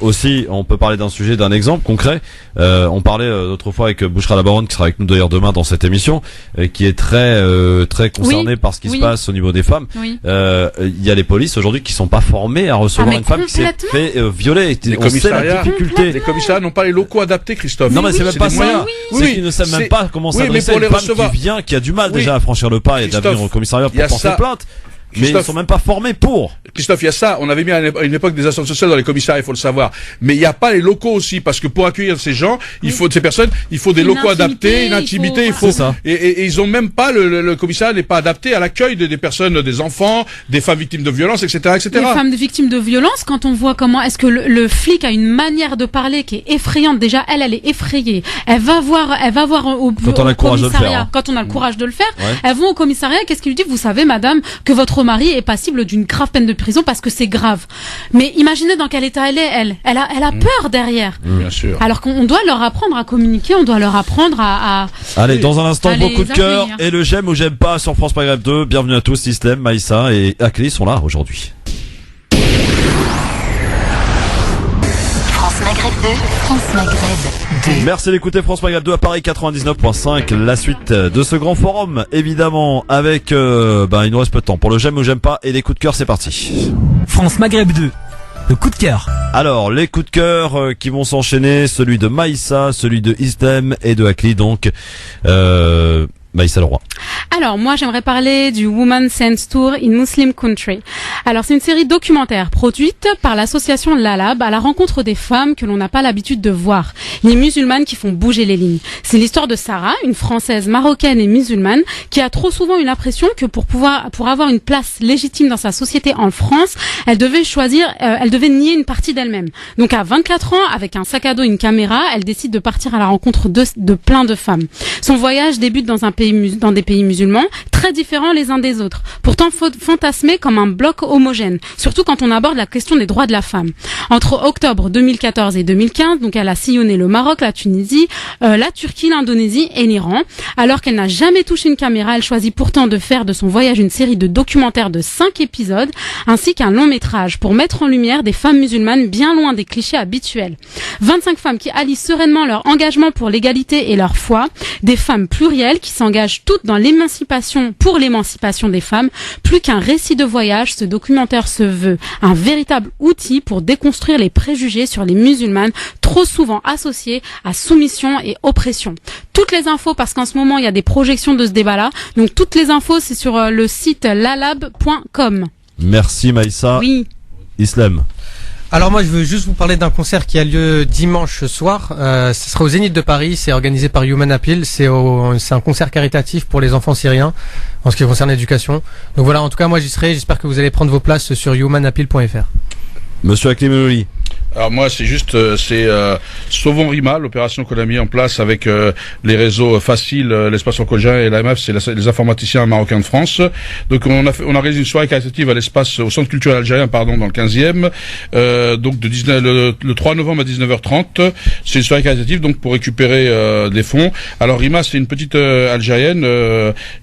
aussi, on peut parler d'un sujet, d'un exemple concret. On parlait l'autre fois avec Bouchra Labaronne, qui sera avec nous d'ailleurs demain dans cette émission, qui est très concerné par ce qui se passe au niveau des femmes. Oui. Il y a les polices aujourd'hui qui sont pas formées à recevoir une femme qui s'est fait violer. Les commissariats n'ont pas les locaux adaptés, Christophe. Non, mais c'est même pas ça. C'est qu'ils ne savent même pas comment s'adresser à une femme qui a du mal déjà à franchir le pas et d'avenir au commissariat pour porter plainte. Mais ils sont même pas formés pour. Christophe, il y a ça. On avait mis à une époque des assistantes sociales dans les commissariats, il faut le savoir. Mais il n'y a pas les locaux aussi, parce que pour accueillir ces gens, ces personnes, il faut des locaux adaptés, une intimité, et ils ont même pas le commissariat n'est pas adapté à l'accueil des personnes, des enfants, des femmes victimes de violences, etc., etc. Les femmes victimes de violences, quand on voit comment est-ce que le flic a une manière de parler qui est effrayante. Déjà, elle est effrayée. Elle va voir au commissariat. Quand on a le courage de le faire, elles vont au commissariat. Qu'est-ce qu'il lui dit? Vous savez, madame, que votre mari est passible d'une grave peine de prison parce que c'est grave. Mais imaginez dans quel état elle est, elle a peur derrière. Bien sûr. Alors qu'on doit leur apprendre à communiquer, on doit leur apprendre à Allez, dans un instant, beaucoup de cœur et le j'aime ou j'aime pas sur France Maghreb 2. Bienvenue à tous, Islem, Maïssa et Akli sont là aujourd'hui. France Maghreb 2, France Maghreb 2. Merci d'écouter France Maghreb 2 à Paris 99.5. La suite de ce grand forum, évidemment, avec il nous reste peu de temps pour le j'aime ou j'aime pas et les coups de cœur, c'est parti. France Maghreb 2. Le coup de cœur. Alors, les coups de cœur qui vont s'enchaîner, celui de Maïssa, celui de Islem et de Akli, donc Maïssa Leroy. Alors, moi, j'aimerais parler du Woman Sense Tour in Muslim Country. Alors, c'est une série documentaire produite par l'association Lalab à la rencontre des femmes que l'on n'a pas l'habitude de voir, les musulmanes qui font bouger les lignes. C'est l'histoire de Sarah, une Française marocaine et musulmane, qui a trop souvent eu l'impression que pour avoir une place légitime dans sa société en France, elle devait nier une partie d'elle-même. Donc, à 24 ans, avec un sac à dos et une caméra, elle décide de partir à la rencontre de plein de femmes. Son voyage débute dans un pays dans des pays musulmans, très différents les uns des autres, pourtant fantasmés comme un bloc homogène, surtout quand on aborde la question des droits de la femme. Entre octobre 2014 et 2015, donc elle a sillonné le Maroc, la Tunisie, la Turquie, l'Indonésie et l'Iran. Alors qu'elle n'a jamais touché une caméra, elle choisit pourtant de faire de son voyage une série de documentaires de 5 épisodes, ainsi qu'un long métrage pour mettre en lumière des femmes musulmanes bien loin des clichés habituels. 25 femmes qui allient sereinement leur engagement pour l'égalité et leur foi, des femmes plurielles qui s'engagent toutes dans l'émancipation pour l'émancipation des femmes. Plus qu'un récit de voyage, ce documentaire se veut un véritable outil pour déconstruire les préjugés sur les musulmanes, trop souvent associés à soumission et oppression. Toutes les infos, parce qu'en ce moment il y a des projections de ce débat-là, donc toutes les infos c'est sur le site lalab.com. Merci Maïssa. Oui. Islam. Alors moi je veux juste vous parler d'un concert qui a lieu dimanche soir. Ce sera au Zénith de Paris, c'est organisé par Human Appeal, c'est un concert caritatif pour les enfants syriens en ce qui concerne l'éducation. Donc voilà, en tout cas moi j'y serai, j'espère que vous allez prendre vos places sur humanappeal.fr. Monsieur Aklimenouli. Alors moi c'est juste Sauvons Rima, l'opération qu'on a mis en place avec les réseaux Facile, l'Espace Franco-Algérien et l'AMF, c'est les informaticiens marocains de France. Donc on a réalisé une soirée caritative à l'espace au Centre culturel algérien dans le 15e, donc de le 3 novembre à 19h30. C'est une soirée caritative donc pour récupérer des fonds. Alors Rima c'est une petite algérienne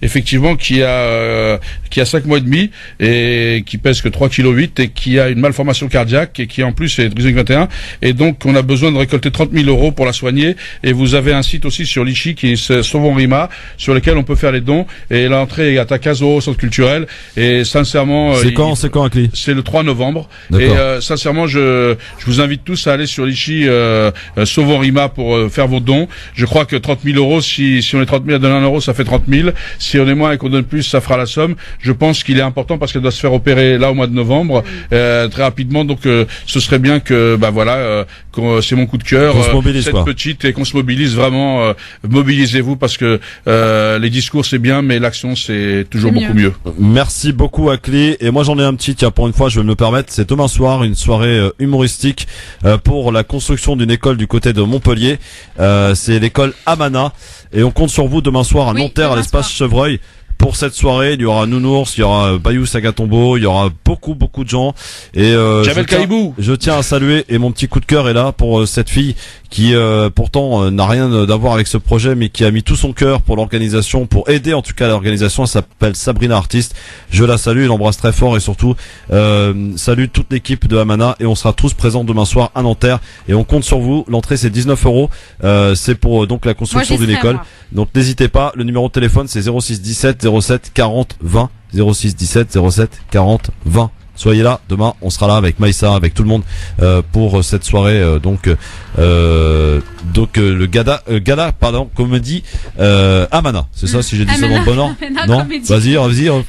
effectivement qui a 5 mois et demi et qui pèse que 3,8 kg et qui a une malformation cardiaque et qui en plus est trisomique 21, et donc on a besoin de récolter 30 000 € pour la soigner, et vous avez un site aussi sur l'Ichi qui est Sauvons Rima, sur lequel on peut faire les dons, et l'entrée est à 15 € au centre culturel, et sincèrement c'est quand Akli? C'est le 3 novembre. Et sincèrement je vous invite tous à aller sur l'Ichi Sauvons Rima pour faire vos dons. Je crois que 30 000 €, si on est 30 000 à donner 1 euro, ça fait 30 000. Si on est moins et qu'on donne plus, ça fera la somme. Je pense qu'il est important parce qu'elle doit se faire opérer là au mois de novembre très rapidement, donc ce serait bien que c'est mon coup de cœur, cette petite, et qu'on se mobilise vraiment. Mobilisez-vous parce que les discours c'est bien, mais l'action c'est toujours beaucoup mieux. Merci beaucoup Akli. Et moi j'en ai un petit, tiens, pour une fois je vais me le permettre, c'est demain soir une soirée humoristique pour la construction d'une école du côté de Montpellier. C'est l'école Amana, et on compte sur vous demain soir à Nanterre à l'espace Chevreuil. Pour cette soirée, il y aura Nounours, il y aura Bayou Sagatombo, il y aura beaucoup de gens. Et je tiens à saluer, et mon petit coup de cœur est là pour cette fille qui pourtant n'a rien d'avoir avec ce projet, mais qui a mis tout son cœur pour l'organisation, pour aider en tout cas l'organisation. Elle s'appelle Sabrina Artiste. Je la salue, l'embrasse très fort, et surtout salue toute l'équipe de Amana, et on sera tous présents demain soir à Nanterre, et on compte sur vous. L'entrée c'est 19 €. C'est pour donc la construction d'une école. Moi. Donc n'hésitez pas, le numéro de téléphone c'est 06 17 07 40 20, 06 17 07 40 20. Soyez là, demain on sera là avec Maïssa, avec tout le monde pour cette soirée le gala comédie Amana, c'est ça si j'ai dit ça dans le bon ordre? Non, vas-y,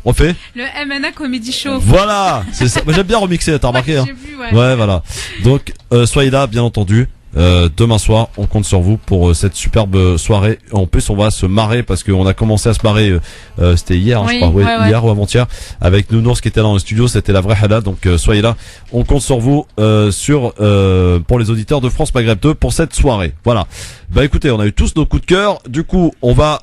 refais. Le MNA Comedy Show. Voilà, c'est ça. J'aime bien remixer, t'as remarqué hein? Ouais, voilà. Donc soyez là, bien entendu. Demain soir, on compte sur vous pour cette superbe soirée. En plus, on va se marrer parce qu'on a commencé à se marrer. C'était hier, je crois, hier ou avant-hier, avec Nounours qui était là dans le studio. C'était la vraie Hada. Donc soyez là. On compte sur vous pour les auditeurs de France Maghreb 2 pour cette soirée. Voilà. Bah écoutez, on a eu tous nos coups de cœur. Du coup, on va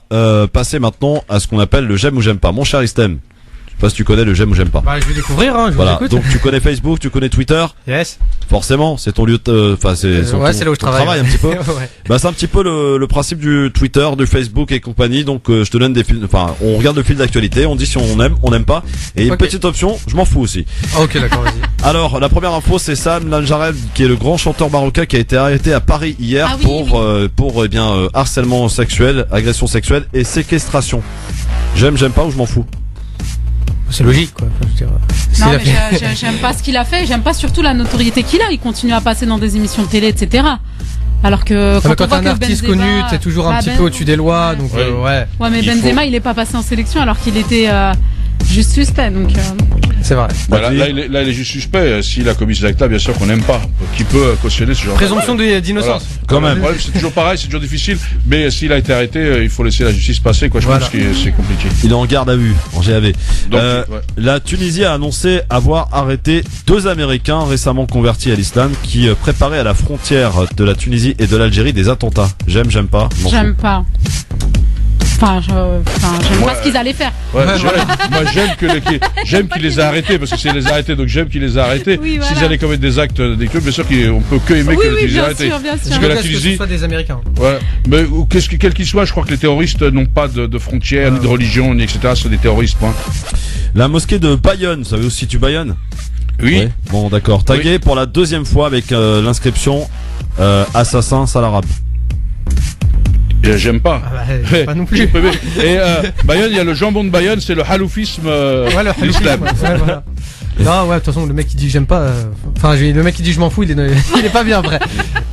passer maintenant à ce qu'on appelle le j'aime ou j'aime pas. Mon cher Istem, je sais pas si tu connais le j'aime ou j'aime pas. Bah, je vais découvrir, hein, je vous écoute. Donc tu connais Facebook, tu connais Twitter. Yes. Forcément, c'est ton lieu de, c'est là où je travaille un petit peu. Ouais. Bah, c'est un petit peu le principe du Twitter, du Facebook et compagnie. Donc, je te donne des fils, on regarde le fil d'actualité, on dit si on aime, on n'aime pas. Et une petite option, je m'en fous aussi. Ok, d'accord, vas-y. Alors, la première info, c'est Sam Lanjareb, qui est le grand chanteur marocain qui a été arrêté à Paris hier pour harcèlement sexuel, agression sexuelle et séquestration. J'aime pas ou je m'en fous? C'est logique, quoi. Non, mais j'aime pas ce qu'il a fait. J'aime pas surtout la notoriété qu'il a. Il continue à passer dans des émissions de télé, etc. Alors que quand t'es un artiste connu, t'es toujours un petit peu au-dessus des lois, donc ouais. Ouais, mais Benzema, il est pas passé en sélection alors qu'il était juste suspect, donc. C'est vrai. Là, il est juste suspect. S'il a commis ces actes-là, bien sûr qu'on n'aime pas. Qui peut cautionner ce genre de présomption d'innocence. Voilà. Quand même. C'est toujours pareil, c'est toujours difficile. Mais s'il a été arrêté, il faut laisser la justice passer, quoi. Je pense que c'est compliqué. Il est en garde à vue, en GAV. Donc, la Tunisie a annoncé avoir arrêté 2 Américains récemment convertis à l'islam qui préparaient à la frontière de la Tunisie et de l'Algérie des attentats. J'aime pas. J'aime pas. Enfin, j'aime pas ce qu'ils allaient faire. Ouais, moi j'aime qu'il les a arrêtés parce que c'est les arrêtés, donc j'aime qu'il les a arrêtés. Oui, voilà. S'ils allaient commettre des actes délictueux, bien sûr qu'on peut que aimer qu'ils les aient arrêtés. Bien sûr. Parce que la Tunisie, ce soit des Américains. voilà. Mais quel qu'il soit, je crois que les terroristes n'ont pas de frontières, ni de religion, ni etc. C'est des terroristes. Point. La mosquée de Bayonne, vous savez où se situe Bayonne? Oui. Ouais. Bon, d'accord. Tagué pour la deuxième fois avec l'inscription assassin Salarabe. J'aime pas. Pas non plus. Et Bayonne, il y a le jambon de Bayonne, c'est le haloufisme l'islam. Voilà. Non, ouais, de toute façon, le mec qui dit j'aime pas. Le mec qui dit je m'en fous, il est pas bien vrai.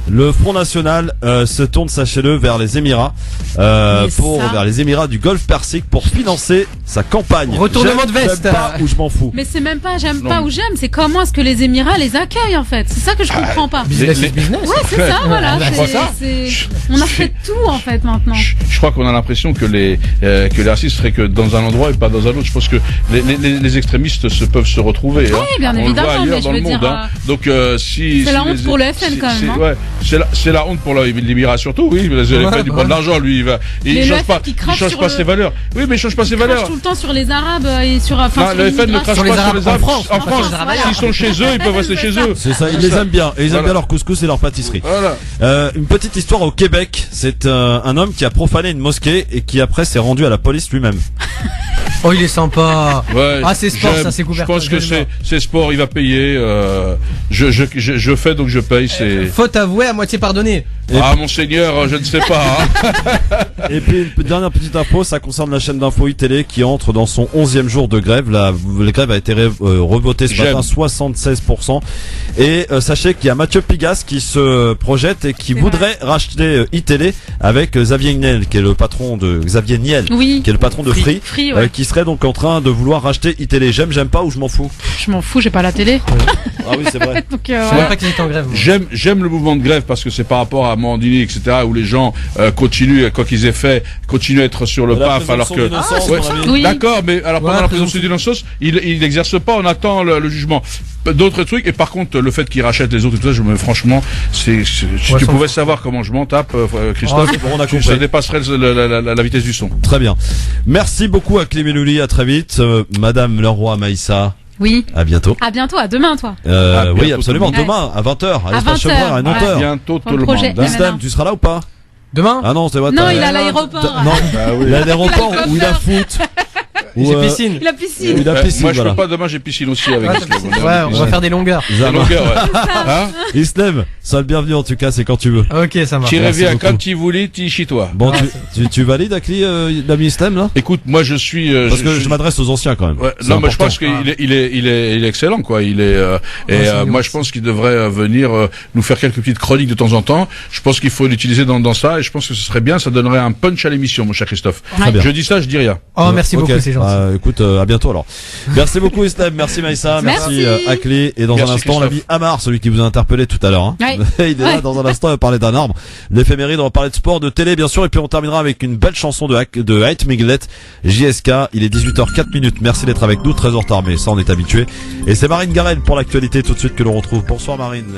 Le Front National se tourne, sachez-le, vers les Émirats, vers les Émirats du Golfe Persique pour financer sa campagne. Retournement de veste. J'aime pas ou je m'en fous. Mais c'est même pas j'aime pas ou j'aime, c'est comment est-ce que les Émirats les accueillent en fait. C'est ça que je comprends pas. Business. Ouais, c'est ça, voilà. On a fait tout en fait maintenant. Je crois qu'on a l'impression que les racistes seraient que dans un endroit et pas dans un autre. Je pense que les extrémistes peuvent se retrouver. Oui, bien évidemment, mais je veux dire. Donc si c'est la honte pour le FN quand même. Ouais, c'est la honte pour l'Émirat surtout. Oui, le FN il prend de l'argent, lui il change pas ses valeurs. Oui, mais il change pas ses valeurs. Tout le temps sur les Arabes et sur. Non, le FN ne crache pas sur les Arabes en France. S'ils sont chez eux, ils peuvent rester chez eux. C'est ça, ils les aiment bien. Et ils aiment bien leur couscous et leur pâtisserie. Voilà. Une petite histoire au Québec. C'est un homme qui a profané une mosquée et qui après s'est rendu à la police lui-même. Oh, il est sympa. Ouais, c'est sport, ça c'est couvert. Je pense que c'est sport, il va payer. Je fais donc je paye. C'est faute avouée, à moitié pardonnée. Monseigneur, je ne sais pas. Et puis une dernière petite info, ça concerne la chaîne d'info iTélé qui entre dans son 11e jour de grève. La grève a été revotée ce matin, 76%. Et sachez qu'il y a Mathieu Pigasse qui se projette et qui voudrait racheter iTélé avec Xavier Niel, qui est le patron de qui est le patron de Free, qui serait donc en train de vouloir racheter iTélé. J'aime pas ou je m'en fous? Je m'en fous, j'ai pas la télé. Ah oui, c'est vrai. Donc, je savais pas qu'ils étaient en grève. J'aime le mouvement de grève parce que c'est par rapport à Morandini, etc., où les gens continuent, quoi qu'ils aient fait, continuent à être sur le PAF alors que. Oui. D'accord, mais alors pendant la présomption d'innocence, il n'exerce pas, on attend le jugement. D'autres trucs, et par contre, le fait qu'il rachète les autres et tout ça, franchement, si tu pouvais savoir comment je m'en tape, Christophe, ça dépasserait la vitesse du son. Très bien. Merci beaucoup à Clémélouli, à très vite. Madame Leroy Maïssa. Oui. À bientôt. À bientôt, à demain, toi. Oui, absolument, demain, à 20h, à l'espace Chevreur, à 9h. À bientôt tout le monde. Islam, tu seras là ou pas? Demain? Ah non, c'est vrai. Non, il est à l'aéroport. Non, il est à l'aéroport où il a foot. J'ai piscine. Il a piscine. Moi, je peux pas, demain, j'ai piscine aussi avec Islam. Ouais, on va faire des longueurs. Des longueurs, ouais. Islam, sois le bienvenu en tout cas, c'est quand tu veux. Ok, ça marche. Tu reviens quand tu voulais, tu chez toi. Bon, tu valides Akli, l'ami Islam, là? Écoute, moi, je suis, parce que je m'adresse aux anciens quand même. Ouais, non, mais je pense qu'il est excellent, quoi. Moi, je pense qu'il devrait venir nous faire quelques petites chroniques de temps en temps. Je pense qu'il faut l'utiliser dans ça, et je pense que ce serait bien, ça donnerait un punch à l'émission, mon cher Christophe. Je dis ça, je dis rien. Oh, merci beaucoup, c'est gentil. Écoute, à bientôt alors. Merci beaucoup Islam, merci Maïssa, merci Akli, et dans un instant l'ami Amar, celui qui vous a interpellé tout à l'heure. Hein. Il est là dans un instant, il va parler d'un arbre. L'éphéméride, on va parler de sport, de télé bien sûr, et puis on terminera avec une belle chanson de Hait Miglet, JSK. Il est 18h04. Merci d'être avec nous, très en retard, mais ça on est habitué. Et c'est Marine Garel pour l'actualité tout de suite que l'on retrouve. Bonsoir Marine.